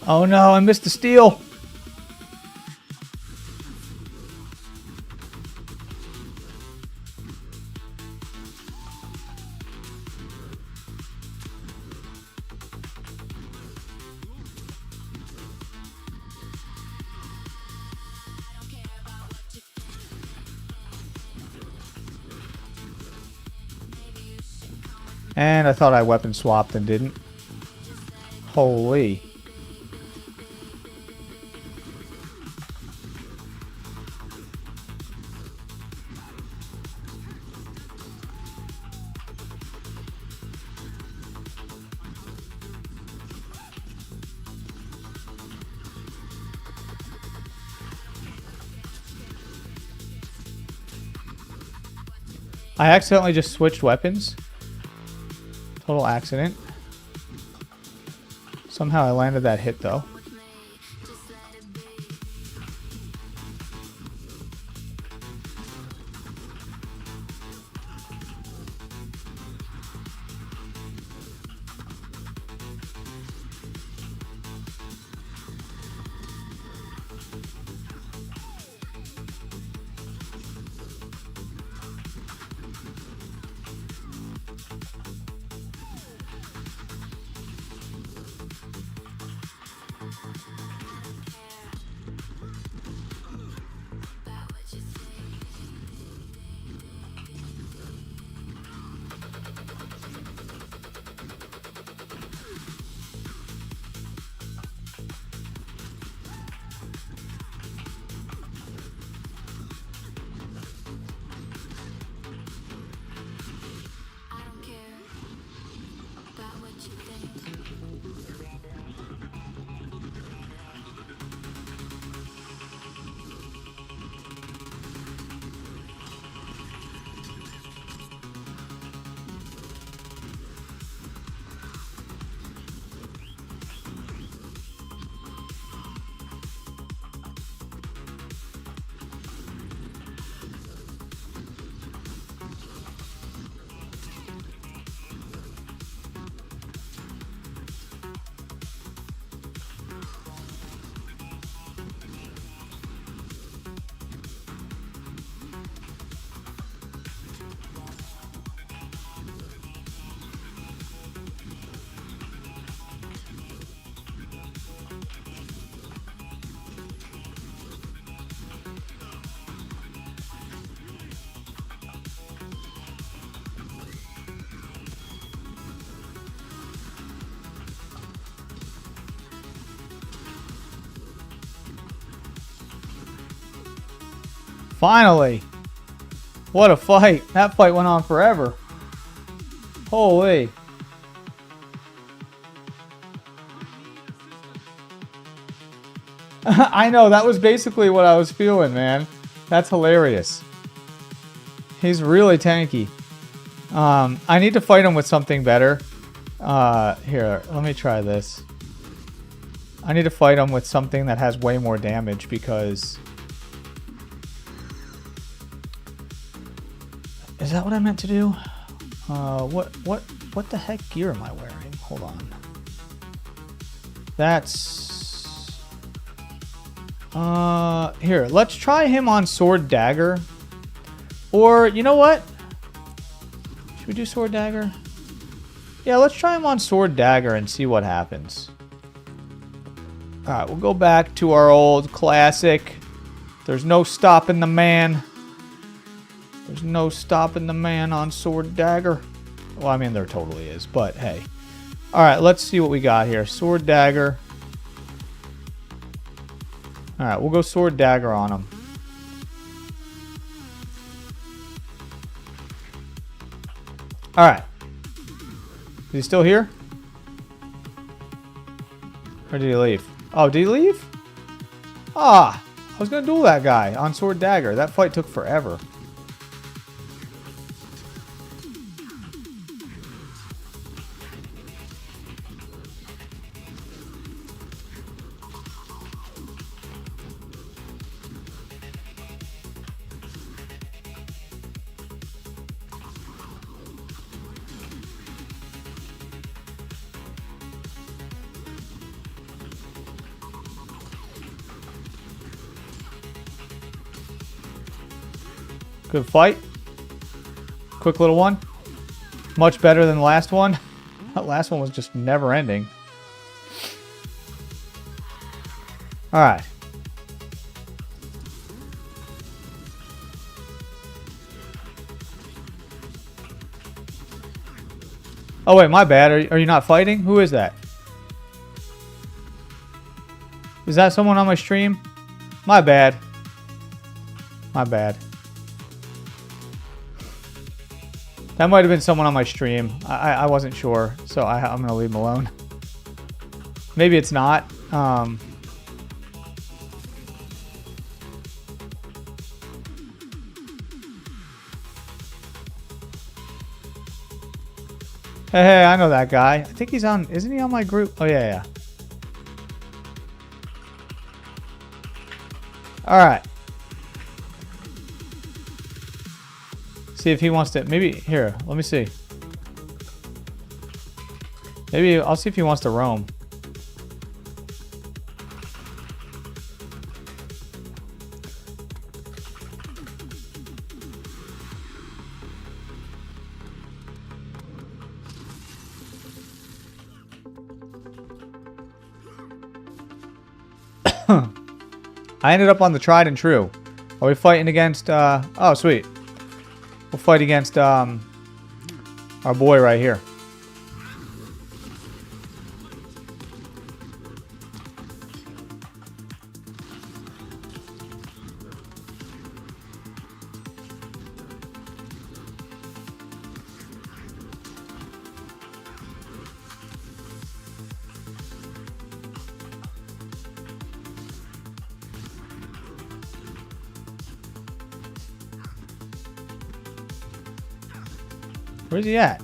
Oh no, I missed the steal. And I thought I weapon swapped and didn't. Holy. I accidentally just switched weapons. Total accident. Somehow I landed that hit though. Finally. What a fight. That fight went on forever. Holy. I know, that was basically what I was feeling, man. That's hilarious. He's really tanky. I need to fight him with something better. Here, let me try this. I need to fight him with something that has way more damage because... Is that what I meant to do? What the heck gear am I wearing? Hold on. That's... Here, let's try him on Sword Dagger. Or, you know what? Should we do Sword Dagger? Yeah, let's try him on Sword Dagger and see what happens. Alright, we'll go back to our old classic. There's no stopping the man. There's no stopping the man on Sword Dagger. Well, I mean, there totally is, but hey. Alright, let's see what we got here. Sword Dagger. Alright, we'll go Sword Dagger on him. Alright. Is he still here? Or did he leave? Oh, did he leave? Ah! I was gonna duel that guy on Sword Dagger. That fight took forever. Good fight. Quick little one. Much better than the last one. That last one was just never ending. Alright. Oh wait, my bad. Are you not fighting? Who is that? Is that someone on my stream? My bad. My bad. That might have been someone on my stream. I wasn't sure, so I'm going to leave him alone. Maybe it's not. Hey, I know that guy. I think he's on... Isn't he on my group? Oh, yeah. Alright. See if he wants to... Maybe... Here, let me see. Maybe... I'll see if he wants to roam. I ended up on the tried and true. Are we fighting against... Oh, sweet. We'll fight against our boy right here. Where's he at?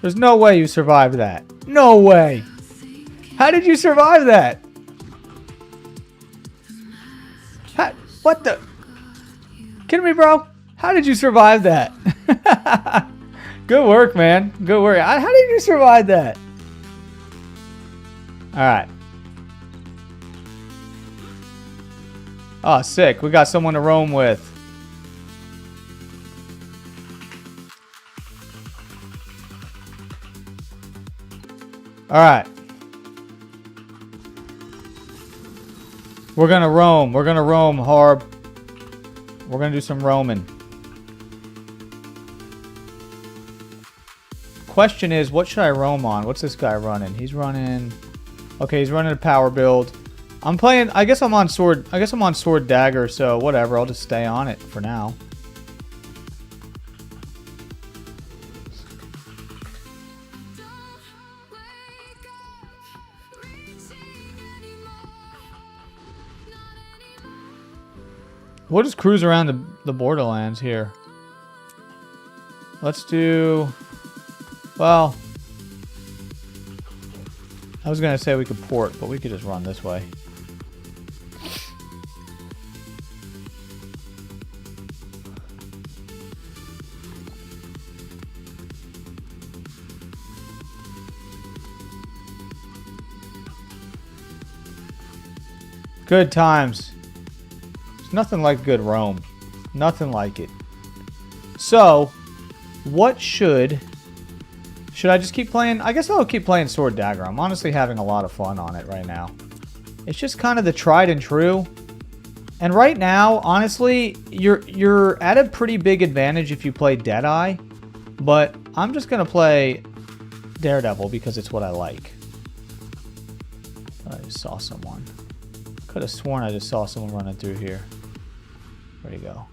There's no way you survived that. No way. How did you survive that? What the? Kidding me, bro? How did you survive that? Good work, man. Good work. How did you survive that? All right. Oh, sick. We got someone to roam with. All right. We're going to roam. We're going to roam, Harb. We're going to do some roaming. Question is, what should I roam on? What's this guy running? He's running... Okay, he's running a power build. I'm playing... I guess I'm on sword... I guess I'm on sword dagger, so whatever. I'll just stay on it for now. We'll just cruise around the borderlands here. Let's do... Well... I was going to say we could port, but we could just run this way. Good times. There's nothing like good roam. Nothing like it. So, what should I just keep playing? I guess I'll keep playing Sword Dagger. I'm honestly having a lot of fun on it right now. It's just kind of the tried and true. And right now, honestly, you're at a pretty big advantage if you play Deadeye. But I'm just going to play Daredevil because it's what I like. I just saw someone. Could have sworn I just saw someone running through here. Where'd he go?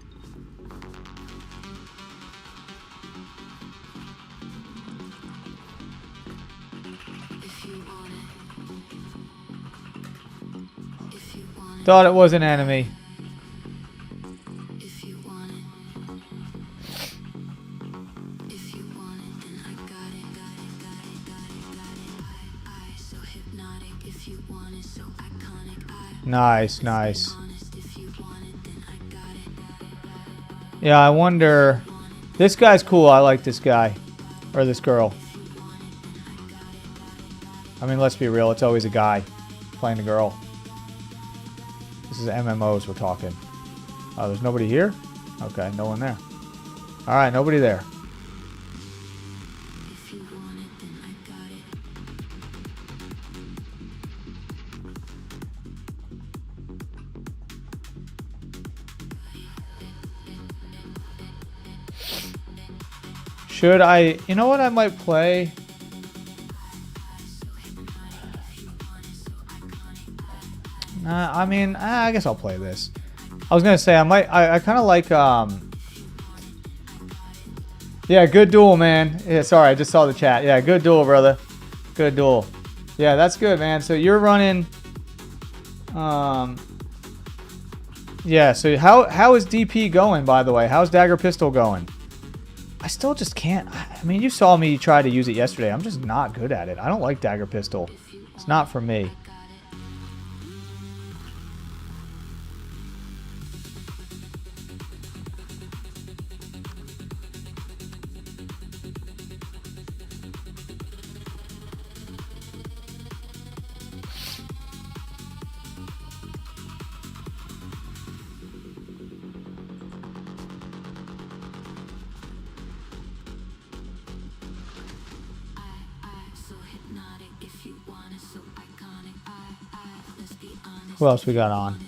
Thought it was an enemy. Nice, nice. Yeah, I wonder... This guy's cool. I like this guy. Or this girl. I mean, let's be real. It's always a guy playing a girl. This is MMOs we're talking. Oh, there's nobody here? Okay, no one there. Alright, nobody there. Should I... You know what I might play? I mean, I guess I'll play this. I was going to say, I kind of like... Yeah, good duel, man. Yeah, sorry, I just saw the chat. Yeah, good duel, brother. Good duel. Yeah, that's good, man. So you're running... Yeah, so how is DP going, by the way? How's Dagger Pistol going? I still just can't... I mean, you saw me try to use it yesterday. I'm just not good at it. I don't like Dagger Pistol. It's not for me. Who else we got on?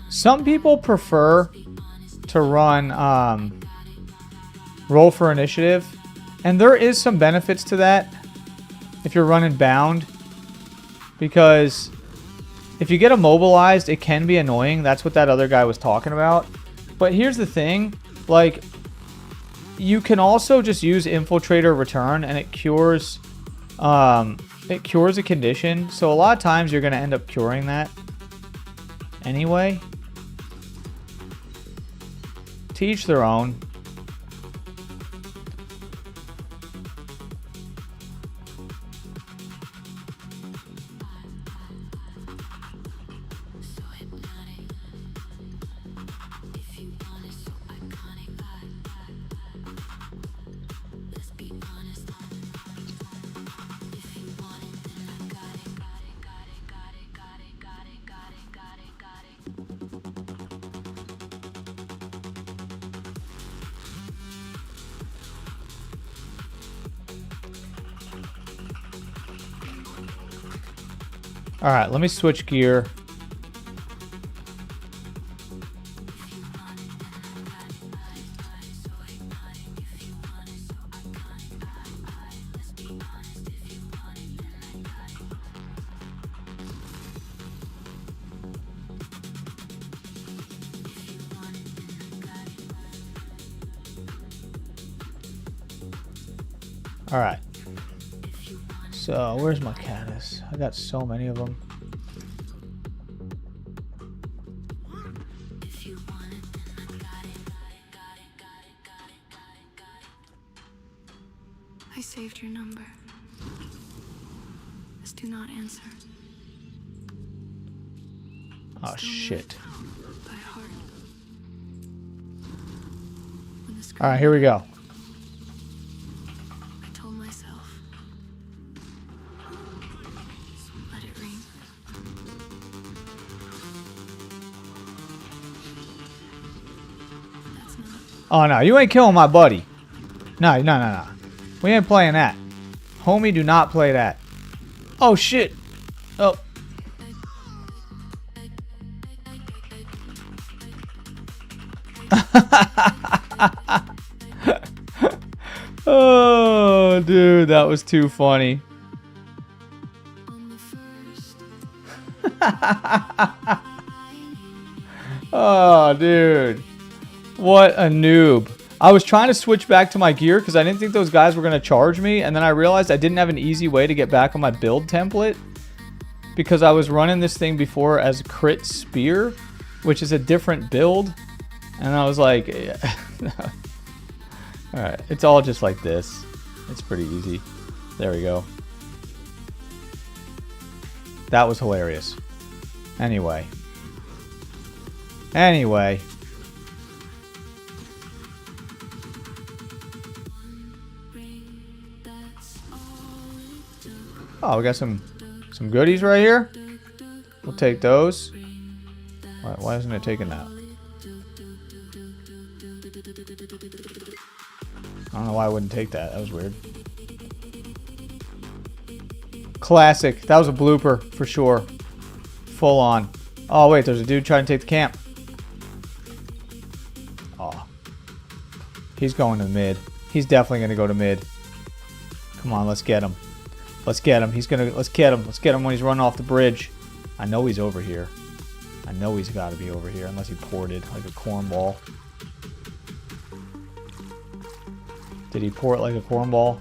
Some people prefer to run roll for initiative, and there is some benefits to that. if you're running bound. Because if you get immobilized, it can be annoying. That's what that other guy was talking about. But here's the thing. Like, you can also just use Infiltrator Return, and it cures a condition. So a lot of times you're going to end up curing that anyway. To each their own. All right, let me switch gear. All right. So, where's my caddis? I got so many of them. I saved your number. Just do not answer. Oh, shit. By heart. All right, here we go. I told myself, let it ring. That's not. Oh, no, you ain't killing my buddy. No. We ain't playing that. Homie, do not play that. Oh, shit. Oh. Oh, dude, that was too funny. Oh, dude. What a noob. I was trying to switch back to my gear because I didn't think those guys were going to charge me. And then I realized I didn't have an easy way to get back on my build template. Because I was running this thing before as crit spear, which is a different build. And I was like, alright, it's all just like this. It's pretty easy. There we go. That was hilarious. Anyway. Oh, we got some goodies right here. We'll take those. Why isn't it taking that? I don't know why I wouldn't take that. That was weird. Classic. That was a blooper for sure. Full on. Oh, wait. There's a dude trying to take the camp. Oh. He's going to mid. He's definitely going to go to mid. Come on. Let's get him. Let's get him. Let's get him. Let's get him when he's running off the bridge. I know he's over here. I know he's got to be over here unless he ported like a cornball. Did he port like a cornball?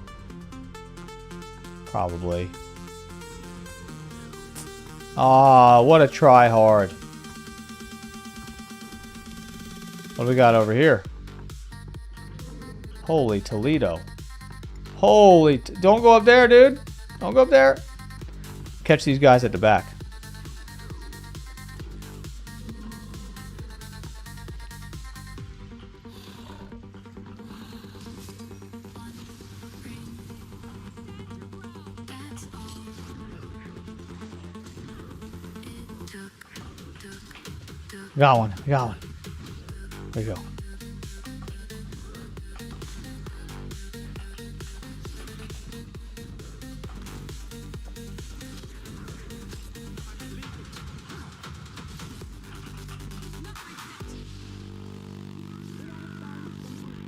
Probably. Ah, what a try hard. What do we got over here? Holy Toledo. Don't go up there, dude. Don't go up there. Catch these guys at the back. Got one. There you go.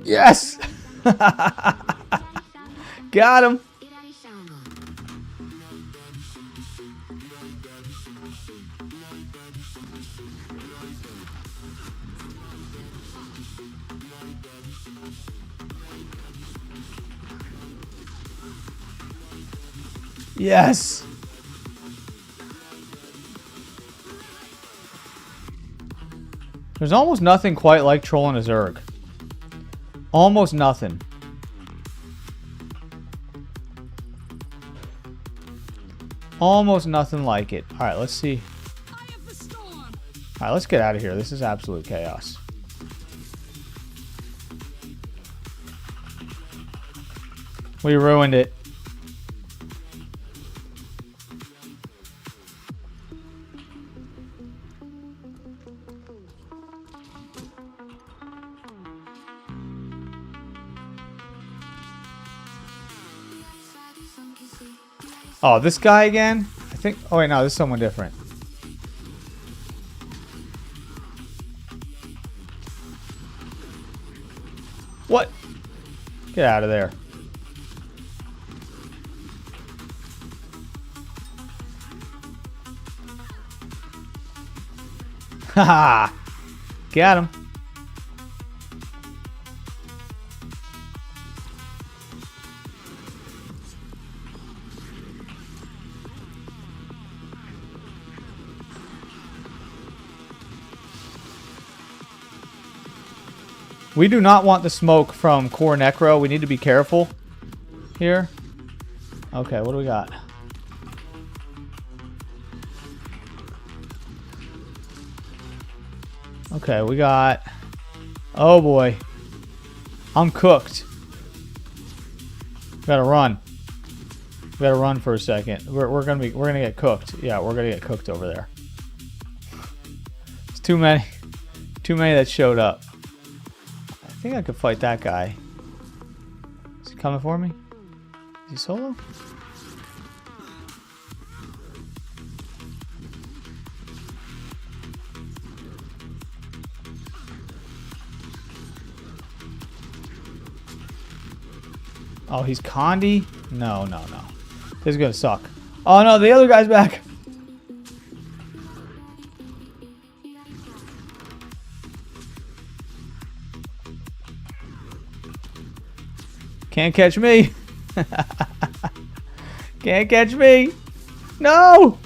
Yes! Got him. Yes! There's almost nothing quite like trolling a Zerg. Almost nothing. Almost nothing like it. Alright, let's see. Alright, let's get out of here. This is absolute chaos. We ruined it. Oh, this guy again? I think... Oh, wait, no, this is someone different. What? Get out of there. Haha! Got him. We do not want the smoke from Core Necro. We need to be careful here. Okay, what do we got? Okay, we got... Oh boy. I'm cooked. We gotta run. We gotta run for a second. We're gonna get cooked. Yeah, we're gonna get cooked over there. It's too many that showed up. I think I could fight that guy. Is he coming for me? Is he solo? Oh, he's Condi? No. This is gonna suck. Oh no, the other guy's back. Can't catch me. Can't catch me. No.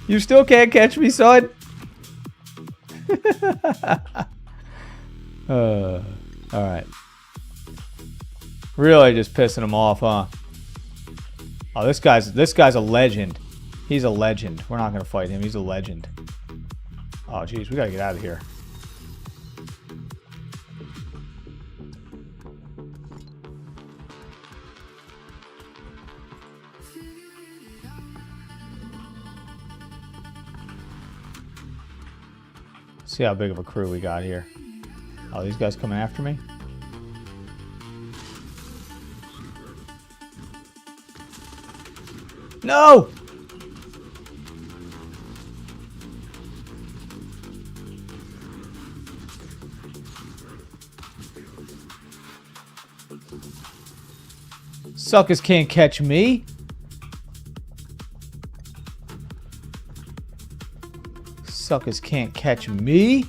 You still can't catch me, son. All right. Really just pissing him off, huh? Oh, this guy's a legend. He's a legend. We're not gonna fight him. He's a legend. Oh, geez, we gotta get out of here. See how big of a crew we got here. Oh, these guys coming after me? No! Suckers can't catch me. Suckers can't catch me.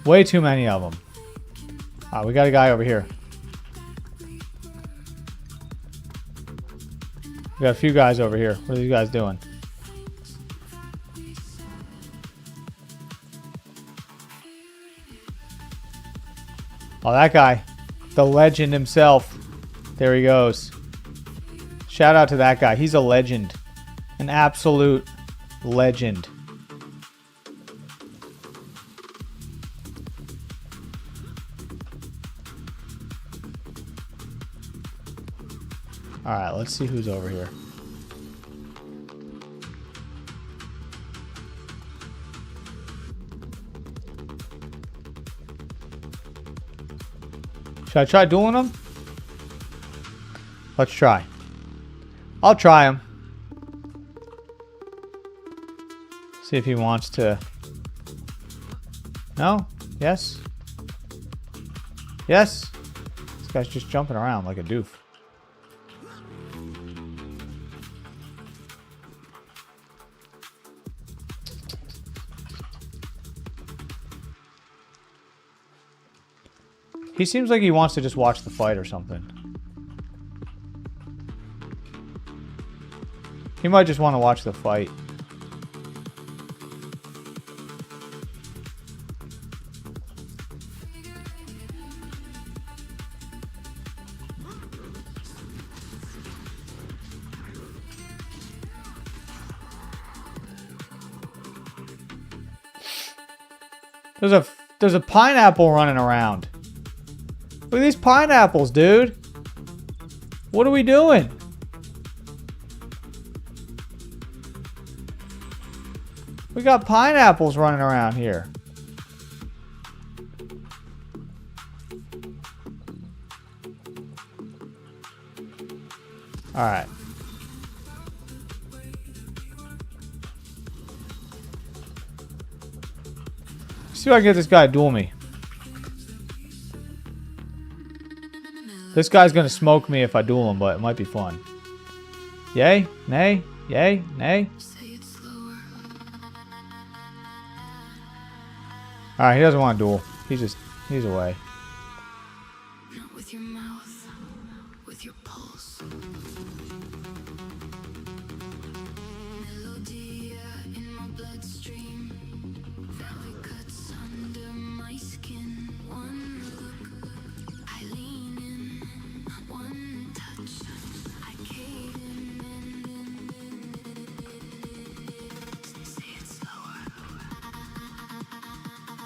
Way too many of them. We got a guy over here. We got a few guys over here. What are these guys doing? Oh, that guy. The legend himself. There he goes. Shout out to that guy. He's a legend. An absolute legend. Alright, let's see who's over here. Should I try dueling him? Let's try. I'll try him. See if he wants to. No? Yes? Yes? This guy's just jumping around like a doof. He seems like he wants to just watch the fight or something. He might just want to watch the fight. There's a pineapple running around. Look at these pineapples, dude. What are we doing? We got pineapples running around here. All right. See if I can get this guy to duel me. This guy's gonna smoke me if I duel him, but it might be fun. Yay? Nay? Yay? Nay? Alright, he doesn't want to duel. He's away. Not with your mouth, with your pulse. Melodia in my bloodstream. Valley cuts under my skin. One look, I lean in. One touch, I cave in. Say it slower.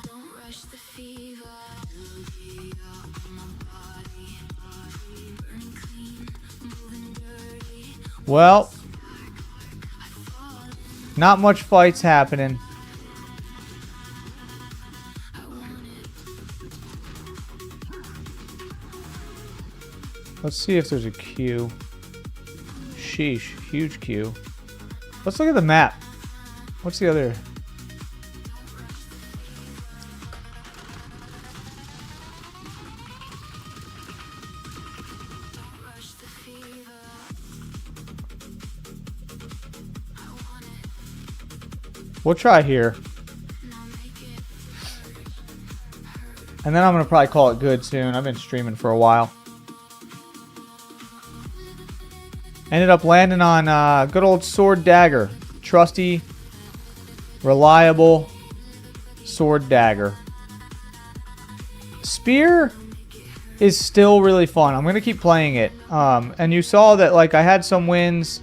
Don't rush the fever. Melodia on my body. Burning clean, moving dirty. Well, not much fights happening. Let's see if there's a queue. Sheesh, huge queue. Let's look at the map. What's the other? Rush the fever. We'll try here. Now make it And then I'm going to probably call it good soon. I've been streaming for a while. Ended up landing on good old sword dagger. Trusty, reliable sword dagger. Spear is still really fun. I'm going to keep playing it. And you saw that like I had some wins.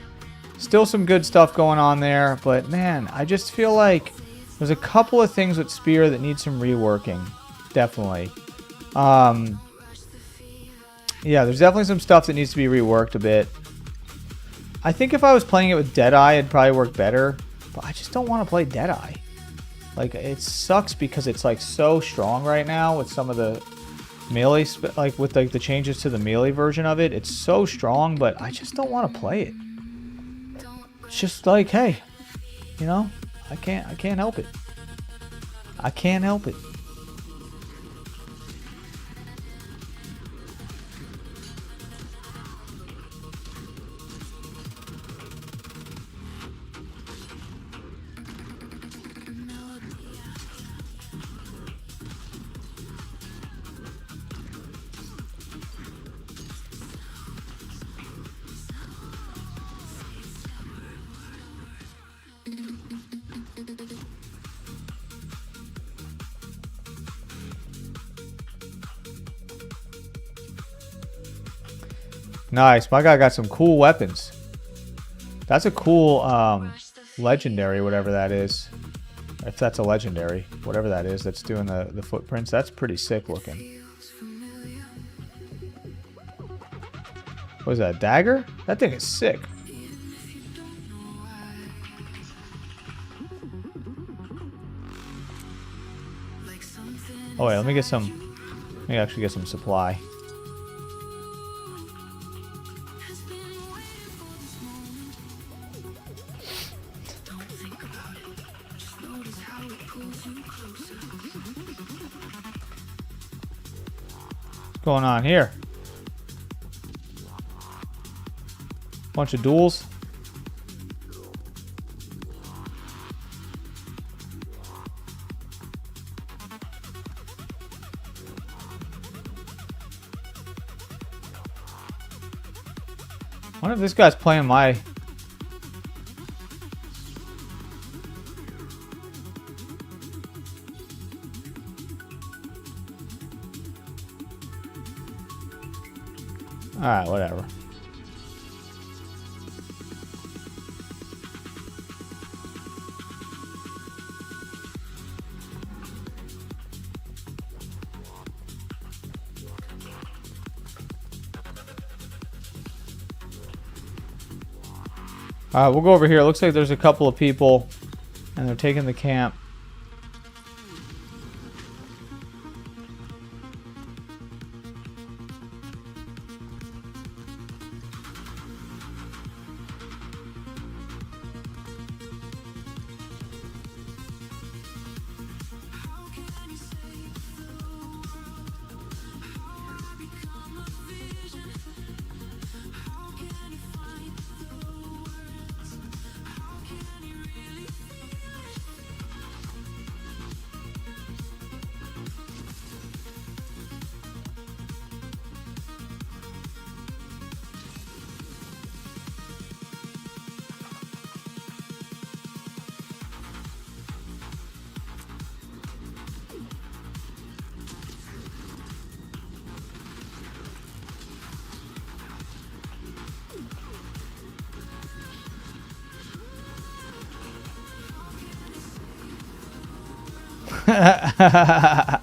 Still some good stuff going on there. But man, I just feel like there's a couple of things with Spear that need some reworking. Definitely. Yeah, there's definitely some stuff that needs to be reworked a bit. I think if I was playing it with Deadeye, it'd probably work better. But I just don't want to play Deadeye. Like, it sucks because it's, like, so strong right now with some of the melee, like, with, like, the changes to the melee version of it. It's so strong, but I just don't want to play it. It's just like, hey, you know, I can't help it. I can't help it. Nice. My guy got some cool weapons. That's a cool legendary, whatever that is. If that's a legendary, whatever that is, that's doing the footprints. That's pretty sick looking. What is that, a dagger? That thing is sick. Oh wait, let me actually get some supply. What's going on here? Bunch of duels. I wonder if this guy's playing my... Alright, whatever. Alright, we'll go over here. It looks like there's a couple of people and they're taking the camp. That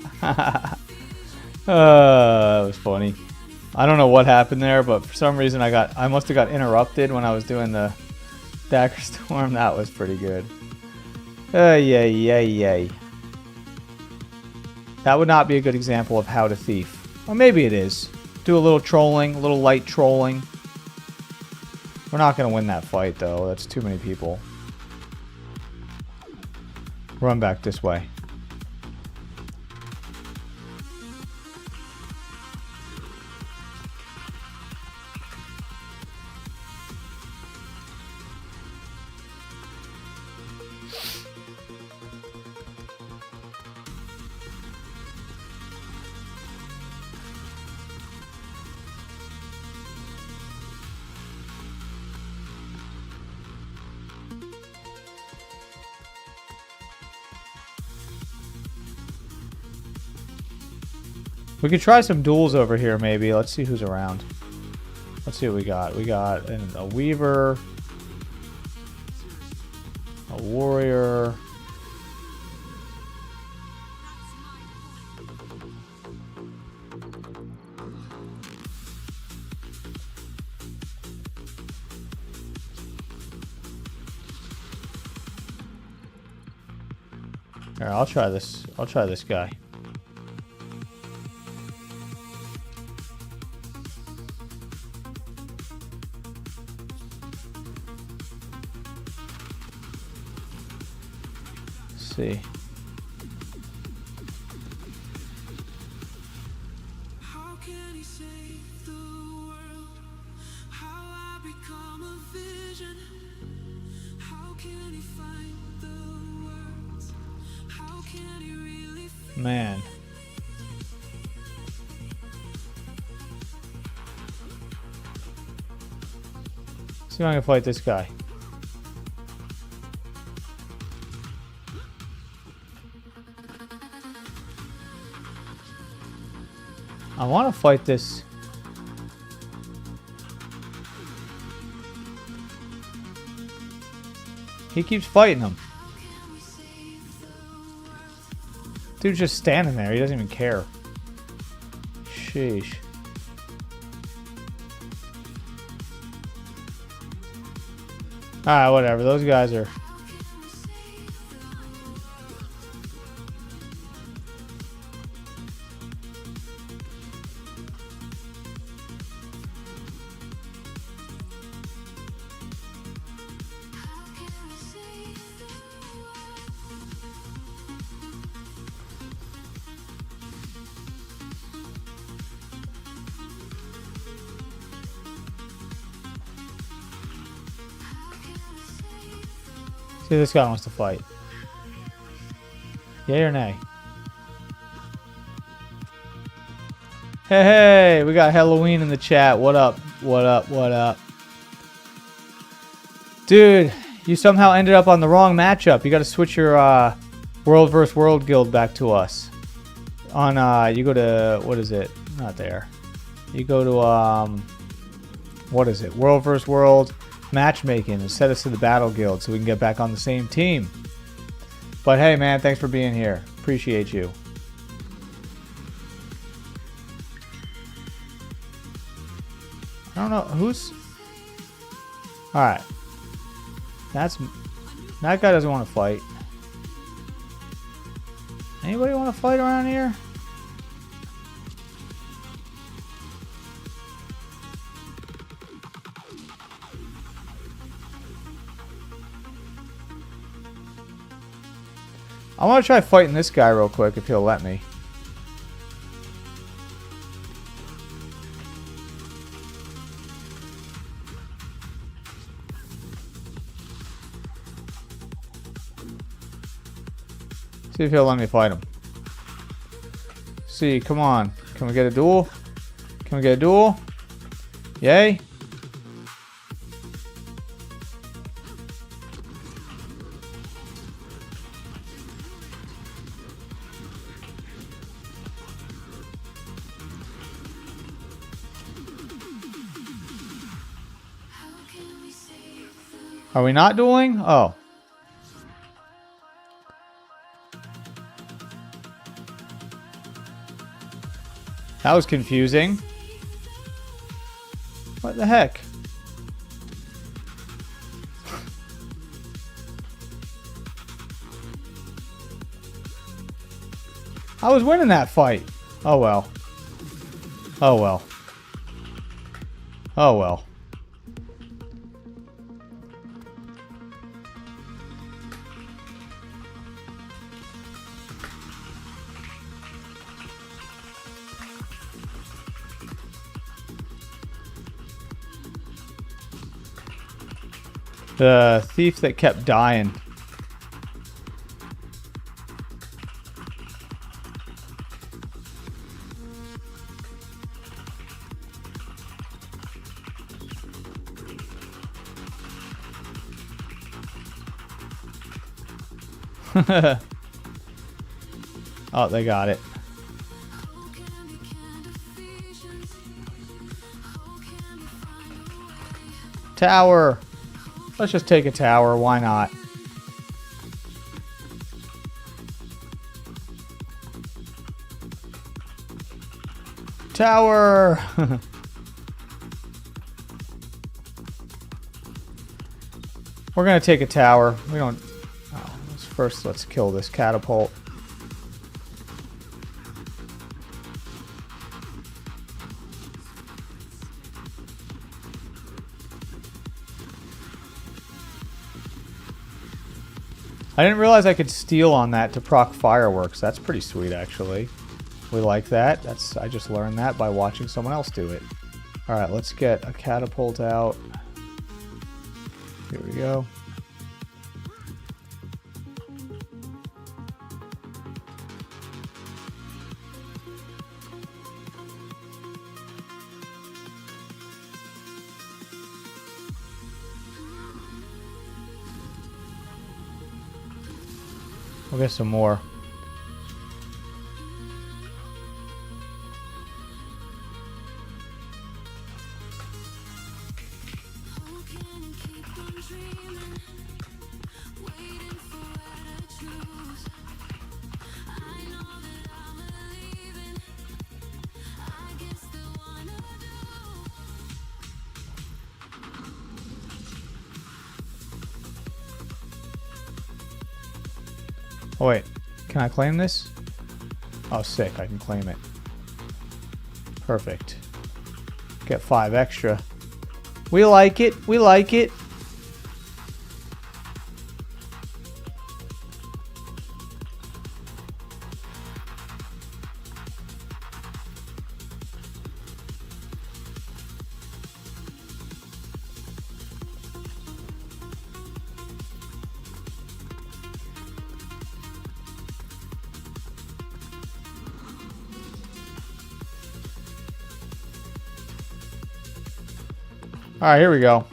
was funny. I don't know what happened there, but for some reason I must have got interrupted when I was doing the dagger storm. That was pretty good. Yay. That would not be a good example of how to thief. Or maybe it is. Do a little trolling, a little light trolling. We're not going to win that fight, though. That's too many people. Run back this way. We could try some duels over here, maybe. Let's see who's around. Let's see what we got. We got a Weaver, a Warrior. Here, I'll try this. I'll try this guy. See. How can he save the world? How I become a vision? How can he find the words? How can he really feel? Man. See if I can fight this guy. I want to fight this. He keeps fighting him. Dude's just standing there. He doesn't even care. Sheesh. Alright, whatever. Those guys are... See if this guy wants to fight. Yay or nay? Hey, hey, we got Halloween in the chat. What up? What up? What up? Dude, you somehow ended up on the wrong matchup. You got to switch your World vs. World guild back to us. On you go to, what is it? Not there. You go to what is it? World vs. World matchmaking and set us to the battle guild so we can get back on the same team. But hey, man, thanks for being here. Appreciate you. I don't know who's. All right. That guy doesn't want to fight. Anybody want to fight around here? I want to try fighting this guy real quick if he'll let me. See if he'll let me fight him. See, come on. Can we get a duel? Can we get a duel? Yay. Are we not dueling? Oh. That was confusing. What the heck? I was winning that fight. Oh well. Oh well. Oh well. The thief that kept dying. Oh, they got it. Tower. Let's just take a tower. Why not? Tower. We're gonna take a tower. We don't. Oh, let's kill this catapult. I didn't realize I could steal on that to proc fireworks. That's pretty sweet, actually. We like that. I just learned that by watching someone else do it. All right, let's get a catapult out. Here we go. We'll get some more. Oh wait, can I claim this? Oh sick, I can claim it. Perfect. Get 5 extra. We like it, we like it. All right, here we go.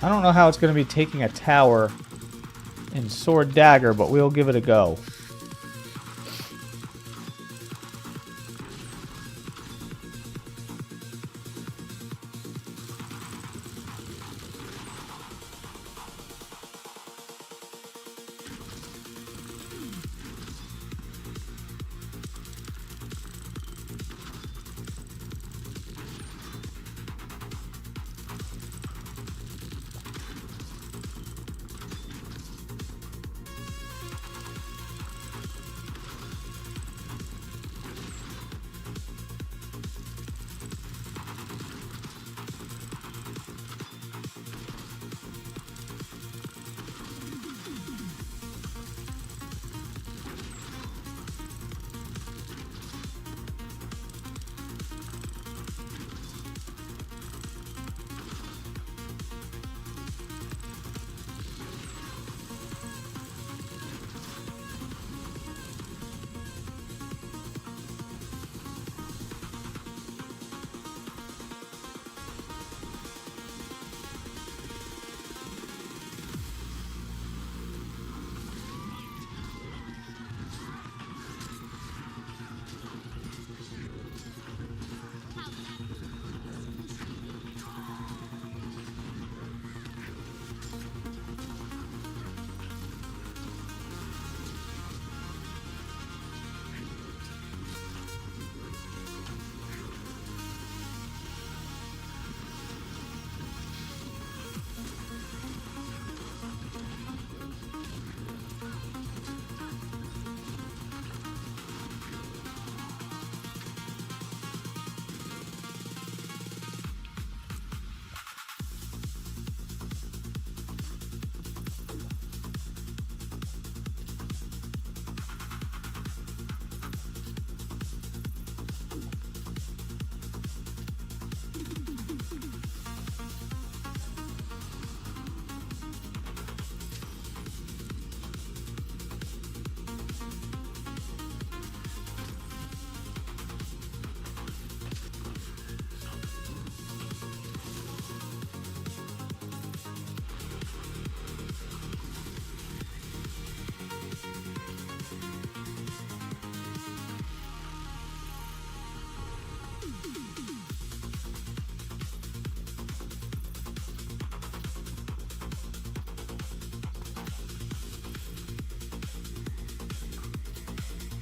I don't know how it's going to be taking a tower in Sword Dagger, but we'll give it a go.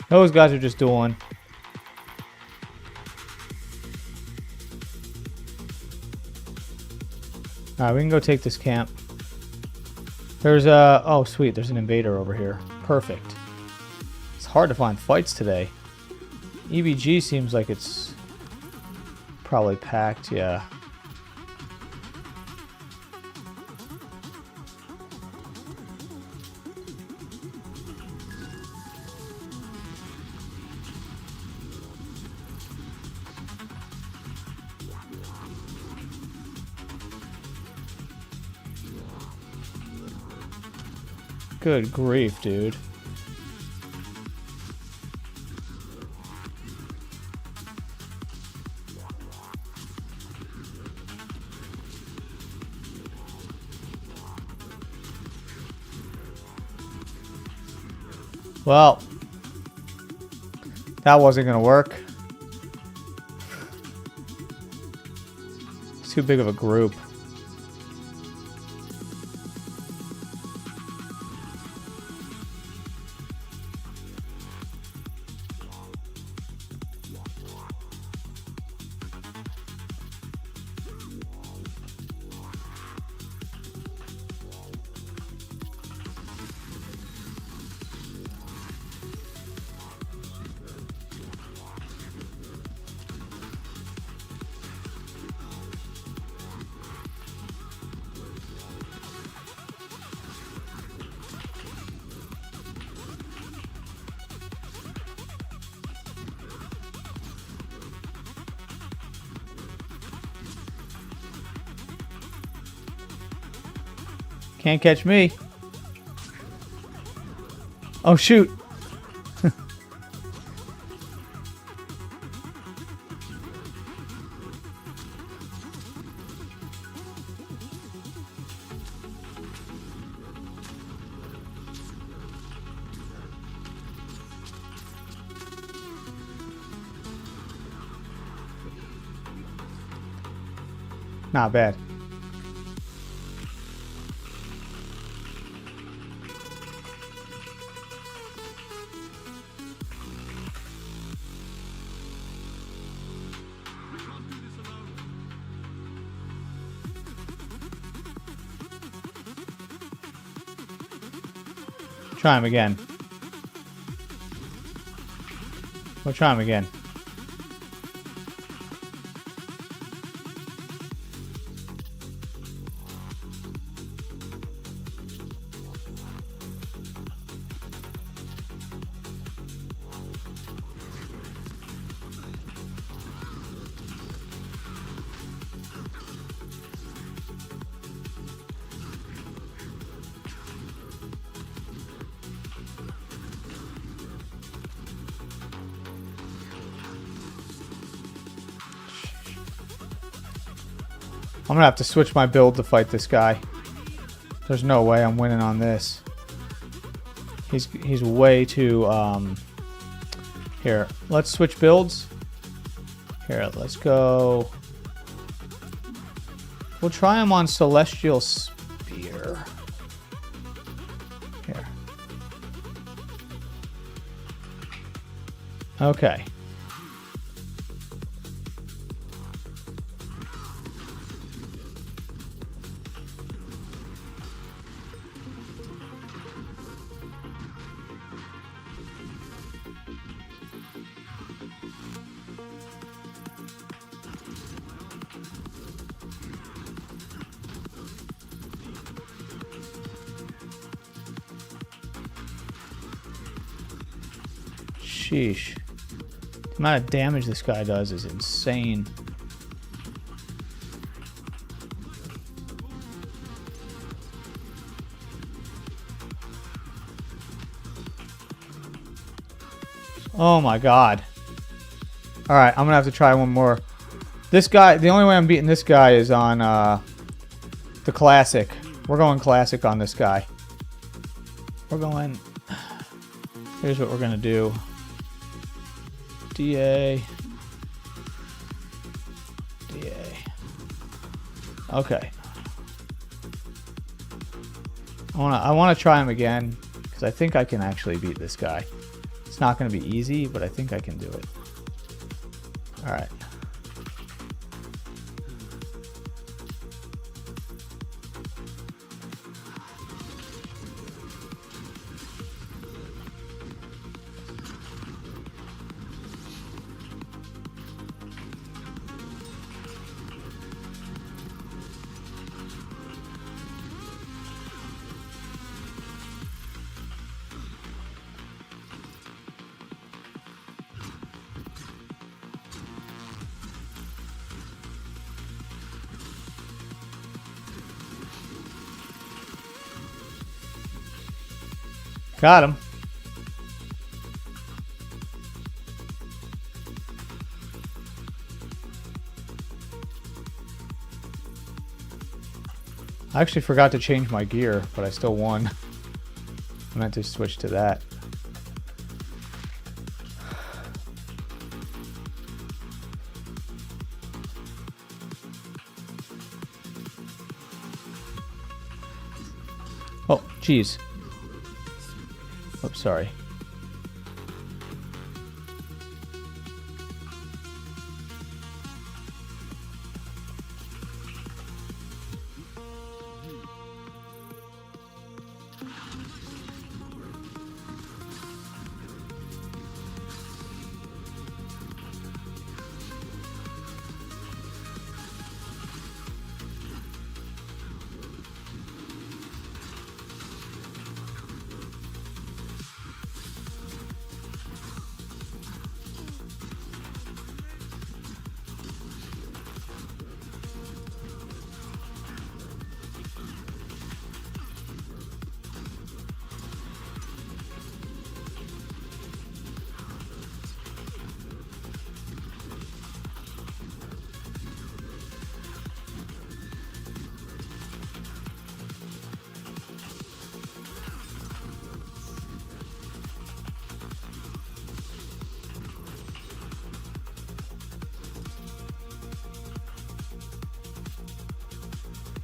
Those guys are just doing. Alright, we can go take this camp. There's a... Oh, sweet. There's an invader over here. Perfect. It's hard to find fights today. EBG seems like it's probably packed, yeah. Good grief, dude. Well, that wasn't going to work. It's too big of a group. Can't catch me. Oh, shoot. Not bad. Try him again. We'll try him again. I'm gonna have to switch my build to fight this guy. There's no way I'm winning on this. He's way too here. Let's switch builds. Here, let's go. We'll try him on Celestial Spear. Here. Okay. Sheesh. The amount of damage this guy does is insane. Oh my god. Alright, I'm gonna have to try one more. This guy, the only way I'm beating this guy is on the classic. We're going classic on this guy. We're going... Here's what we're gonna do. DA. Okay. I wanna try him again because I think I can actually beat this guy. It's not gonna be easy, but I think I can do it. All right. Got him. I actually forgot to change my gear, but I still won. I meant to switch to that. Oh, geez. Oops, sorry.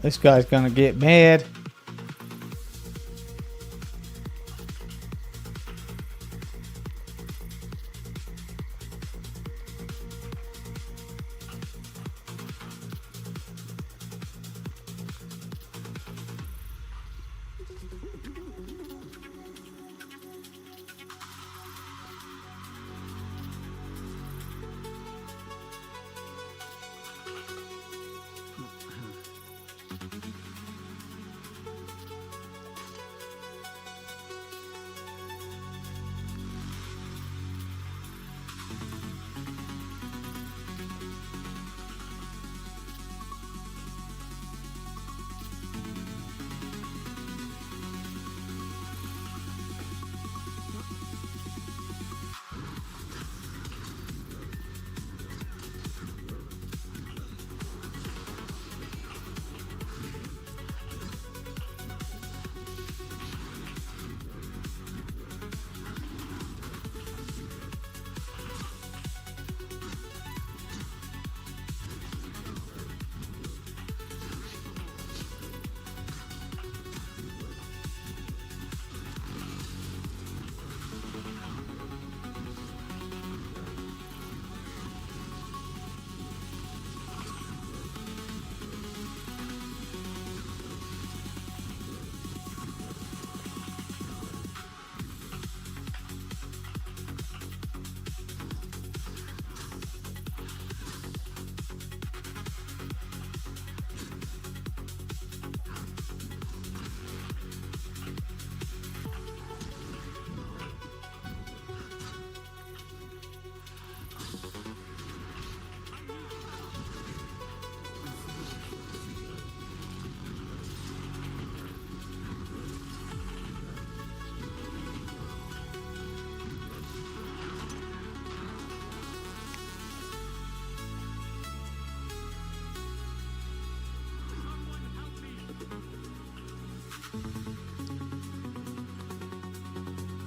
This guy's gonna get mad.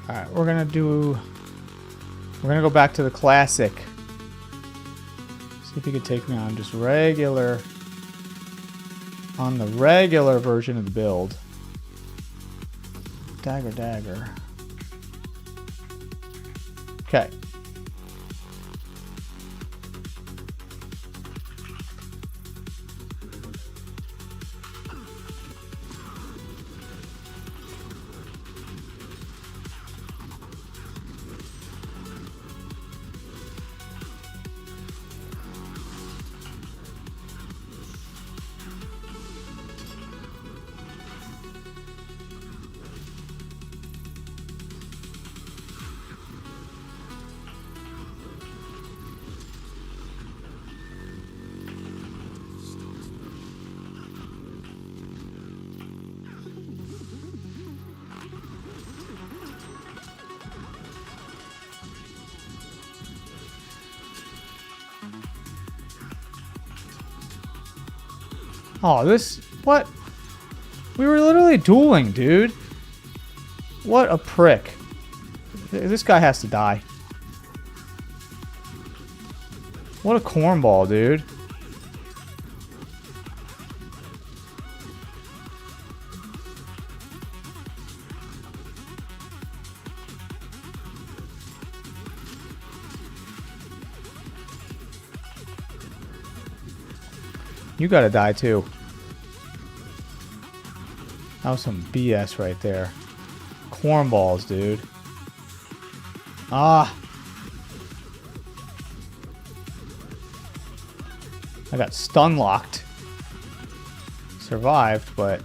Alright, we're gonna go back to the classic. See if he can take me on just regular, on the regular version of the build. Dagger, dagger. Okay. Oh, this... What? We were literally dueling, dude. What a prick. This guy has to die. What a cornball, dude. You gotta die too. That was some BS right there. Cornballs, dude. Ah. I got stun locked. Survived, but...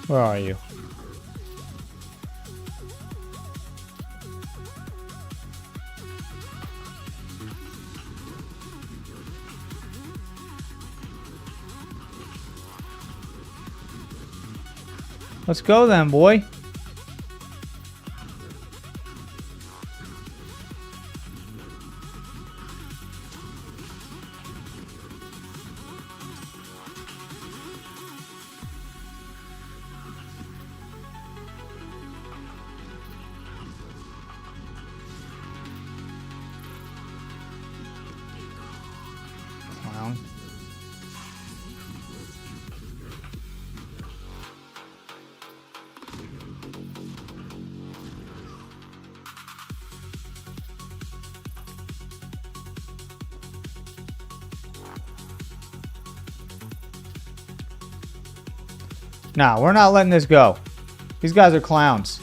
Where are you? Let's go then, boy. Nah, we're not letting this go. These guys are clowns.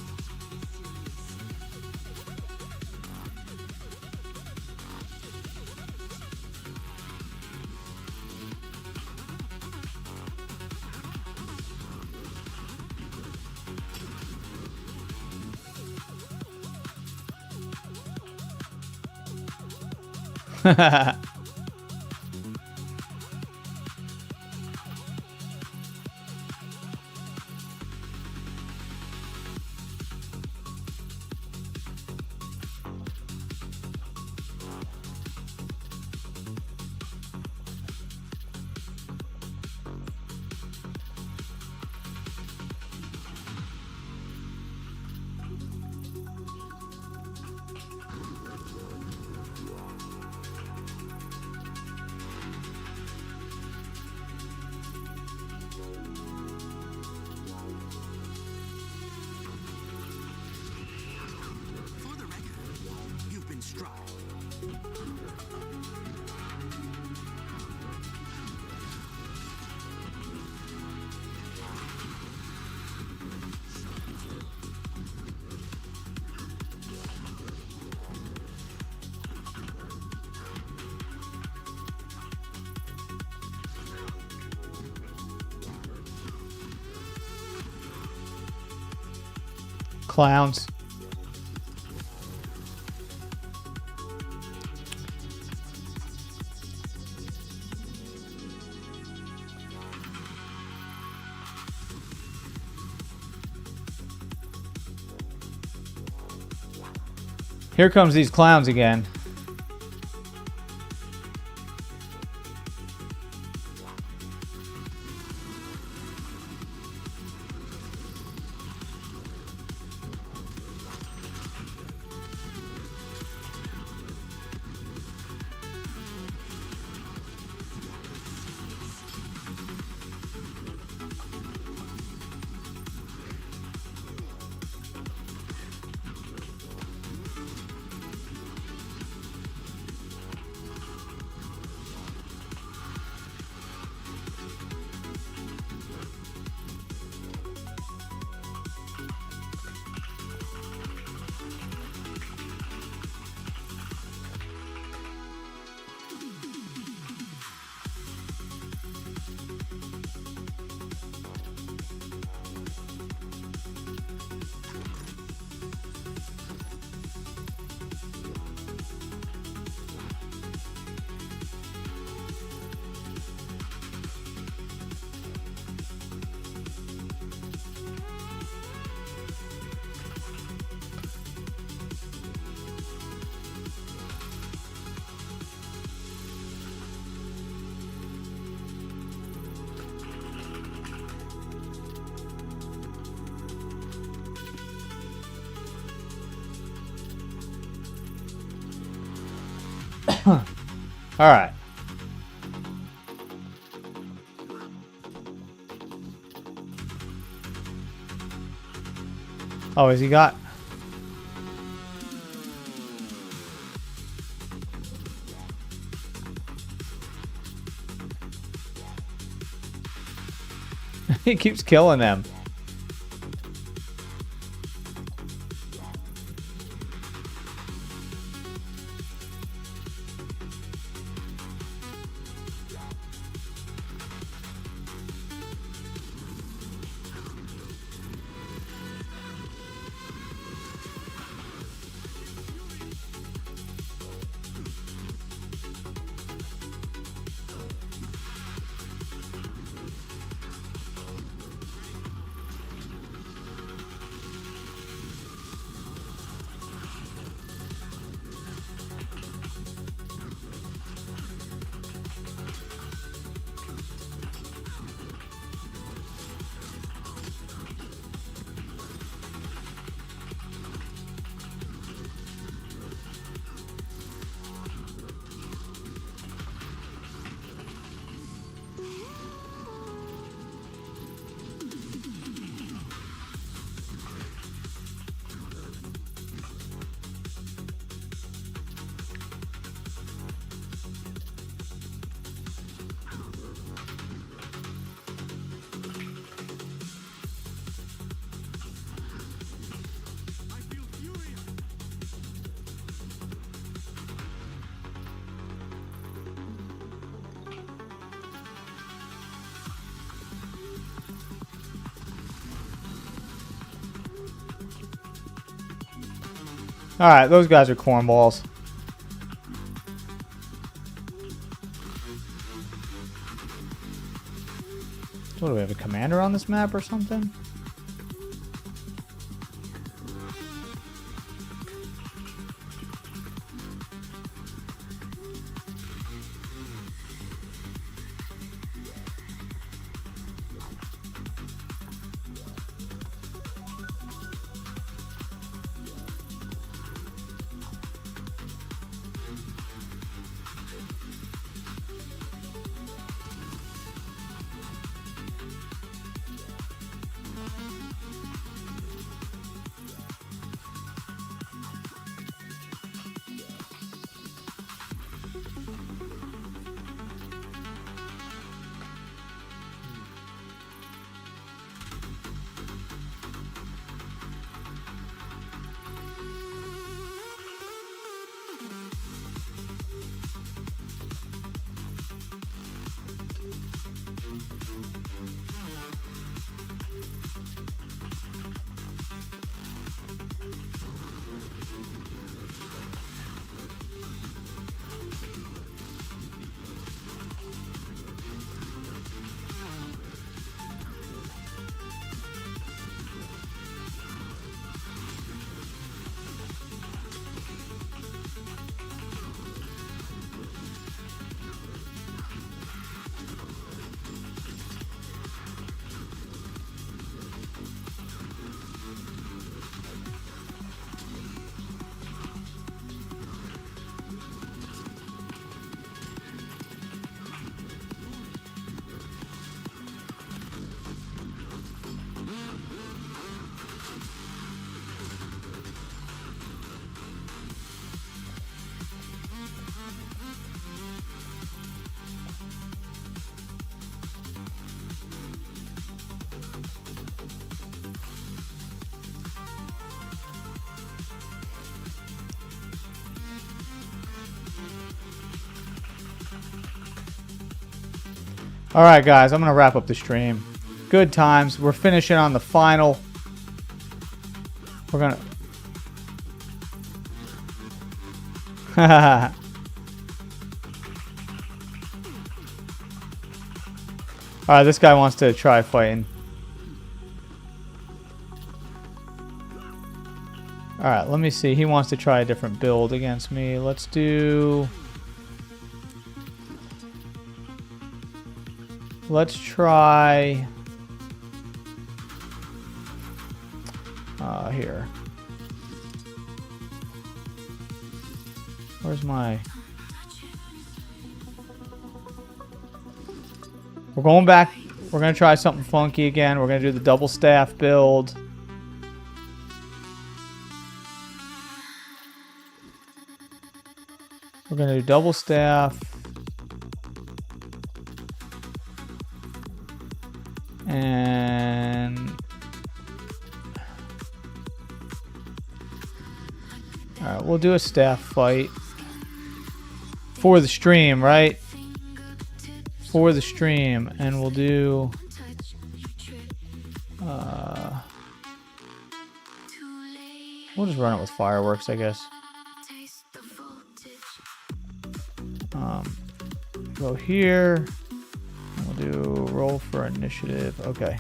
For the record, you've been struck. Clowns. Here comes these clowns again. All right. Oh, has he got? He keeps killing them. Alright, those guys are cornballs. What do we have, a commander on this map or something? Alright guys, I'm going to wrap up the stream. Good times. We're finishing on the final. We're going to... Alright, this guy wants to try fighting. Alright, let me see. He wants to try a different build against me. Let's do... Let's try... here. Where's my... We're going back. We're going to try something funky again. We're going to do the double staff build. We're going to do double staff. And... Alright, we'll do a staff fight. For the stream, right? For the stream. And we'll do... we'll just run it with fireworks, I guess. Go here. We'll do roll for initiative. Okay.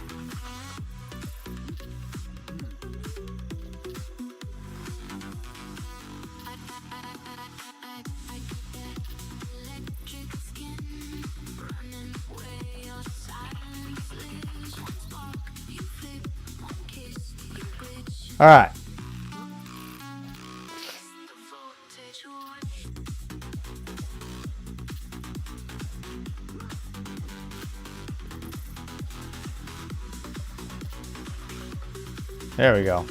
All right. There we go.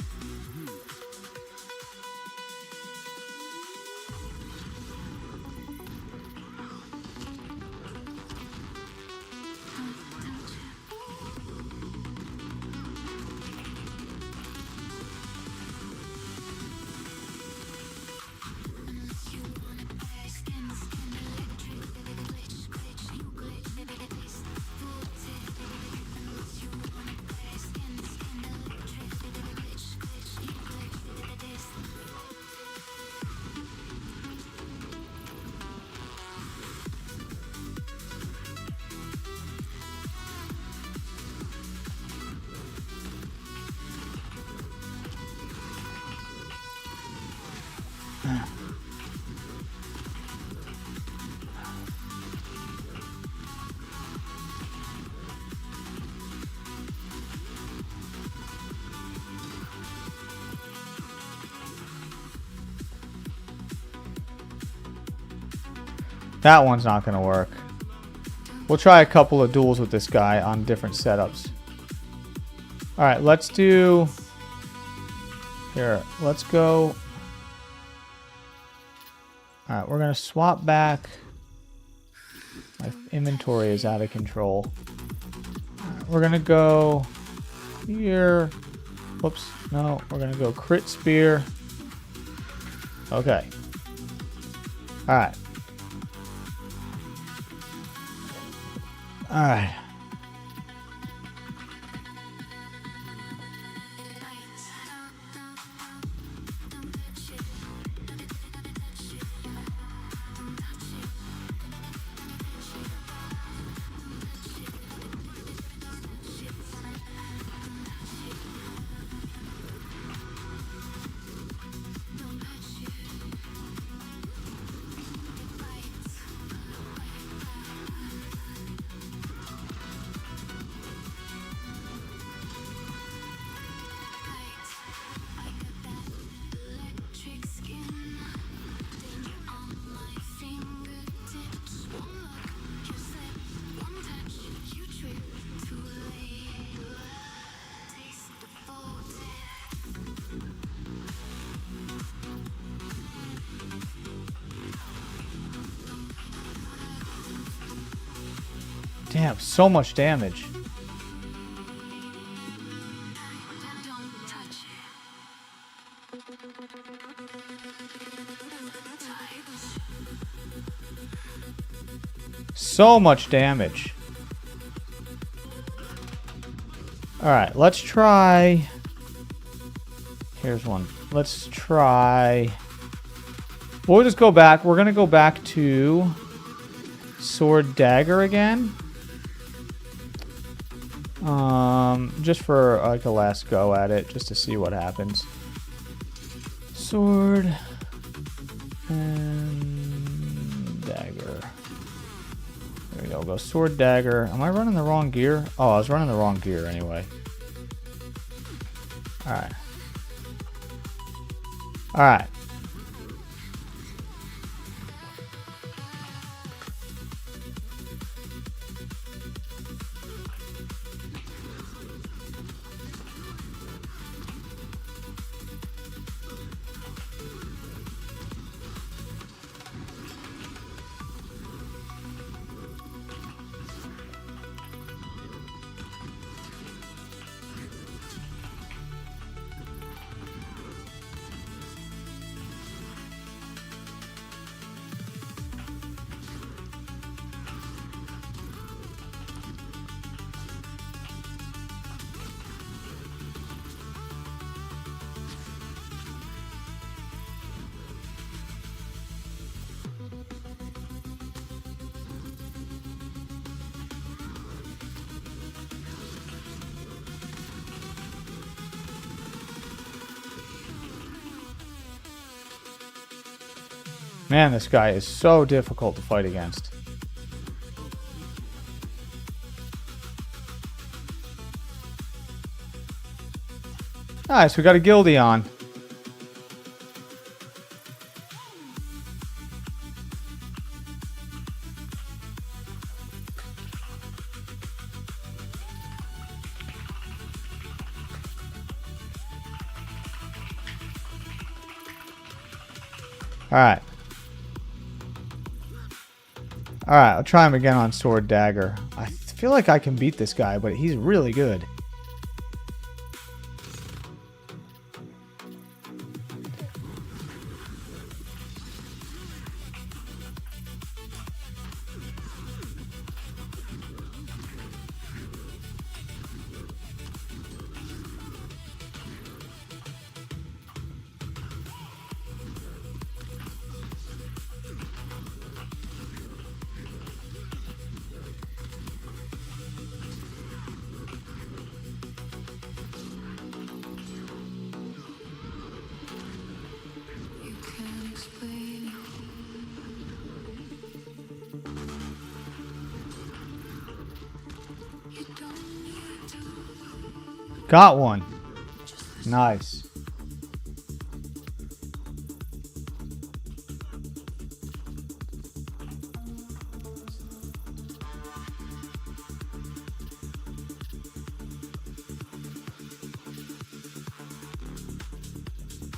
That one's not going to work. We'll try a couple of duels with this guy on different setups. Alright, let's do... Here, let's go... Alright, we're going to swap back. My inventory is out of control. Right, we're going to go here. Whoops, no, we're going to go crit spear. Okay. Alright. Alright. Damn, so much damage. So much damage. Alright, let's try... Here's one. Let's try... We'll just go back. We're going to go back to Sword Dagger again. Just for like a last go at it, just to see what happens. Sword and dagger. There we go. Go sword, dagger. Am I running the wrong gear? Oh, I was running the wrong gear anyway. Alright. Alright. Man, this guy is so difficult to fight against. Nice, we got a guildie on. Alright. Alright, I'll try him again on Sword Dagger. I feel like I can beat this guy, but he's really good. Got one. Nice.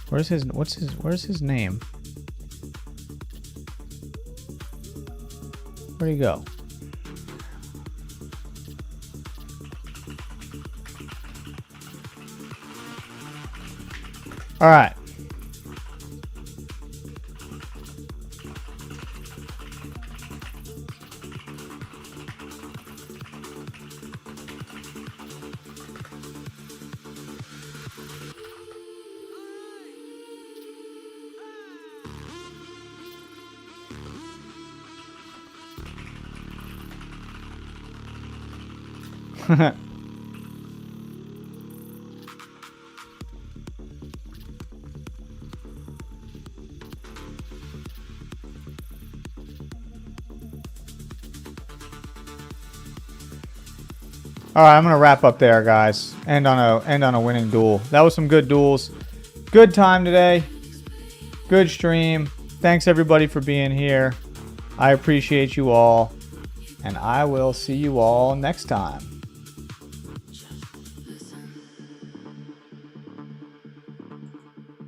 Where's his name? Where'd he go? All right. All right, I'm gonna wrap up there, guys. End on a winning duel. That was some good duels. Good time today. Good stream. Thanks everybody for being here. I appreciate you all, and I will see you all next time.